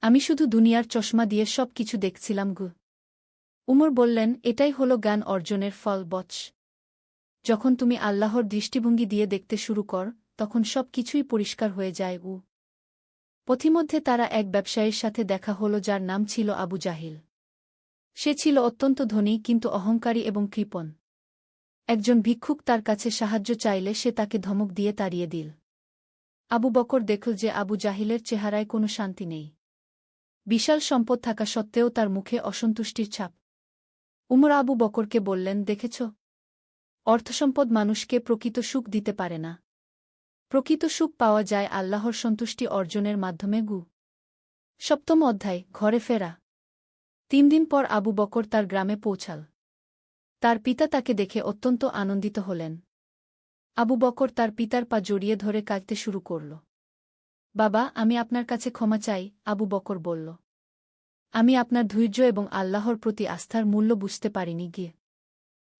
আমি শুধু দুনিয়ার চশমা দিয়ে সব কিছু দেখছিলাম। উমর বললেন, এটাই হল জ্ঞান অর্জনের ফল বৎস। যখন তুমি আল্লাহর দৃষ্টিভঙ্গি দিয়ে দেখতে শুরু কর, তখন সব কিছুই পরিষ্কার হয়ে যায়। পথিমধ্যে তারা এক ব্যবসায়ীর সাথে দেখা হল যার নাম ছিল আবু জাহিল। সে ছিল অত্যন্ত ধনী, কিন্তু অহংকারী এবং কৃপণ। একজন ভিক্ষুক তার কাছে সাহায্য চাইলে সে তাকে ধমক দিয়ে তাড়িয়ে দিল। আবু বকর দেখল যে আবু জাহিলের চেহারায় কোনো শান্তি নেই। বিশাল সম্পদ থাকা সত্ত্বেও তার মুখে অসন্তুষ্টির ছাপ। উমর আবু বকরকে বললেন, দেখেছ, অর্থসম্পদ মানুষকে প্রকৃত সুখ দিতে পারে না। প্রকৃত সুখ পাওয়া যায় আল্লাহর সন্তুষ্টি অর্জনের মাধ্যমে। সপ্তম অধ্যায়, ঘরে ফেরা। 3 দিন পর আবু বকর তার গ্রামে পৌঁছাল। তার পিতা তাকে দেখে অত্যন্ত আনন্দিত হলেন। আবু বকর তার পিতার পা জড়িয়ে ধরে কাঁদতে শুরু করল। বাবা, আমি আপনার কাছে ক্ষমা চাই, আবু বকর বলল। আমি আপনার ধৈর্য এবং আল্লাহর প্রতি আস্থার মূল্য বুঝতে পারিনি।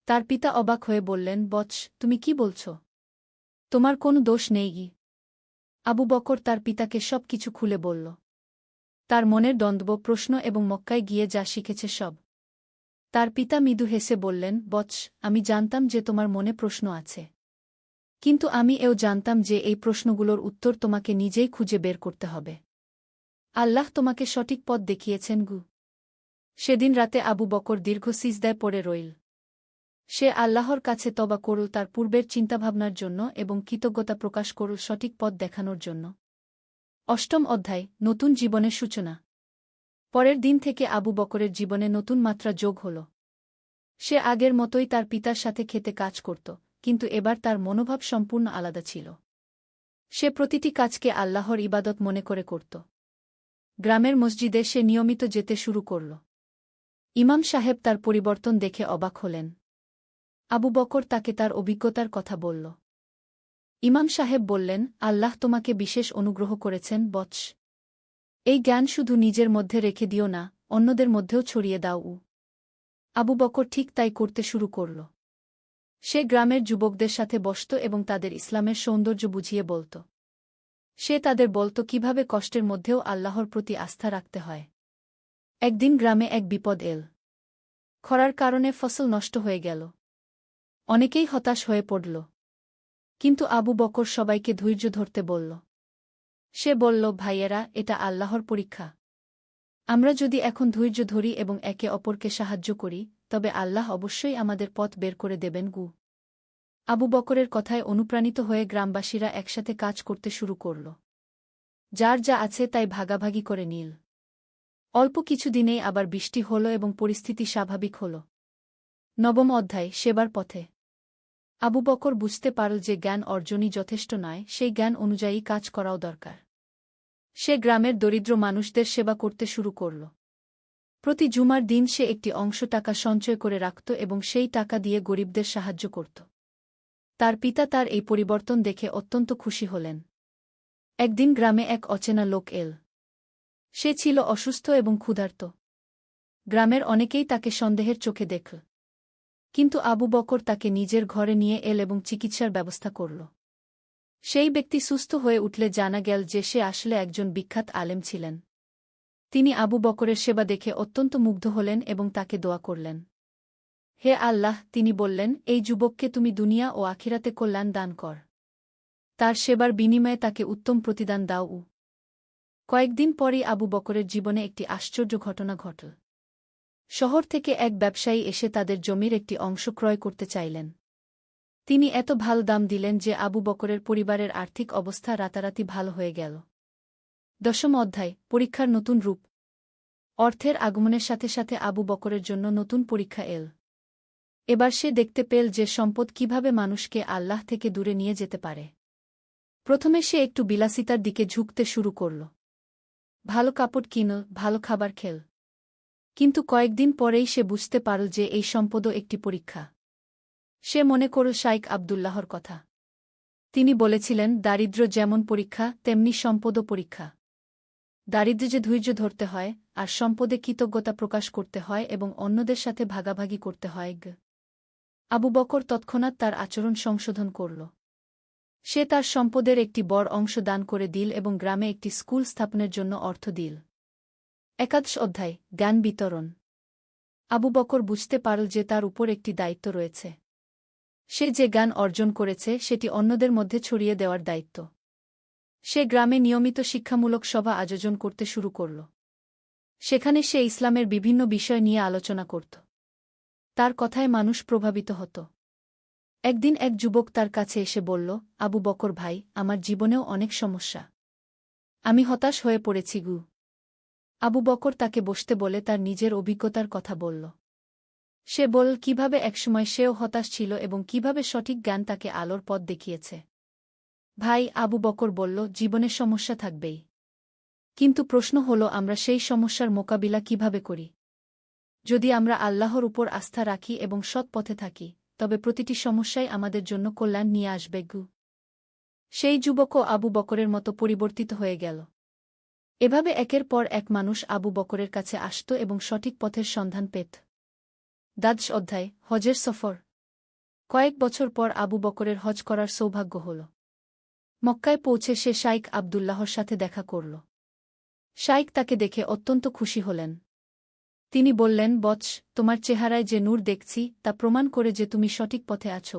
তার পিতা অবাক হয়ে বললেন, বৎস, তুমি কি বলছ? তোমার কোনো দোষ নেই। আবু বকর তার পিতাকে সব কিছু খুলে বলল। তার মনের দ্বন্দ্ব, প্রশ্ন এবং মক্কায় গিয়ে যা শিখেছে সব। তার পিতা মৃদু হেসে বললেন, বৎস, আমি জানতাম যে তোমার মনে প্রশ্ন আছে। কিন্তু আমি এও জানতাম যে এই প্রশ্নগুলোর উত্তর তোমাকে নিজেই খুঁজে বের করতে হবে। আল্লাহ তোমাকে সঠিক পথ দেখিয়েছেন। সেদিন রাতে আবু বকর দীর্ঘ সিজদায় পড়ে রইল। সে আল্লাহর কাছে তওবা করল তার পূর্বের চিন্তাভাবনার জন্য এবং কৃতজ্ঞতা প্রকাশ করল সঠিক পথ দেখানোর জন্য। অষ্টম অধ্যায়, নতুন জীবনের সূচনা। পরের দিন থেকে আবু বকরের জীবনে নতুন মাত্রা যোগ হল। সে আগের মতোই তার পিতার সাথে খেতে কাজ করত, কিন্তু এবার তার মনোভাব সম্পূর্ণ আলাদা ছিল। সে প্রতিটি কাজকে আল্লাহর ইবাদত মনে করে করত। গ্রামের মসজিদে সে নিয়মিত যেতে শুরু করল। ইমাম সাহেব তার পরিবর্তন দেখে অবাক হলেন। আবু বকর তাকে তার অভিজ্ঞতার কথা বলল। ইমাম সাহেব বললেন, আল্লাহ তোমাকে বিশেষ অনুগ্রহ করেছেন বৎস। এই জ্ঞান শুধু নিজের মধ্যে রেখে দিও না, অন্যদের মধ্যেও ছড়িয়ে দাও। আবু বকর ঠিক তাই করতে শুরু করল। সে গ্রামের যুবকদের সাথে বসত এবং তাদের ইসলামের সৌন্দর্য বুঝিয়ে বলত। সে তাদের বলত কিভাবে কষ্টের মধ্যেও আল্লাহর প্রতি আস্থা রাখতে হয়। একদিন গ্রামে এক বিপদ এল। খরার কারণে ফসল নষ্ট হয়ে গেল। অনেকেই হতাশ হয়ে পড়ল। কিন্তু আবু বকর সবাইকে ধৈর্য ধরতে বলল। সে বলল, ভাইয়েরা, এটা আল্লাহর পরীক্ষা। আমরা যদি এখন ধৈর্য ধরি এবং একে অপরকে সাহায্য করি, তবে আল্লাহ অবশ্যই আমাদের পথ বের করে দেবেন। আবু বকরের কথায় অনুপ্রাণিত হয়ে গ্রামবাসীরা একসাথে কাজ করতে শুরু করল। যার যা আছে তাই ভাগাভাগি করে নিল। অল্প কিছুদিনেই আবার বৃষ্টি হল এবং পরিস্থিতি স্বাভাবিক হল। নবম অধ্যায়, সেবার পথে। আবু বকর বুঝতে পারল যে জ্ঞান অর্জনই যথেষ্ট নয়, সেই জ্ঞান অনুযায়ী কাজ করাও দরকার। সে গ্রামের দরিদ্র মানুষদের সেবা করতে শুরু করল। প্রতি জুমার দিন সে একটি অংশ টাকা সঞ্চয় করে রাখত এবং সেই টাকা দিয়ে গরিবদের সাহায্য করত। তার পিতা তার এই পরিবর্তন দেখে অত্যন্ত খুশি হলেন। একদিন গ্রামে এক অচেনা লোক এল। সে ছিল অসুস্থ এবং ক্ষুধার্ত। গ্রামের অনেকেই তাকে সন্দেহের চোখে দেখল। কিন্তু আবু বকর তাকে নিজের ঘরে নিয়ে এল এবং চিকিৎসার ব্যবস্থা করল। সেই ব্যক্তি সুস্থ হয়ে উঠলে জানা গেল যে সে আসলে একজন বিখ্যাত আলেম ছিলেন। তিনি আবু বকরের সেবা দেখে অত্যন্ত মুগ্ধ হলেন এবং তাকে দোয়া করলেন। হে আল্লাহ, তিনি বললেন, এই যুবককে তুমি দুনিয়া ও আখিরাতে কল্যাণ দান কর। তার সেবার বিনিময়ে তাকে উত্তম প্রতিদান দাও। কয়েকদিন পরই আবু বকরের জীবনে একটি আশ্চর্য ঘটনা ঘটল। শহর থেকে এক ব্যবসায়ী এসে তাদের জমির একটি অংশ ক্রয় করতে চাইলেন। তিনি এত ভালো দাম দিলেন যে আবু বকরের পরিবারের আর্থিক অবস্থা রাতারাতি ভালো হয়ে গেল। 10ম অধ্যায়, পরীক্ষার নতুন রূপ। অর্থের আগমনের সাথে সাথে আবু বকরের জন্য নতুন পরীক্ষা এল। এবার সে দেখতে পেল যে সম্পদ কিভাবে মানুষকে আল্লাহ থেকে দূরে নিয়ে যেতে পারে। প্রথমে সে একটু বিলাসিতার দিকে ঝুঁকতে শুরু করল। ভালো কাপড় কিনল, ভালো খাবার খেল। কিন্তু কয়েকদিন পরেই সে বুঝতে পারল যে এই সম্পদও একটি পরীক্ষা। সে মনে করল শাইখ আবদুল্লাহর কথা। তিনি বলেছিলেন, দারিদ্র্য যেমন পরীক্ষা তেমনি সম্পদও পরীক্ষা। দারিদ্র্যে যে ধৈর্য ধরতে হয়, আর সম্পদে কৃতজ্ঞতা প্রকাশ করতে হয় এবং অন্যদের সাথে ভাগাভাগি করতে হয়। আবু বকর তৎক্ষণাৎ তার আচরণ সংশোধন করল। সে তার সম্পদের একটি বড় অংশ দান করে দিল এবং গ্রামে একটি স্কুল স্থাপনের জন্য অর্থ দিল। 11 অধ্যায়, জ্ঞান বিতরণ। আবু বকর বুঝতে পারল যে তার উপর একটি দায়িত্ব রয়েছে। সে যে জ্ঞান অর্জন করেছে সেটি অন্যদের মধ্যে ছড়িয়ে দেওয়ার দায়িত্ব। সে গ্রামে নিয়মিত শিক্ষামূলক সভা আয়োজন করতে শুরু করল। সেখানে সে ইসলামের বিভিন্ন বিষয় নিয়ে আলোচনা করত। তার কথায় মানুষ প্রভাবিত হতো। একদিন এক যুবক তার কাছে এসে বলল, আবু বকর ভাই, আমার জীবনেও অনেক সমস্যা। আমি হতাশ হয়ে পড়েছি। আবু বকর তাকে বসতে বলে তার নিজের অভিজ্ঞতার কথা বলল। সে বলল কিভাবে একসময় সেও হতাশ ছিল এবং কিভাবে সঠিক জ্ঞান তাকে আলোর পথ দেখিয়েছে। ভাই, আবু বকর বলল, জীবনে সমস্যা থাকবেই। কিন্তু প্রশ্ন হল আমরা সেই সমস্যার মোকাবিলা কিভাবে করি। যদি আমরা আল্লাহর উপর আস্থা রাখি এবং সৎ পথে থাকি, তবে প্রতিটি সমস্যাই আমাদের জন্য কল্যাণ নিয়ে আসবে। সেই যুবকও আবু বকরের মতো পরিবর্তিত হয়ে গেল। এভাবে একের পর এক মানুষ আবু বকরের কাছে আসত এবং সঠিক পথের সন্ধান পেত। 10 অধ্যায়, হজের সফর। কয়েক বছর পর আবু বকরের হজ করার সৌভাগ্য হল। মক্কায় পৌঁছে সে শাইখ আবদুল্লাহর সাথে দেখা করল। শাইখ তাকে দেখে অত্যন্ত খুশি হলেন। তিনি বললেন, বৎস, তোমার চেহারায় যে নূর দেখছি তা প্রমাণ করে যে তুমি সঠিক পথে আছো।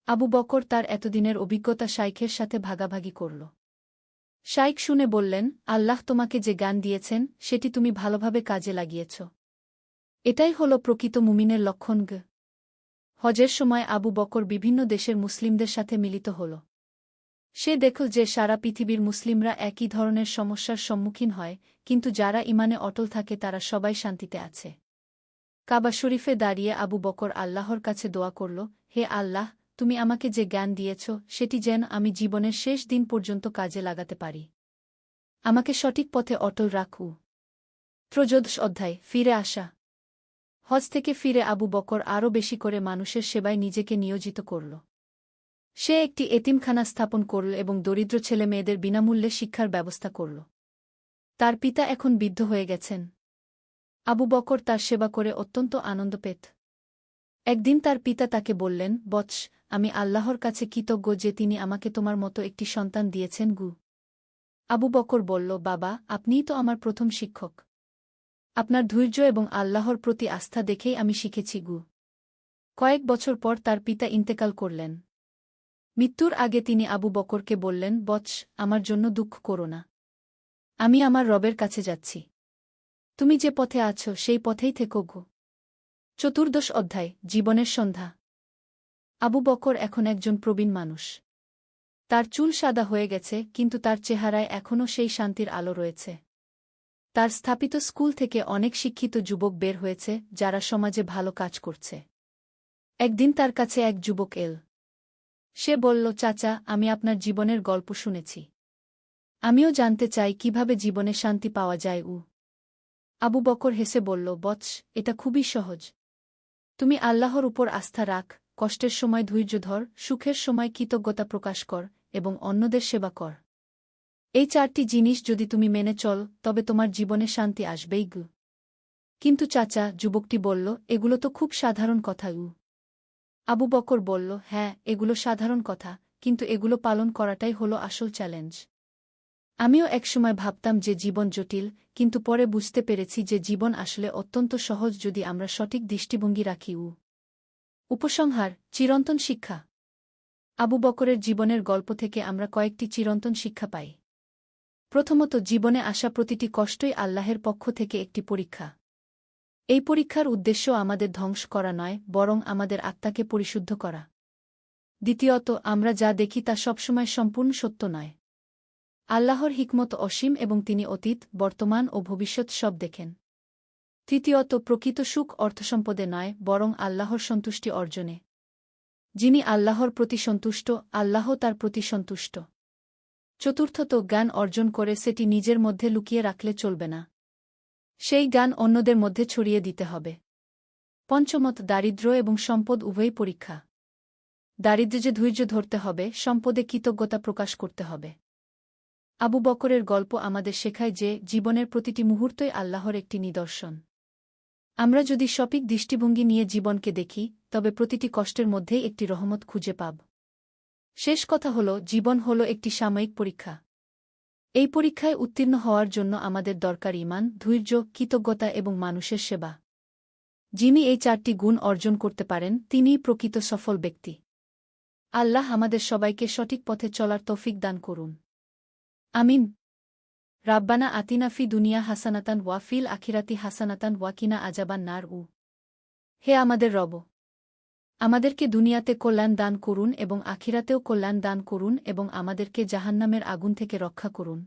আবু বকর তার এতদিনের অভিজ্ঞতা শাইখের সাথে ভাগাভাগি করল। শাইখ শুনে বললেন, আল্লাহ তোমাকে যে জ্ঞান দিয়েছেন সেটি তুমি ভালোভাবে কাজে লাগিয়েছ। এটাই হল প্রকৃত মুমিনের লক্ষণ। হজের সময় আবু বকর বিভিন্ন দেশের মুসলিমদের সাথে মিলিত হল। সে দেখল যে সারা পৃথিবীর মুসলিমরা একই ধরনের সমস্যার সম্মুখীন হয়, কিন্তু যারা ইমানে অটল থাকে তারা সবাই শান্তিতে আছে। কাবা শরীফে দাঁড়িয়ে আবু বকর আল্লাহর কাছে দোয়া করল, হে আল্লাহ, তুমি আমাকে যে জ্ঞান দিয়েছ সেটি যেন আমি জীবনের শেষ দিন পর্যন্ত কাজে লাগাতে পারি। আমাকে সঠিক পথে অটল রাখু। 13 অধ্যায়, ফিরে আসা। হজ থেকে ফিরে আবু বকর আরও বেশি করে মানুষের সেবায় নিজেকে নিয়োজিত করল। সে একটি এতিমখানা স্থাপন করল এবং দরিদ্র ছেলে মেয়েদের বিনামূল্যে শিক্ষার ব্যবস্থা করল। তার পিতা এখন বৃদ্ধ হয়ে গেছেন। আবু বকর তার সেবা করে অত্যন্ত আনন্দ পেত। একদিন তার পিতা তাকে বললেন, বৎস, আমি আল্লাহর কাছে কৃতজ্ঞ যে তিনি আমাকে তোমার মতো একটি সন্তান দিয়েছেন। আবু বকর বলল, বাবা, আপনিই তো আমার প্রথম শিক্ষক। আপনার ধৈর্য এবং আল্লাহর প্রতি আস্থা দেখেই আমি শিখেছি। কয়েক বছর পর তার পিতা ইন্তেকাল করলেন। মৃত্যুর আগে তিনি আবু বকরকে বললেন, বৎস, আমার জন্য দুঃখ করো না। আমি আমার রবের কাছে যাচ্ছি। তুমি যে পথে আছো সেই পথেই থেকো। 14 অধ্যায়, জীবনের সন্ধ্যা। আবু বকর এখন একজন প্রবীণ মানুষ। তার চুল সাদা হয়ে গেছে, কিন্তু তার চেহারায় এখনও সেই শান্তির আলো রয়েছে। তার স্থাপিত স্কুল থেকে অনেক শিক্ষিত যুবক বের হয়েছে যারা সমাজে ভালো কাজ করছে। একদিন তার কাছে এক যুবক এল। সে বলল, চাচা, আমি আপনার জীবনের গল্প শুনেছি। আমিও জানতে চাই কিভাবে জীবনে শান্তি পাওয়া যায়। আবু বকর হেসে বলল, বৎস, এটা খুবই সহজ। তুমি আল্লাহর উপর আস্থা রাখ, কষ্টের সময় ধৈর্য ধর, সুখের সময় কৃতজ্ঞতা প্রকাশ কর এবং অন্যদের সেবা কর। এই 4টি জিনিস যদি তুমি মেনে চল তবে তোমার জীবনে শান্তি আসবেই। কিন্তু চাচা, যুবকটি বলল, এগুলো তো খুব সাধারণ কথা। আবু বকর বলল, হ্যাঁ, এগুলো সাধারণ কথা, কিন্তু এগুলো পালন করাটাই হলো আসল চ্যালেঞ্জ। আমিও একসময় ভাবতাম যে জীবন জটিল, কিন্তু পরে বুঝতে পেরেছি যে জীবন আসলে অত্যন্ত সহজ যদি আমরা সঠিক দৃষ্টিভঙ্গি রাখি। উপসংহার: চিরন্তন শিক্ষা। আবু বকরের জীবনের গল্প থেকে আমরা কয়েকটি চিরন্তন শিক্ষা পাই। প্রথমত, জীবনে আসা প্রতিটি কষ্টই আল্লাহের পক্ষ থেকে একটি পরীক্ষা। এই পরীক্ষার উদ্দেশ্য আমাদের ধ্বংস করা নয়, বরং আমাদের আত্মাকে পরিশুদ্ধ করা। দ্বিতীয়ত, আমরা যা দেখি তা সবসময় সম্পূর্ণ সত্য নয়। আল্লাহর হিকমত অসীম এবং তিনি অতীত, বর্তমান ও ভবিষ্যৎ সব দেখেন। তৃতীয়ত, প্রকৃত সুখ অর্থসম্পদে নয়, বরং আল্লাহর সন্তুষ্টি অর্জনে। যিনি আল্লাহর প্রতি সন্তুষ্ট, আল্লাহ তার প্রতি সন্তুষ্ট। চতুর্থত, জ্ঞান অর্জন করে সেটি নিজের মধ্যে লুকিয়ে রাখলে চলবে না। সেই জ্ঞান অন্যদের মধ্যে ছড়িয়ে দিতে হবে। পঞ্চমত, দারিদ্র্য এবং সম্পদ উভয়ই পরীক্ষা। দারিদ্র্যে ধৈর্য ধরতে হবে, সম্পদে কৃতজ্ঞতা প্রকাশ করতে হবে। আবু বকরের গল্প আমাদের শেখায় যে জীবনের প্রতিটি মুহূর্তই আল্লাহর একটি নিদর্শন। আমরা যদি সঠিক দৃষ্টিভঙ্গি নিয়ে জীবনকে দেখি, তবে প্রতিটি কষ্টের মধ্যেই একটি রহমত খুঁজে পাব। শেষ কথা হল, জীবন হল একটি সাময়িক পরীক্ষা। এই পরীক্ষায় উত্তীর্ণ হওয়ার জন্য আমাদের দরকার ঈমান, ধৈর্য, কৃতজ্ঞতা এবং মানুষের সেবা। যিনি এই চারটি গুণ অর্জন করতে পারেন, তিনিই প্রকৃত সফল ব্যক্তি। আল্লাহ আমাদের সবাইকে সঠিক পথে চলার তৌফিক দান করুন। আমিন। রাব্বানা আতিনা ফি দুনিয়া হাসানাতান ওয়া ফিল আখিরাতি হাসানাতান ওয়া কিনা আযাবান নার। হে আমাদের রব, আমাদেরকে দুনিয়াতে কল্যাণ দান করুন এবং আখিরাতেও কল্যাণ দান করুন এবং আমাদেরকে জাহান্নামের আগুন থেকে রক্ষা করুন।